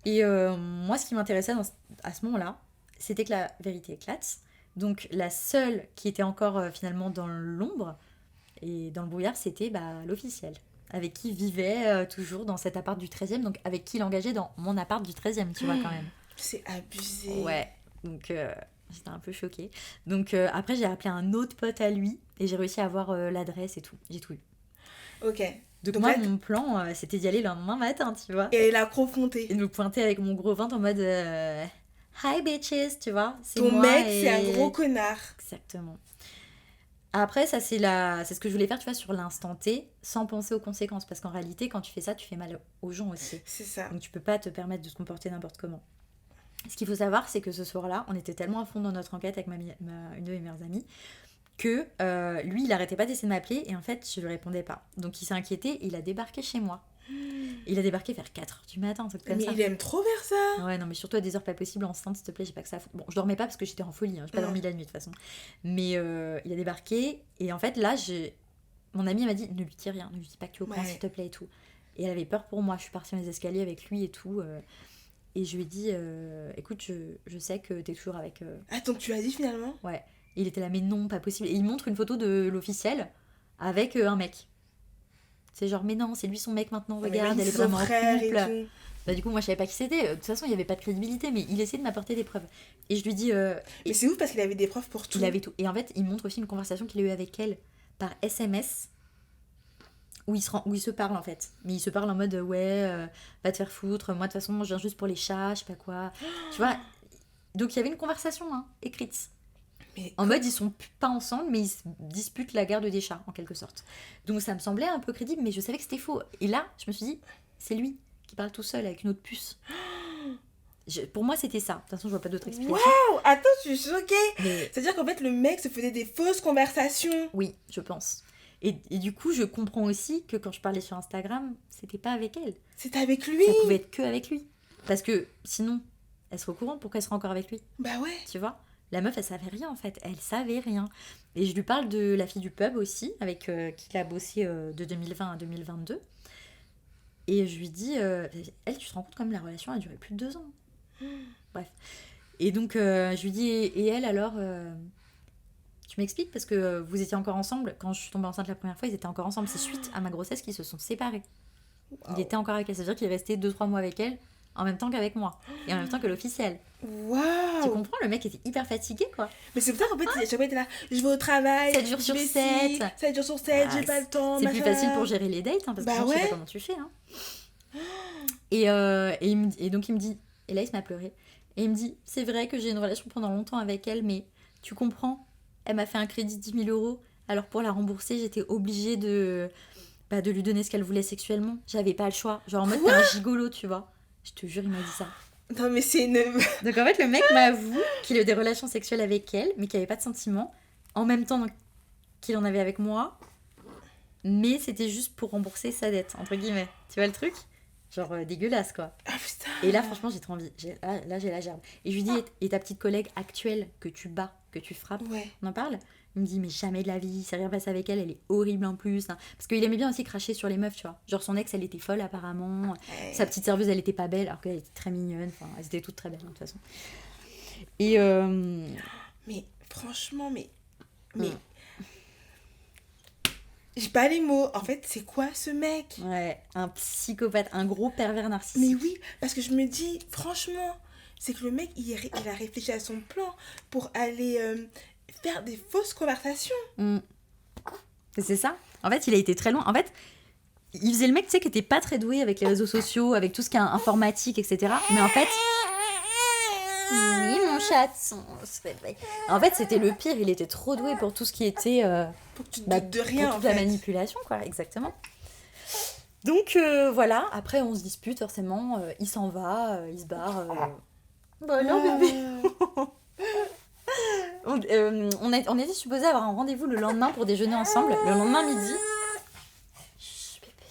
Et moi, ce qui m'intéressait à ce moment-là, c'était que la vérité éclate. Donc la seule qui était encore finalement dans l'ombre et dans le brouillard, c'était l'officiel, avec qui il vivait toujours dans cet appart du 13e, donc avec qui il engageait dans mon appart du 13e, tu vois quand même.
C'est abusé.
Ouais, donc j'étais un peu choquée. Donc après j'ai appelé un autre pote à lui et j'ai réussi à avoir l'adresse et tout, j'ai tout eu.
Ok.
Donc moi mon plan c'était d'y aller le lendemain matin, tu vois.
Et elle a confronté.
Et de me pointer avec mon gros ventre en mode... Hi bitches, tu vois.
Ton
moi
mec, c'est un gros connard.
Exactement. Après, ça, c'est ce que je voulais faire, tu vois, sur l'instant T, sans penser aux conséquences. Parce qu'en réalité, quand tu fais ça, tu fais mal aux gens aussi.
C'est ça.
Donc, tu peux pas te permettre de se comporter n'importe comment. Ce qu'il faut savoir, c'est que ce soir-là, on était tellement à fond dans notre enquête avec une de mes meilleures amies, que lui, il arrêtait pas d'essayer de m'appeler, et en fait, je lui répondais pas. Donc, il s'est inquiété, et il a débarqué chez moi. Il a débarqué vers 4h du matin, un truc comme ça.
Mais il aime trop faire ça.
Ouais, non, mais surtout à des heures pas possibles, enceinte, s'il te plaît, j'ai pas que ça. Bon, je dormais pas parce que j'étais en folie, hein. J'ai pas dormi la nuit de toute façon. Mais il a débarqué, et en fait, là, mon amie m'a dit, ne lui dis rien, ne lui dis pas que tu es au courant, s'il te plaît, et tout. Et elle avait peur pour moi, je suis partie dans les escaliers avec lui et tout. Et je lui ai dit, écoute, je sais que t'es toujours avec...
Attends, tu l'as dit finalement ?
Ouais. Et il était là, mais non, pas possible. Et il montre une photo de l'officiel avec un mec. C'est genre, mais non, c'est lui son mec maintenant, regarde, elle est vraiment en couple. Du coup, moi, je savais pas qui c'était. De toute façon, il n'y avait pas de crédibilité, mais il essayait de m'apporter des preuves. Et je lui dis...
mais c'est ouf parce qu'il avait des preuves pour tout.
Il avait tout. Et en fait, il montre aussi une conversation qu'il a eue avec elle par SMS, où il se parle, en fait. Mais il se parle en mode, ouais, va te faire foutre, moi, de toute façon, moi, je viens juste pour les chats, je sais pas quoi. Tu vois. Donc, il y avait une conversation, hein, écrite. En mode, ils sont pas ensemble, mais ils se disputent la garde des chats, en quelque sorte. Donc ça me semblait un peu crédible, mais je savais que c'était faux. Et là, je me suis dit, c'est lui qui parle tout seul avec une autre puce. Pour moi, c'était ça. De toute façon, je vois pas d'autre explication.
Waouh, attends, je suis choquée. C'est-à-dire qu'en fait, le mec se faisait des fausses conversations.
Oui, je pense. Et du coup, je comprends aussi que quand je parlais sur Instagram, c'était pas avec elle.
C'était avec lui.
Ça pouvait être que avec lui. Parce que sinon, elle serait au courant, pourquoi elle serait encore avec lui ?
Bah ouais.
Tu vois ? La meuf, elle savait rien en fait, elle savait rien. Et je lui parle de la fille du pub aussi, avec qui il a bossé de 2020 à 2022. Et je lui dis, elle, tu te rends compte quand même, la relation a duré plus de 2 ans. Bref. Et donc, je lui dis, et elle alors, tu m'expliques, parce que vous étiez encore ensemble, quand je suis tombée enceinte la première fois, ils étaient encore ensemble. C'est suite à ma grossesse qu'ils se sont séparés. Wow. Il était encore avec elle, c'est-à-dire qu'il est resté 2-3 mois avec elle, en même temps qu'avec moi, et en même temps que l'officiel.
Waouh!
Tu comprends, le mec était hyper fatigué, quoi.
Mais c'est pour ça qu'en fait, chaque fois, il était là, je vais au travail,
7 jours sur 7.
7 jours sur 7, j'ai pas le temps,
c'est plus facile pour gérer les dates, hein, parce que je sais pas comment tu fais. Hein. Et donc, il me dit, et là, il se met à pleurer, et il me dit, c'est vrai que j'ai une relation pendant longtemps avec elle, mais tu comprends, elle m'a fait un crédit de 10 000 €, alors pour la rembourser, j'étais obligée de lui donner ce qu'elle voulait sexuellement. J'avais pas le choix. Genre en mode, t'es un gigolo, tu vois. Je te jure, il m'a dit ça.
Non, mais c'est une...
Donc en fait, le mec m'avoue qu'il a eu des relations sexuelles avec elle, mais qu'il avait pas de sentiments, en même temps qu'il en avait avec moi, mais c'était juste pour rembourser sa dette, entre guillemets. Tu vois le truc ? Genre dégueulasse, quoi.
Ah putain.
Et là, franchement, j'ai trop envie. Là, j'ai la gerbe. Et je lui dis, et ta petite collègue actuelle que tu bats, que tu frappes, on en parle ? Il me dit, mais jamais de la vie, c'est rien passé avec elle, elle est horrible en plus. Hein. Parce qu'il aimait bien aussi cracher sur les meufs, tu vois. Genre son ex, elle était folle apparemment. Sa petite serveuse, elle était pas belle, alors qu'elle était très mignonne. Enfin, elles étaient toutes très belles, hein, de toute façon. Et
mais franchement, mais... J'ai pas les mots. En fait, c'est quoi ce mec ?
Ouais, un psychopathe, un gros pervers narcissique.
Mais oui, parce que je me dis, franchement, c'est que le mec, il a réfléchi à son plan pour aller faire des fausses conversations.
C'est ça. En fait, il a été très loin. En fait, il faisait le mec, tu sais, qui était pas très doué avec les réseaux sociaux, avec tout ce qui est informatique, etc. Mais en fait... Oui, mon chaton. En fait, c'était le pire. Il était trop doué pour tout ce qui était...
Pour que tu te doutes de rien,
pour toute la manipulation, quoi. Exactement. Donc, voilà. Après, on se dispute, forcément. Il s'en va, il se barre. Bah non, bébé. On était supposé avoir un rendez-vous le lendemain pour déjeuner ensemble. Le lendemain midi. Chut, bébé.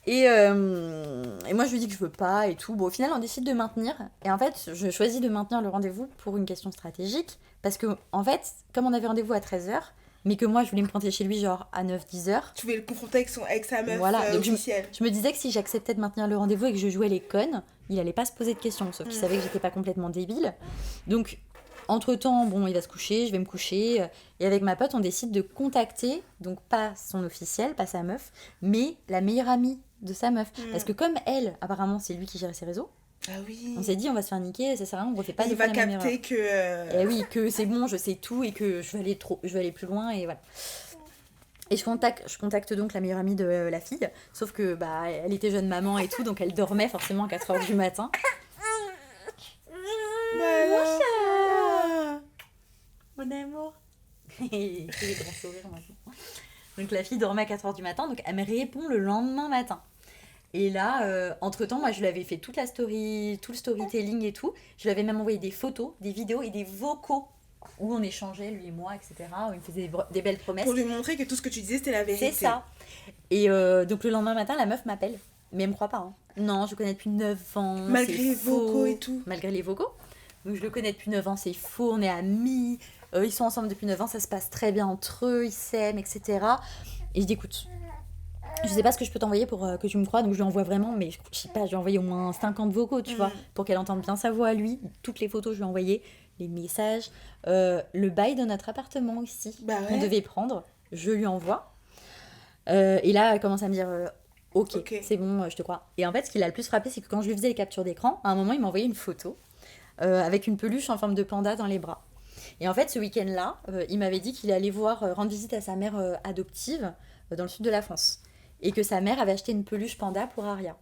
Et moi, je lui dis que je veux pas et tout. Bon, au final, on décide de maintenir. Et en fait, je choisis de maintenir le rendez-vous pour une question stratégique. Parce que, en fait, comme on avait rendez-vous à 13h, mais que moi, je voulais me pointer chez lui genre à 9-10h.
Tu voulais le confronter avec sa meuf
voilà. Donc,
officielle.
Je me disais que si j'acceptais de maintenir le rendez-vous et que je jouais les connes, il allait pas se poser de questions. Sauf qu'il savait que j'étais pas complètement débile. Donc, entre-temps, bon, il va se coucher, je vais me coucher. Et avec ma pote, on décide de contacter, donc pas son officiel, pas sa meuf, mais la meilleure amie de sa meuf. Parce que comme elle, apparemment, c'est lui qui gérait ses réseaux.
Ah oui.
On s'est dit, on va se faire niquer, ça sert à rien, on refait pas
il va capter que...
Et oui, que c'est bon, je sais tout et que je vais aller plus loin et voilà. Et je contacte donc la meilleure amie de la fille, sauf que bah elle était jeune maman et tout, donc elle dormait forcément à 4h du matin.
Voilà.
Mon amour. Il fait des grands sourires maintenant. Donc la fille dormait à 4h du matin, donc elle me répond le lendemain matin. Et là, entre-temps, moi, je lui avais fait toute la story, tout le storytelling et tout. Je lui avais même envoyé des photos, des vidéos et des vocaux où on échangeait, lui et moi, etc. Où il me faisait des belles promesses.
Pour lui montrer que tout ce que tu disais, c'était la vérité.
C'est ça. Et donc, le lendemain matin, la meuf m'appelle. Mais elle me croit pas. Hein. Non, je le connais depuis 9 ans.
Malgré les vocaux et tout.
Malgré les vocaux. Donc, je le connais depuis 9 ans, c'est faux, on est amis. Ils sont ensemble depuis 9 ans, ça se passe très bien entre eux, ils s'aiment, etc. Et je dis, écoute... Je sais pas ce que je peux t'envoyer pour que tu me crois, donc je lui envoie vraiment, mais je sais pas, je lui ai envoyé au moins 50 vocaux, tu vois, pour qu'elle entende bien sa voix à lui. Toutes les photos, je lui ai envoyé, les messages, le bail de notre appartement aussi, qu'on devait prendre, je lui envoie. Et là, elle commence à me dire, ok, c'est bon, je te crois. Et en fait, ce qui l'a le plus frappé, c'est que quand je lui faisais les captures d'écran, à un moment, il m'a envoyé une photo avec une peluche en forme de panda dans les bras. Et en fait, ce week-end-là, il m'avait dit qu'il allait rendre visite à sa mère adoptive dans le sud de la France. Et que sa mère avait acheté une peluche panda pour Aria.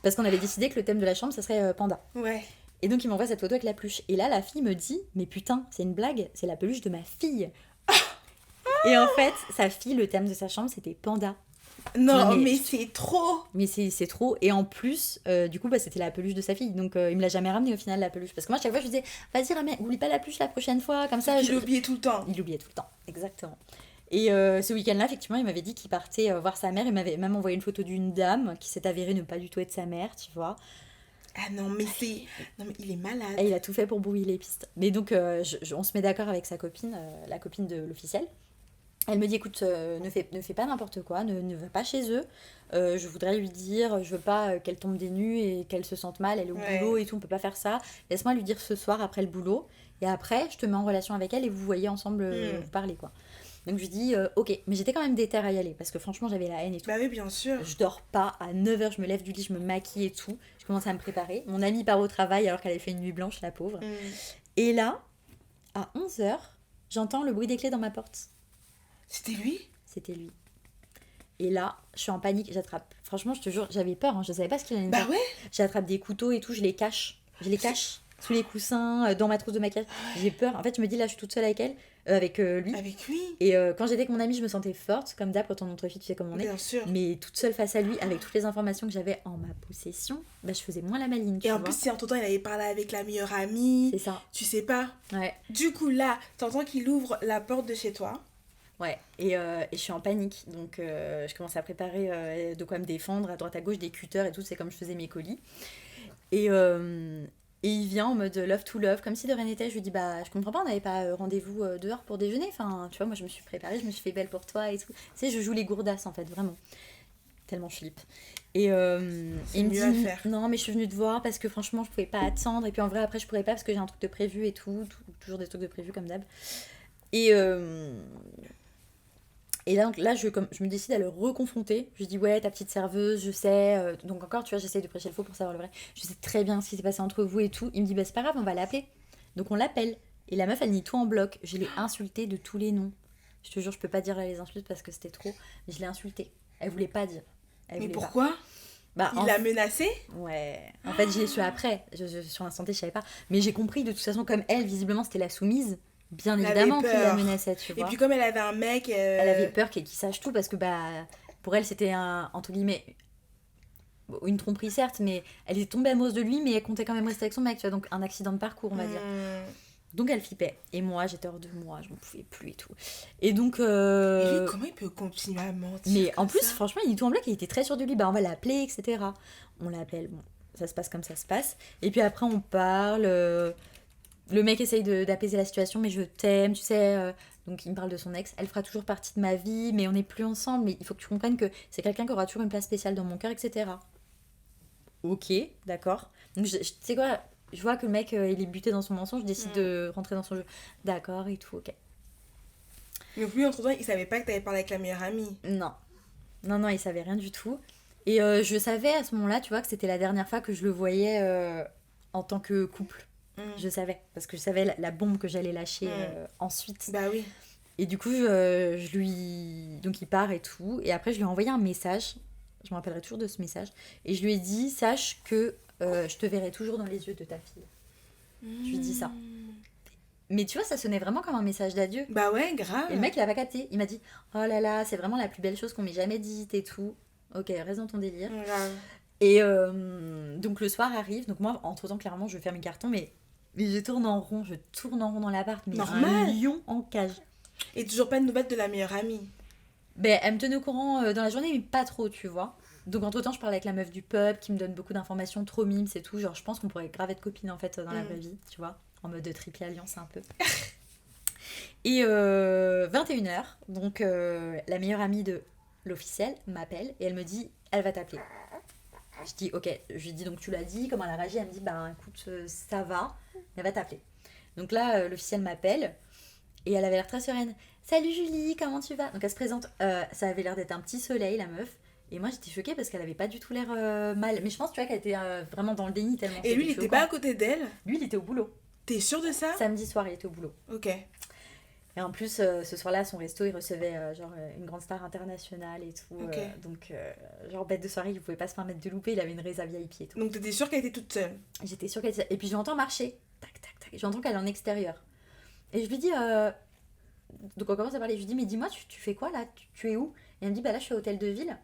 Parce qu'on avait décidé que le thème de la chambre, ça serait panda.
Ouais.
Et donc, il m'envoie cette photo avec la peluche. Et là, la fille me dit, mais putain, c'est une blague, c'est la peluche de ma fille. Et en fait, sa fille, le thème de sa chambre, c'était panda.
Non, mais c'est trop.
Mais c'est trop. Et en plus, du coup, bah, c'était la peluche de sa fille. Donc, il me l'a jamais ramené au final, la peluche. Parce que moi, chaque fois, je lui disais, vas-y, ramène, oublie pas la peluche la prochaine fois. Comme ça,
Il l'oubliait tout le temps.
Il l'oubliait tout le temps, exactement. Et ce week-end-là, effectivement, il m'avait dit qu'il partait voir sa mère. Il m'avait même envoyé une photo d'une dame qui s'est avérée ne pas du tout être sa mère, tu vois.
Ah non, mais il est malade.
Et il a tout fait pour brouiller les pistes. Mais donc, on se met d'accord avec sa copine, la copine de l'officiel. Elle me dit, écoute, ne fais pas n'importe quoi, ne va pas chez eux. Je voudrais lui dire, je veux pas qu'elle tombe des nues et qu'elle se sente mal, elle est au boulot et tout, on peut pas faire ça. Laisse-moi lui dire ce soir après le boulot. Et après, je te mets en relation avec elle et vous voyez ensemble vous parler, quoi. Donc je lui dis, ok, mais j'étais quand même déter à y aller, parce que franchement j'avais la haine et tout.
Bah oui, bien sûr.
Je dors pas, à 9h je me lève du lit, je me maquille et tout, je commence à me préparer. Mon amie part au travail alors qu'elle avait fait une nuit blanche, la pauvre. Et là, à 11h, j'entends le bruit des clés dans ma porte.
C'était lui ?
C'était lui. Et là, je suis en panique, j'attrape. Franchement, je te jure, j'avais peur, hein, je savais pas ce qu'il allait me faire.
Bah ouais.
J'attrape des couteaux et tout, je les cache. Sous les coussins, dans ma trousse de maquillage. J'ai peur. En fait, je me dis, là, je suis toute seule avec elle, avec lui.
Avec lui.
Et quand j'étais avec mon amie, je me sentais forte, comme d'hab, quand on entre filles, tu sais comment on est.
Bien sûr.
Mais toute seule face à lui, avec toutes les informations que j'avais en ma possession, bah, je faisais moins la maligne, tu
Et
vois.
en plus, si entre-temps, il avait parlé avec la meilleure amie.
C'est ça.
Tu sais pas.
Ouais.
Du coup, là, t'entends qu'il ouvre la porte de chez toi.
Ouais, et je suis en panique, donc je commence à préparer de quoi me défendre, à droite à gauche, des cutters et tout, c'est comme je faisais mes colis. Et il vient en mode love to love, comme si de rien n'était. Je lui dis, bah, je comprends pas, on n'avait pas rendez-vous dehors pour déjeuner. Enfin, tu vois, moi, je me suis préparée, je me suis fait belle pour toi et tout. Tu sais, je joue les gourdasses, en fait, vraiment. Tellement je flippe. Et il me dit,
à faire.
non, mais je suis venue te voir parce que franchement, je pouvais pas attendre. Et puis en vrai, après, je pourrais pas parce que j'ai un truc de prévu et tout. Toujours des trucs de prévu, comme d'hab. Et Et là, donc, là je me décide à le reconfronter. Je dis, ouais, ta petite serveuse, je sais. Donc encore, tu vois, j'essaye de prêcher le faux pour savoir le vrai. Je sais très bien ce qui s'est passé entre vous et tout. Il me dit, bah c'est pas grave, on va l'appeler. Donc on l'appelle. Et la meuf, elle nie tout en bloc. Je l'ai insultée de tous les noms. Je te jure, je peux pas dire les insultes parce que c'était trop. Mais je l'ai insultée. Elle voulait pas dire.
Mais pourquoi ? Il l'a menacée ?
Ouais. En fait, j'y ai su après. Sur l'instant T, je savais pas. Mais j'ai compris, de toute façon, comme elle, visiblement, c'était la soumise. Bien évidemment qu'il la menaçait, tu vois.
Et puis comme elle avait un mec...
Elle avait peur qu'il sache tout parce que, pour elle, c'était entre guillemets, une tromperie certes, mais elle est tombée amoureuse de lui, mais elle comptait quand même rester avec son mec, tu vois. Donc un accident de parcours, on va dire. Donc elle flippait. Et moi, j'étais hors de moi, je m'en pouvais plus et tout. Et donc...
Et lui, comment il peut continuer à mentir ?
Mais en plus, franchement, il dit tout en bloc, il était très sûr de lui. On va l'appeler, etc. On l'appelle, bon, ça se passe comme ça se passe. Et puis après, on parle... Le mec essaye d'apaiser la situation, mais je t'aime, tu sais. Donc il me parle de son ex. Elle fera toujours partie de ma vie, mais on n'est plus ensemble. Mais il faut que tu comprennes que c'est quelqu'un qui aura toujours une place spéciale dans mon cœur, etc. Ok, d'accord. Donc tu sais quoi, je vois que le mec, il est buté dans son mensonge, je décide de rentrer dans son jeu. D'accord et tout, ok.
Donc lui, entre-temps, il savait pas que t'avais parlé avec la meilleure amie.
Non, il savait rien du tout. Et je savais à ce moment-là, tu vois, que c'était la dernière fois que je le voyais en tant que couple. Je savais, parce que je savais la bombe que j'allais lâcher ensuite.
Bah oui.
Et du coup, je lui... Donc il part et tout. Et après, je lui ai envoyé un message. Je me rappellerai toujours de ce message. Et je lui ai dit, sache que je te verrai toujours dans les yeux de ta fille. Je lui ai dit ça. Mais tu vois, ça sonnait vraiment comme un message d'adieu.
Bah ouais, grave.
Et le mec, il a pas capté. Il m'a dit, oh là là, c'est vraiment la plus belle chose qu'on m'ait jamais dite et tout. Ok, reste dans ton délire.
Grave.
Et donc le soir arrive. Donc moi, entre-temps, clairement, je ferme mes cartons, mais je tourne en rond dans l'appart, mais
normal.
Un lion en cage.
Et toujours pas de nouvelles de la meilleure amie.
Ben, elle me tenait au courant dans la journée, mais pas trop, tu vois. Donc entre-temps, je parle avec la meuf du pub qui me donne beaucoup d'informations, trop mimes, c'est tout. Genre, je pense qu'on pourrait grave être copines en fait dans la vraie vie, tu vois. En mode de triple alliance un peu. Et 21h, donc la meilleure amie de l'officiel m'appelle et elle me dit, elle va t'appeler. Je dis ok, je lui dis donc tu l'as dit, comment elle a réagi, elle me dit bah écoute ça va, elle va t'appeler. Donc là l'officiel m'appelle et elle avait l'air très sereine. Salut Julie, comment tu vas? Donc elle se présente, ça avait l'air d'être un petit soleil la meuf. Et moi j'étais choquée parce qu'elle avait pas du tout l'air mal. Mais je pense tu vois qu'elle était vraiment dans le déni tellement.
Et lui il était pas à côté d'elle?
Lui il était au boulot.
T'es sûre de ça?
Samedi soir il était au boulot.
Ok.
Et en plus, ce soir-là, son resto, il recevait une grande star internationale et tout.
Okay.
Donc, genre, bête de soirée, il pouvait pas se permettre de louper. Il avait une résa VIP et tout.
Donc, t'étais sûre qu'elle était toute seule?
J'étais sûre qu'elle était seule. Et puis, je l'entends marcher. Tac, tac, tac. J'entends qu'elle est en extérieur. Et je lui dis... Donc, on commence à parler. Je lui dis, mais dis-moi, tu fais quoi, là? Tu es où? Et elle me dit, bah là, je suis à Hôtel de Ville.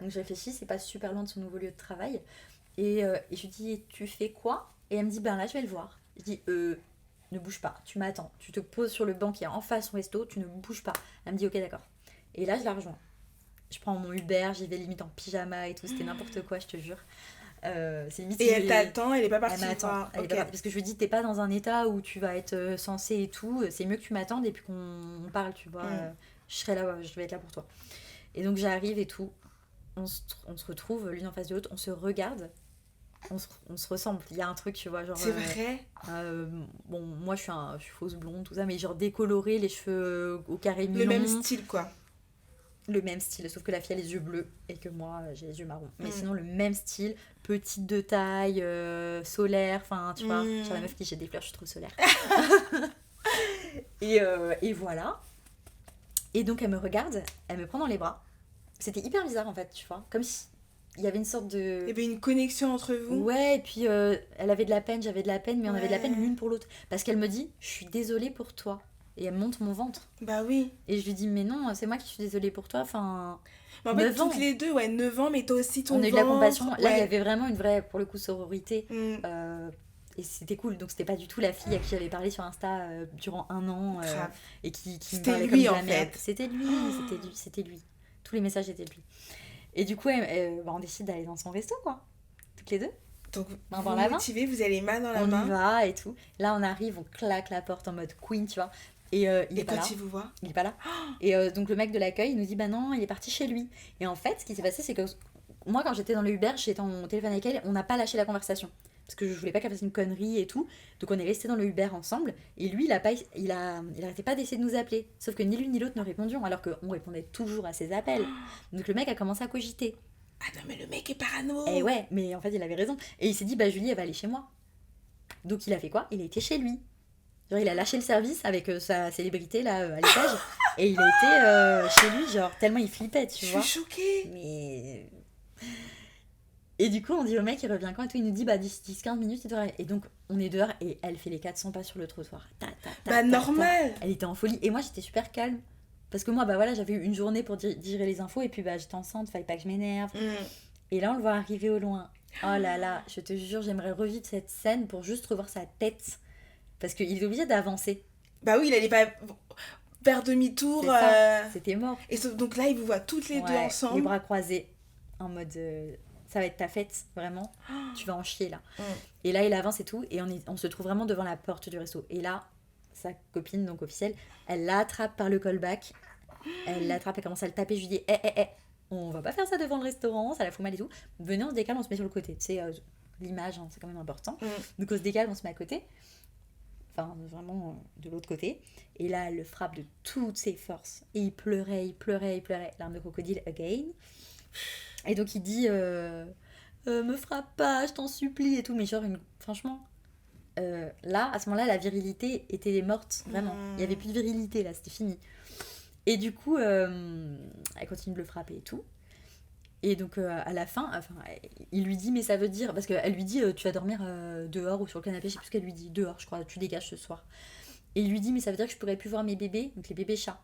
Donc, je réfléchis, c'est pas super loin de son nouveau lieu de travail. Et je lui dis, tu fais quoi? Et elle me dit, ben là, je vais le voir. Je dis, ne bouge pas, tu m'attends. Tu te poses sur le banc qui est en face au resto, tu ne bouges pas. Elle me dit ok d'accord. Et là je la rejoins. Je prends mon Uber, j'y vais limite en pyjama et tout, c'était n'importe quoi, je te jure. C'est limite,
et elle t'attend, elle est pas partie.
Elle m'attend, elle est pas partie, parce que je lui dis t'es pas dans un état où tu vas être censé et tout, c'est mieux que tu m'attendes et puis qu'on parle, tu vois. Je serai là, je vais être là pour toi. Et donc j'arrive et tout, on se retrouve l'une en face de l'autre, on se regarde. On se ressemble, il y a un truc, tu vois, genre...
C'est vrai.
Bon, moi, je suis fausse blonde, tout ça, mais genre décolorée, les cheveux au carré mignon.
Le même style, quoi.
Le même style, sauf que la fille a les yeux bleus et que moi, j'ai les yeux marrons. Mais sinon, le même style, petite de taille, solaire, enfin, tu vois, genre la meuf qui jette des fleurs, je suis trop solaire. Et voilà. Et donc, elle me regarde, elle me prend dans les bras. C'était hyper bizarre, en fait, tu vois, comme si... Il y avait une sorte de...
Il y avait une connexion entre vous.
Ouais, et puis elle avait de la peine, j'avais de la peine, mais on avait de la peine l'une pour l'autre. Parce qu'elle me dit, je suis désolée pour toi. Et elle me montre mon ventre.
Bah oui.
Et je lui dis, mais non, c'est moi qui suis désolée pour toi. Enfin,
mais en fait, toutes les deux, 9 ans, mais toi aussi ton ventre.
On a eu de la compassion. Là, il y avait vraiment une vraie, pour le coup, sororité. Et c'était cool. Donc, c'était pas du tout la fille à qui j'avais parlé sur Insta durant 1 an. Et qui me parlait comme de la merde. C'était lui. Tous les messages étaient de lui. Et du coup, on décide d'aller dans son resto, quoi. Toutes les deux.
Donc, vous vous motivez, vous allez main dans la main.
On y va et tout. Là, on arrive, on claque la porte en mode queen, tu vois. Et il est pas là.
Et quand il vous voit?
Il est pas là. Et donc, le mec de l'accueil, il nous dit, bah non, il est parti chez lui. Et en fait, ce qui s'est passé, c'est que moi, quand j'étais dans le Uber, j'étais en téléphone avec elle, on n'a pas lâché la conversation. parce que je voulais pas qu'elle fasse une connerie et tout. Donc on est resté dans le Uber ensemble. Et lui, il arrêtait pas d'essayer de nous appeler. Sauf que ni l'une ni l'autre ne répondions, alors qu'on répondait toujours à ses appels. Donc le mec a commencé à cogiter.
Ah non, mais le mec est parano.
Et ouais, mais en fait, il avait raison. Et il s'est dit, bah Julie, elle va aller chez moi. Donc il a fait quoi? Il a été chez lui. Genre, il a lâché le service avec sa célébrité là à l'étage. Et il a été chez lui, genre, tellement il flippait, tu vois.
Je suis choquée.
Mais. Et du coup, on dit au mec, il revient quand et tout. Il nous dit, bah d'ici 10-15 minutes, il devrait. Et donc, on est dehors et elle fait les 400 pas sur le trottoir.
Bah, normal.
Elle était en folie. Et moi, j'étais super calme. Parce que moi, bah voilà, j'avais eu une journée pour digérer les infos. Et puis, bah, j'étais enceinte, fallait pas que je m'énerve. Et là, on le voit arriver au loin. Oh là là, je te jure, j'aimerais revivre cette scène pour juste revoir sa tête. Parce qu'il est obligé d'avancer.
Bah oui, il allait pas faire demi-tour.
C'était mort.
Et donc là, ils vous voient toutes les deux ensemble.
Les bras croisés. En mode, ça va être ta fête, vraiment. Tu vas en chier là. Et là, il avance et tout. Et on se trouve vraiment devant la porte du resto. Et là, sa copine, donc officielle, elle l'attrape par le callback. Elle l'attrape, elle commence à le taper. Je lui dis, on va pas faire ça devant le restaurant, ça la fout mal et tout. Venez, on se décale, on se met sur le côté. Tu sais, l'image, hein, c'est quand même important. Donc on se décale, on se met à côté. Enfin, vraiment de l'autre côté. Et là, elle le frappe de toutes ses forces. Et il pleurait. Larme de crocodile again. Et donc il dit, me frappe pas, je t'en supplie et tout. Mais genre, franchement, là, à ce moment-là, la virilité était morte, vraiment. Il n'y avait plus de virilité, là, c'était fini. Et du coup, elle continue de le frapper et tout. Et donc, à la fin, il lui dit, mais ça veut dire... Parce qu'elle lui dit, tu vas dormir dehors ou sur le canapé, je sais plus ce qu'elle lui dit. Dehors, je crois, tu dégages ce soir. Et il lui dit, mais ça veut dire que je pourrais plus voir mes bébés, donc les bébés chats.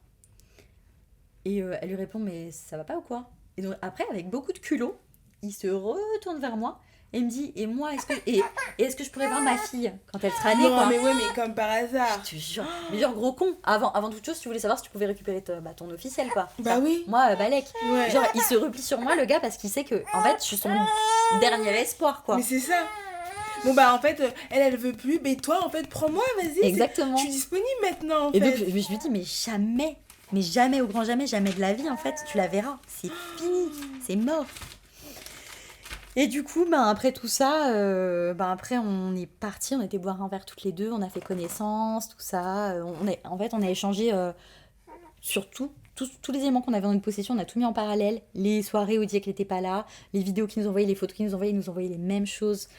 Et elle lui répond, mais ça va pas ou quoi? Et donc, après, avec beaucoup de culot, il se retourne vers moi et me dit, et moi, est-ce que je pourrais voir ma fille quand elle sera née,
non,
quoi?
mais ouais, mais comme par hasard.
Je te jure. Mais genre, gros con. Avant toute chose, tu voulais savoir si tu pouvais récupérer ton officiel, quoi.
Bah oui.
Moi, Balek.
Ouais.
Genre, il se replie sur moi, le gars, parce qu'il sait que, en fait, je suis son dernier espoir, quoi.
Mais c'est ça. Bon, bah en fait, elle veut plus. Mais toi, en fait, prends-moi, vas-y.
Exactement.
Je suis disponible maintenant, en
Et
fait.
donc, je lui dis, mais jamais, au grand jamais, jamais de la vie, en fait, tu la verras. C'est fini. C'est mort. Et du coup, après tout ça, après on est partis, on était boire un verre toutes les deux, on a fait connaissance, tout ça. On a échangé sur tous les éléments qu'on avait en une possession, on a tout mis en parallèle. Les soirées où Diek n'était pas là, les vidéos qu'il nous envoyait, les photos qu'il nous envoyait, il nous envoyait les mêmes choses.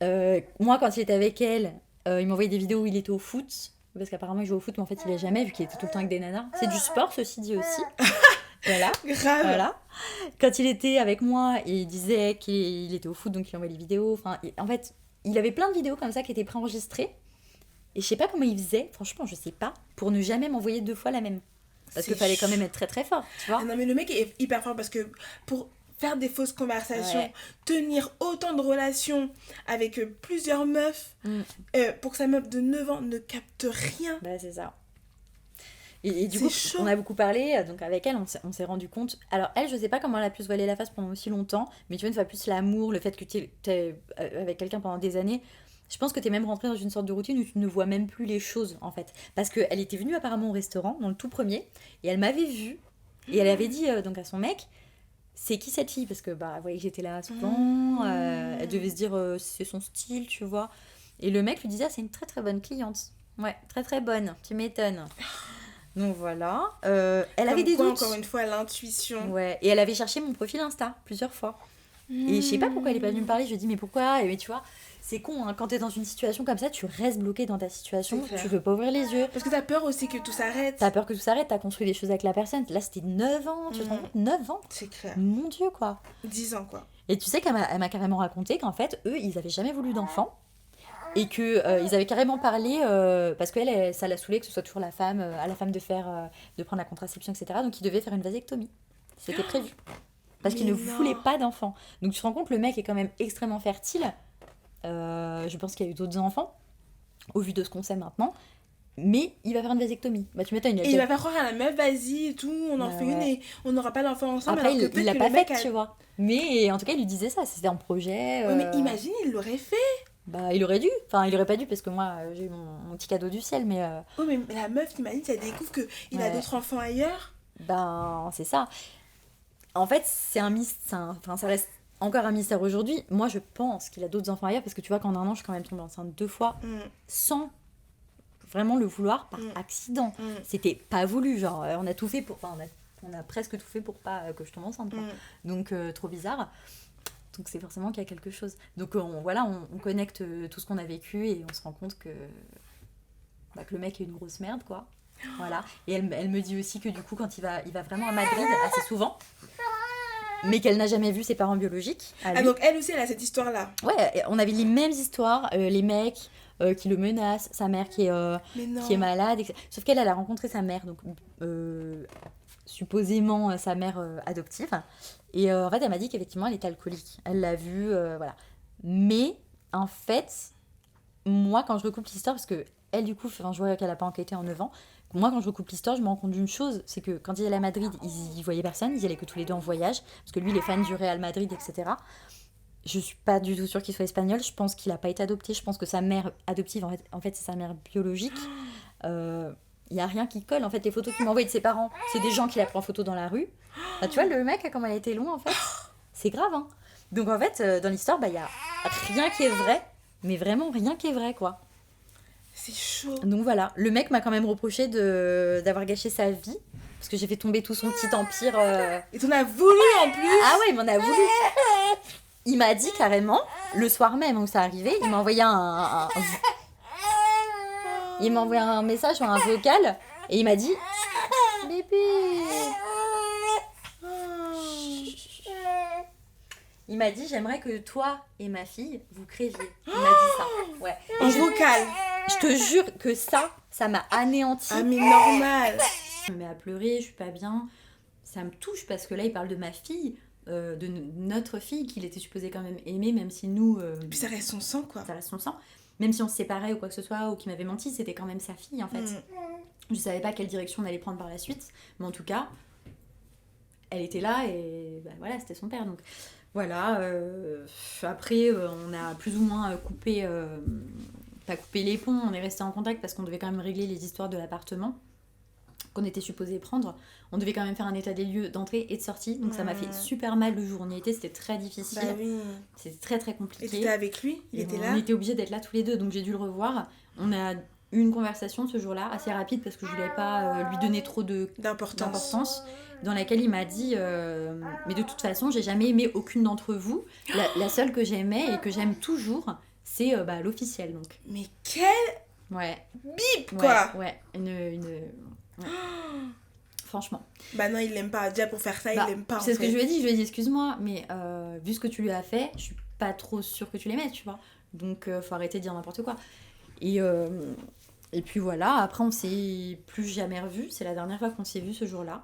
Moi, quand il était avec elle, il m'envoyait des vidéos où il était au foot, parce qu'apparemment il joue au foot, mais en fait il est jamais, vu qu'il était tout le temps avec des nanas. C'est du sport, ceci dit aussi. Voilà.
Grave.
Voilà. Quand il était avec moi, il disait qu'il était au foot, donc il envoyait les vidéos. Enfin, en fait, il avait plein de vidéos comme ça qui étaient préenregistrées. Et je sais pas comment il faisait, franchement, je sais pas, pour ne jamais m'envoyer 2 fois la même. Parce qu'il fallait quand même être très très fort, tu vois.
Ah non, mais le mec est hyper fort parce que pour faire des fausses conversations, tenir autant de relations avec plusieurs meufs, pour que sa meuf de 9 ans ne capte rien.
Bah, c'est ça. Et du coup, on a beaucoup parlé, donc avec elle, on s'est rendu compte. Alors, elle, je sais pas comment elle a pu se voiler la face pendant aussi longtemps, mais tu vois, une fois plus, l'amour, le fait que tu es avec quelqu'un pendant des années, je pense que tu es même rentrée dans une sorte de routine où tu ne vois même plus les choses, en fait. Parce qu'elle était venue apparemment au restaurant, dans le tout premier, et elle m'avait vue, et elle avait dit donc à son mec, c'est qui cette fille? Parce que, vous voyez que j'étais là souvent, elle devait se dire, c'est son style, tu vois. Et le mec lui disait, c'est une très très bonne cliente. Ouais, très très bonne, tu m'étonnes. Donc voilà, elle avait des doutes.
Encore une fois, l'intuition.
Ouais, et elle avait cherché mon profil Insta plusieurs fois. Et je sais pas pourquoi elle est pas venue me parler, je lui ai dit mais pourquoi? Mais tu vois, c'est con, hein, quand t'es dans une situation comme ça, tu restes bloqué dans ta situation, tu veux pas ouvrir les yeux.
Parce que t'as peur aussi que tout s'arrête.
T'as peur que tout s'arrête, t'as construit des choses avec la personne. Là c'était 9 ans, tu te rends compte? 9 ans.
C'est clair.
Mon Dieu quoi.
10 ans quoi.
Et tu sais qu'elle m'a carrément raconté qu'en fait, eux, ils avaient jamais voulu d'enfants. Et qu'ils avaient carrément parlé, parce qu'elle, ça l'a saoulé que ce soit toujours à la femme de prendre la contraception, etc. Donc ils devaient faire une vasectomie. C'était prévu. Parce qu'ils ne voulaient pas d'enfants. Donc tu te rends compte, le mec est quand même extrêmement fertile. Je pense qu'il y a eu d'autres enfants, au vu de ce qu'on sait maintenant. Mais il va faire une vasectomie. Bah tu m'étonnes.
Et il va faire croire à la meuf, vas-y et tout, on en fait une et on n'aura pas d'enfant ensemble.
Après,
alors que
il l'a pas fait, tu vois. Mais en tout cas, il lui disait ça, c'était un projet.
Ouais, mais imagine, il l'aurait fait.
Bah, il aurait dû. Enfin, il aurait pas dû parce que moi, j'ai eu mon petit cadeau du ciel, mais...
Oh, mais la meuf, t'imagines, si elle découvre qu'il a d'autres enfants ailleurs.
Ben, c'est ça. En fait, c'est un mystère. Enfin, ça reste encore un mystère aujourd'hui. Moi, je pense qu'il a d'autres enfants ailleurs, parce que tu vois qu'en 1 an, je suis quand même tombée enceinte 2 fois, sans vraiment le vouloir, par accident. C'était pas voulu, genre, on a tout fait pour... Enfin, on a presque tout fait pour pas que je tombe enceinte, quoi. Donc, trop bizarre. Donc, c'est forcément qu'il y a quelque chose. Donc, on connecte tout ce qu'on a vécu et on se rend compte que le mec est une grosse merde, quoi. Voilà. Et elle me dit aussi que du coup, quand il va vraiment à Madrid assez souvent, mais qu'elle n'a jamais vu ses parents biologiques.
Donc elle aussi, elle a cette histoire-là.
Ouais, on avait les mêmes histoires, les mecs qui le menacent, sa mère qui est malade, etc. Sauf qu'elle a rencontré sa mère, donc supposément sa mère adoptive. Et en fait, elle m'a dit qu'effectivement, elle était alcoolique. Elle l'a vue, voilà. Mais en fait, moi, quand je recoupe l'histoire, parce que elle, du coup, je vois qu'elle n'a pas enquêté en 9 ans. Moi, quand je recoupe l'histoire, je me rends compte d'une chose, c'est que quand il allait à Madrid, ils voyaient personne, ils allaient que tous les deux en voyage, parce que lui, il est fan du Real Madrid, etc. Je suis pas du tout sûre qu'il soit espagnol, je pense qu'il a pas été adopté, je pense que sa mère adoptive, en fait c'est sa mère biologique. Il y a rien qui colle, en fait, les photos qu'il m'envoie de ses parents, c'est des gens qu'il a pris en photo dans la rue. Tu vois, le mec, comment il a été long, en fait, c'est grave, hein. Donc, en fait, dans l'histoire, il y a rien qui est vrai, mais vraiment rien qui est vrai, quoi.
C'est chaud.
Donc voilà, le mec m'a quand même reproché d'avoir gâché sa vie, parce que j'ai fait tomber tout son petit empire.
Et t'en as voulu en plus.
Ah ouais, il m'en a voulu. Il m'a dit carrément, le soir même où ça arrivait, il m'a envoyé un message ou un vocal, et il m'a dit « Bébé !» Il m'a dit « J'aimerais que toi et ma fille, vous créviez. » Il m'a dit ça. Ouais.
En vocal.
Je te jure que ça m'a anéanti.
Ah mais normal.
Je me mets à pleurer, je suis pas bien. Ça me touche parce que là, il parle de ma fille, de notre fille qu'il était supposé quand même aimer, même si nous...
Puis ça reste son sang, quoi.
Ça reste son sang. Même si on se séparait ou quoi que ce soit, ou qu'il m'avait menti, c'était quand même sa fille, en fait. Je savais pas quelle direction on allait prendre par la suite, mais en tout cas, elle était là et voilà, c'était son père. Donc voilà, après, on a plus ou moins coupé... pas coupé les ponts, on est resté en contact parce qu'on devait quand même régler les histoires de l'appartement qu'on était supposé prendre. On devait quand même faire un état des lieux d'entrée et de sortie, donc ça m'a fait super mal le jour où on y était, c'était très difficile.
Bah oui.
C'était très très compliqué.
Et t'étais avec lui? Il était là?
On était obligés d'être là tous les deux, donc j'ai dû le revoir. On a eu une conversation ce jour-là, assez rapide, parce que je voulais pas lui donner trop d'importance, dans laquelle il m'a dit mais de toute façon, j'ai jamais aimé aucune d'entre vous. La seule que j'aimais et que j'aime toujours, c'est l'officiel, donc.
Mais quel bip, quoi.
Ouais, ouais. Franchement.
Bah non, il l'aime pas. Déjà, pour faire ça, il l'aime pas.
C'est ce que je lui ai dit. Je lui ai dit, excuse-moi, mais vu ce que tu lui as fait, je suis pas trop sûre que tu l'aimais, tu vois. Donc, faut arrêter de dire n'importe quoi. Et puis voilà, après, on s'est plus jamais revus. C'est la dernière fois qu'on s'est vus ce jour-là.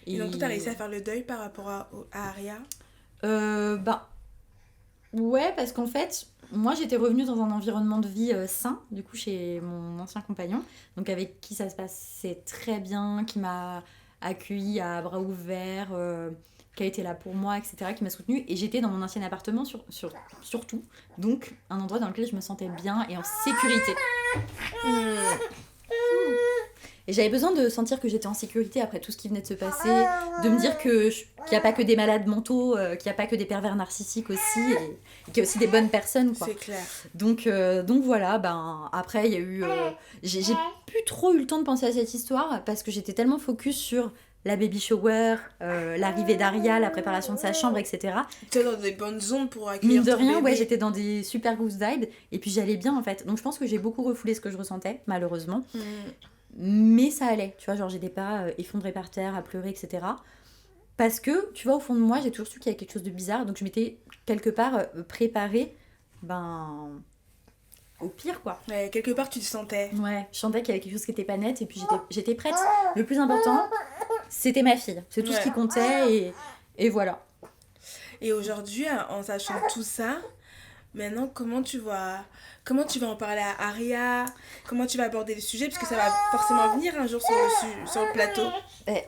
Et donc, toi, t'as réussi à faire le deuil par rapport à Aria?
Ouais, parce qu'en fait, moi j'étais revenue dans un environnement de vie sain, du coup chez mon ancien compagnon, donc avec qui ça se passait très bien, qui m'a accueillie à bras ouverts, qui a été là pour moi, etc., qui m'a soutenue, et j'étais dans mon ancien appartement surtout, donc un endroit dans lequel je me sentais bien et en sécurité. Et j'avais besoin de sentir que j'étais en sécurité après tout ce qui venait de se passer, de me dire qu'il n'y a pas que des malades mentaux, qu'il n'y a pas que des pervers narcissiques aussi, et qu'il y a aussi des bonnes personnes, quoi.
C'est clair.
Donc voilà, après il y a eu... j'ai plus trop eu le temps de penser à cette histoire, parce que j'étais tellement focus sur la baby shower, l'arrivée d'Aria, la préparation de sa chambre, etc.
Tu es dans des bonnes ondes pour accueillir
Mine de
ton
rien,
bébé.
ouais, j'étais dans des super grosses vibes, et puis j'allais bien, en fait. Donc je pense que j'ai beaucoup refoulé ce que je ressentais, malheureusement. Mais ça allait, tu vois, genre j'étais pas effondrée par terre à pleurer, etc. Parce que, tu vois, au fond de moi, j'ai toujours su qu'il y avait quelque chose de bizarre, donc je m'étais quelque part préparée, au pire, quoi.
Ouais, quelque part, tu te sentais.
Ouais, je sentais qu'il y avait quelque chose qui était pas net, et puis j'étais prête. Le plus important, c'était ma fille. C'est tout ce qui comptait, et voilà.
Et aujourd'hui, en sachant tout ça, maintenant, comment tu vas en parler à Aria? Comment tu vas aborder le sujet? Parce que ça va forcément venir un jour sur le plateau.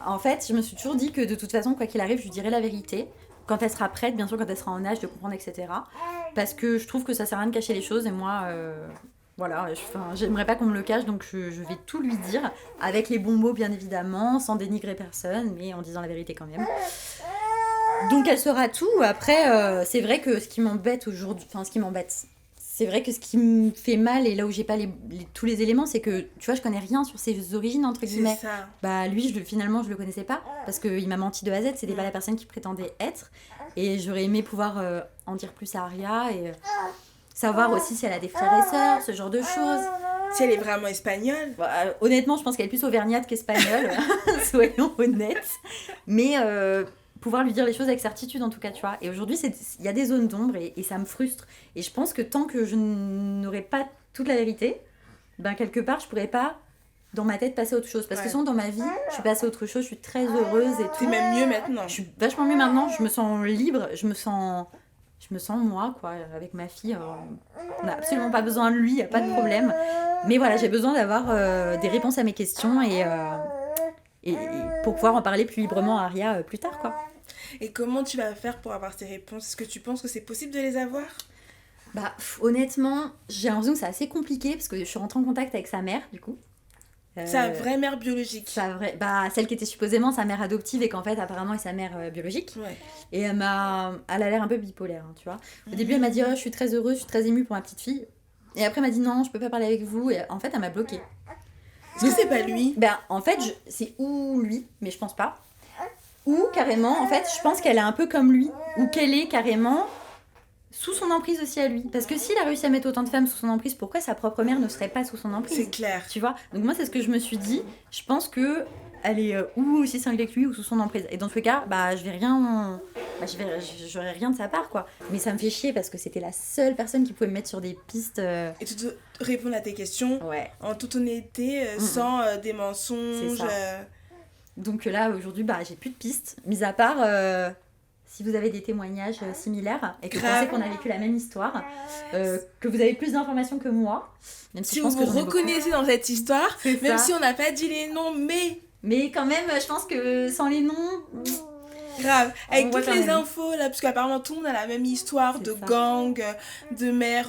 En fait, je me suis toujours dit que de toute façon, quoi qu'il arrive, je lui dirai la vérité. Quand elle sera prête, bien sûr, quand elle sera en âge de comprendre, etc. Parce que je trouve que ça sert à rien de cacher les choses. Et moi, voilà, j'aimerais pas qu'on me le cache. Donc je vais tout lui dire. Avec les bons mots, bien évidemment. Sans dénigrer personne. Mais en disant la vérité quand même. Donc elle saura tout. Après, c'est vrai que ce qui m'embête aujourd'hui, c'est vrai que ce qui me fait mal et là où j'ai pas tous les éléments, c'est que tu vois, je connais rien sur ses origines entre guillemets.
C'est ça.
Bah lui, finalement, je le connaissais pas parce qu'il m'a menti de A à Z. C'était pas la personne qui prétendait être. Et j'aurais aimé pouvoir en dire plus à Aria et savoir aussi si elle a des frères et sœurs, ce genre de choses.
Si elle est vraiment espagnole.
Bah, honnêtement, je pense qu'elle est plus auvergnate qu'espagnole, soyons honnêtes. Mais pouvoir lui dire les choses avec certitude, en tout cas, tu vois. Et aujourd'hui, il y a des zones d'ombre et ça me frustre. Et je pense que tant que je n'aurai pas toute la vérité, ben quelque part, je pourrais pas, dans ma tête, passer à autre chose. Parce que sinon, dans ma vie, je suis passée à autre chose, je suis très heureuse et tout.
C'est même mieux maintenant.
Je suis vachement mieux maintenant, je me sens libre, je me sens moi, quoi, avec ma fille. On n'a absolument pas besoin de lui, il n'y a pas de problème. Mais voilà, j'ai besoin d'avoir des réponses à mes questions et pour pouvoir en parler plus librement à Aria plus tard, quoi.
Et comment tu vas faire pour avoir ces réponses? Est-ce que tu penses que c'est possible de les avoir?
Bah, honnêtement, j'ai l'impression que c'est assez compliqué parce que je suis rentrée en contact avec sa mère, du coup.
Sa vraie mère biologique.
Celle qui était supposément sa mère adoptive et qu'en fait apparemment est sa mère biologique.
Ouais.
Et elle a l'air un peu bipolaire, hein, tu vois. Au début elle m'a dit je suis très heureuse, je suis très émue pour ma petite fille. Et après elle m'a dit non, je peux pas parler avec vous. Et en fait elle m'a bloquée.
Est-ce que c'est pas lui?
Ben en fait c'est ou lui, mais je pense pas. Ou carrément, en fait je pense qu'elle est un peu comme lui. Ou qu'elle est carrément sous son emprise aussi à lui. Parce que s'il a réussi à mettre autant de femmes sous son emprise, pourquoi sa propre mère ne serait pas sous son emprise?
C'est clair.
Tu vois? Donc moi, c'est ce que je me suis dit. Je pense que elle est ou aussi cinglée que lui ou sous son emprise. Et dans tous les cas, bah, j'aurais rien de sa part, quoi. Mais ça me fait chier parce que c'était la seule personne qui pouvait me mettre sur des pistes.
Et tu te répondre à tes questions en toute honnêteté, sans des mensonges.
C'est ça. Donc là, aujourd'hui, bah, j'ai plus de pistes. Mis à part... si vous avez des témoignages similaires et que vous pensez qu'on a vécu la même histoire, que vous avez plus d'informations que moi, même si
vous vous reconnaissez dans cette histoire, même si on n'a pas dit les noms,
mais quand même, je pense que sans les noms...
Grave, avec toutes les infos là, parce qu'apparemment tout le monde a la même histoire de gang, de mère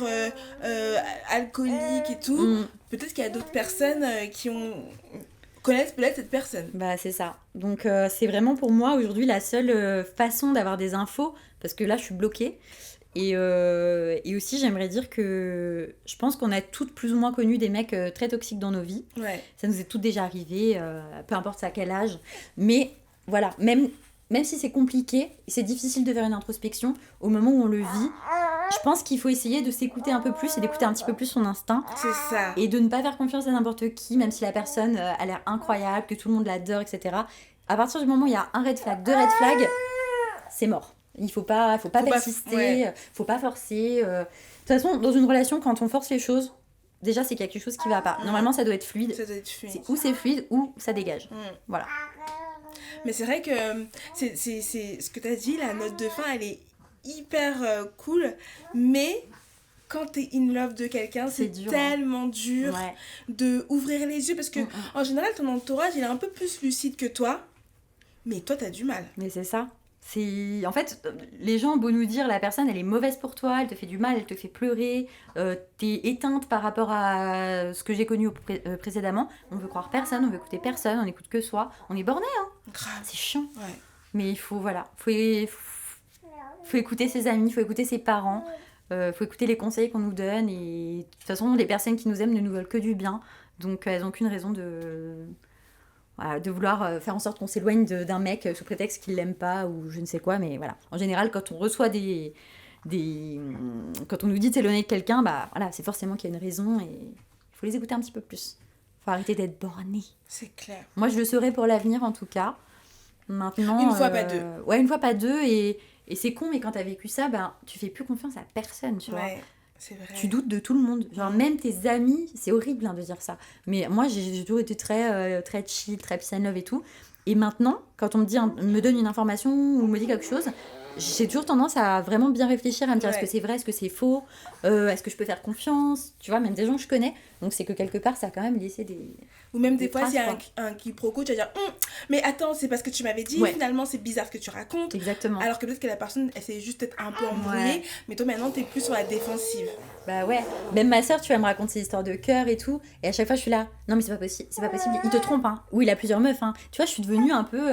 alcoolique et tout. Peut-être qu'il y a d'autres personnes qui connaissent peut-être cette personne.
Bah c'est ça. Donc c'est vraiment pour moi aujourd'hui la seule façon d'avoir des infos, parce que là je suis bloquée. Et aussi j'aimerais dire que je pense qu'on a toutes plus ou moins connu des mecs très toxiques dans nos vies.
Ouais.
Ça nous est toutes déjà arrivé, peu importe à quel âge. Mais voilà, même si c'est compliqué, c'est difficile de faire une introspection, au moment où on le vit, je pense qu'il faut essayer de s'écouter un peu plus et d'écouter un petit peu plus son instinct.
C'est ça.
Et de ne pas faire confiance à n'importe qui, même si la personne a l'air incroyable, que tout le monde l'adore, etc. À partir du moment où il y a un red flag, 2 red flags, c'est mort. Il faut pas persister, faut pas forcer. De toute façon, dans une relation, quand on force les choses, déjà c'est qu'il y a quelque chose qui va pas. Normalement, ça doit être fluide. Ou c'est fluide ou ça dégage. Voilà.
Mais c'est vrai que c'est ce que tu as dit, la note de fin, elle est hyper cool, mais quand t'es in love de quelqu'un, c'est dur, tellement dur de ouvrir les yeux, parce que en général, ton entourage, il est un peu plus lucide que toi, mais toi, t'as du mal.
Mais c'est ça. En fait, les gens ont beau nous dire la personne elle est mauvaise pour toi, elle te fait du mal, elle te fait pleurer, t'es éteinte par rapport à ce que j'ai connu précédemment, on veut croire personne, on veut écouter personne, on écoute que soi, on est borné, hein.
Grave.
C'est chiant. Mais il faut écouter ses amis, il faut écouter ses parents, faut écouter les conseils qu'on nous donne, et de toute façon les personnes qui nous aiment ne nous veulent que du bien, donc elles n'ont qu'une raison de vouloir faire en sorte qu'on s'éloigne d'un mec sous prétexte qu'il l'aime pas ou je ne sais quoi, mais voilà. En général, quand on reçoit quand on nous dit de s'éloigner de quelqu'un, bah voilà, c'est forcément qu'il y a une raison et il faut les écouter un petit peu plus. Faut arrêter d'être borné.
C'est clair.
Moi, je le serai pour l'avenir en tout cas. Maintenant,
une fois pas deux.
Ouais, une fois pas deux, et c'est con, mais quand t'as vécu ça, ben tu fais plus confiance à personne, tu vois.
C'est vrai.
Tu doutes de tout le monde. Genre, même tes amis, c'est horrible de dire ça. Mais moi, j'ai toujours été très chill, très peace and love et tout. Et maintenant, quand on me donne une information ou me dit quelque chose, j'ai toujours tendance à vraiment bien réfléchir, à me dire est-ce
Ouais.
que c'est vrai, est-ce que c'est faux, est-ce que je peux faire confiance, tu vois, même des gens que je connais. Donc c'est que quelque part, ça a quand même laissé des...
Ou même
Des
des fois, s'il y a
traces,
un quiproquo, tu vas dire mais attends, c'est parce que tu m'avais dit,
Ouais.
finalement, c'est bizarre ce que tu racontes.
Exactement.
Alors que peut-être que la personne, elle s'est juste être un peu embrouillée,
Ouais.
mais toi maintenant, t'es plus sur la défensive.
Bah ouais, même ma soeur, tu vas me raconter ses histoires de cœur et tout, et à chaque fois je suis là, non mais c'est pas possible, il te trompe, hein. Oui, il a plusieurs meufs, hein. Tu vois, je suis devenue un peu,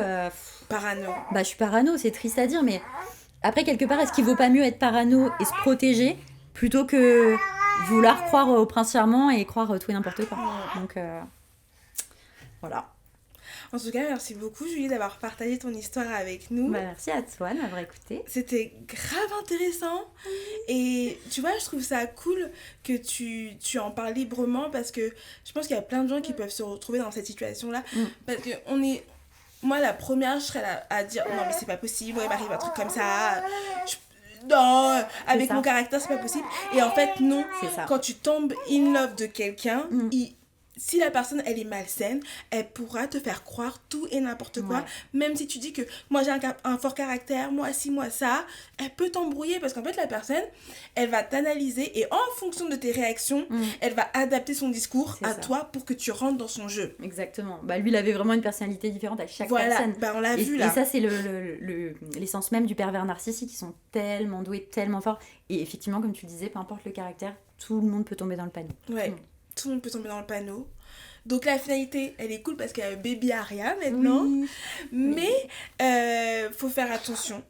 Parano.
bah je suis parano, c'est triste à dire, mais après quelque part, est-ce qu'il vaut pas mieux être parano et se protéger plutôt que vouloir croire au prince charmant et croire tout et n'importe quoi. Donc voilà.
En tout cas, merci beaucoup, Julie, d'avoir partagé ton histoire avec nous.
Bah, merci à toi de m'avoir écouté.
C'était grave intéressant. Et tu vois, je trouve ça cool que tu en parles librement parce que je pense qu'il y a plein de gens qui peuvent se retrouver dans cette situation-là. Parce que on est... Moi, la première, je serais là à dire non, mais c'est pas possible, moi, il m'arrive un truc comme ça. Non, avec
ça.
mon caractère, c'est pas possible. Et en fait, non.
C'est ça.
Quand tu tombes in love de quelqu'un, si la personne elle est malsaine, elle pourra te faire croire tout et n'importe quoi.
Ouais.
Même si tu dis que moi j'ai un fort caractère, moi ci, moi ça, elle peut t'embrouiller parce qu'en fait la personne, elle va t'analyser et en fonction de tes réactions, elle va adapter son discours
C'est
à
ça.
toi pour que tu rentres dans son jeu.
Exactement. Bah lui, il avait vraiment une personnalité différente à chaque
Voilà,
personne.
bah on l'a
Et,
vu
et
là.
ça, c'est l'essence même du pervers narcissique. Ils sont tellement doués, tellement forts. Et effectivement, comme tu disais, peu importe le caractère, tout le monde peut tomber dans le panneau.
Ouais, tout le monde peut tomber dans le panneau. Donc la finalité, elle est cool parce qu'il y a Baby Aria maintenant.
Oui.
Mais faut faire attention.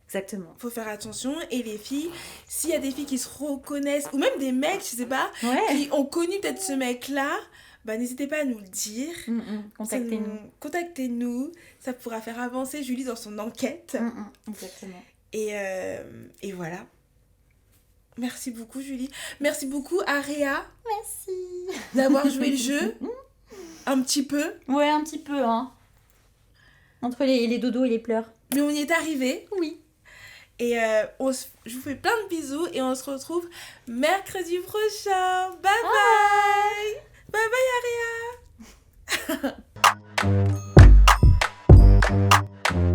Exactement.
Faut faire attention. Et les filles, s'il y a des filles qui se reconnaissent, ou même des mecs, je sais pas,
Ouais.
qui ont connu peut-être ce mec-là, bah n'hésitez pas à nous le dire.
Contactez-nous.
Contactez-nous. Ça pourra faire avancer Julie dans son enquête.
Exactement.
Et voilà. Merci beaucoup Julie. Merci beaucoup Aria
Merci.
d'avoir joué le jeu. Un petit peu.
Ouais, un petit peu, hein. Entre les dodos et les pleurs.
Mais on y est arrivé.
Oui.
Et je vous fais plein de bisous et on se retrouve mercredi prochain. Bye bye. Bye bye Aria.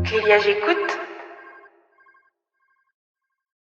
Julia, j'écoute.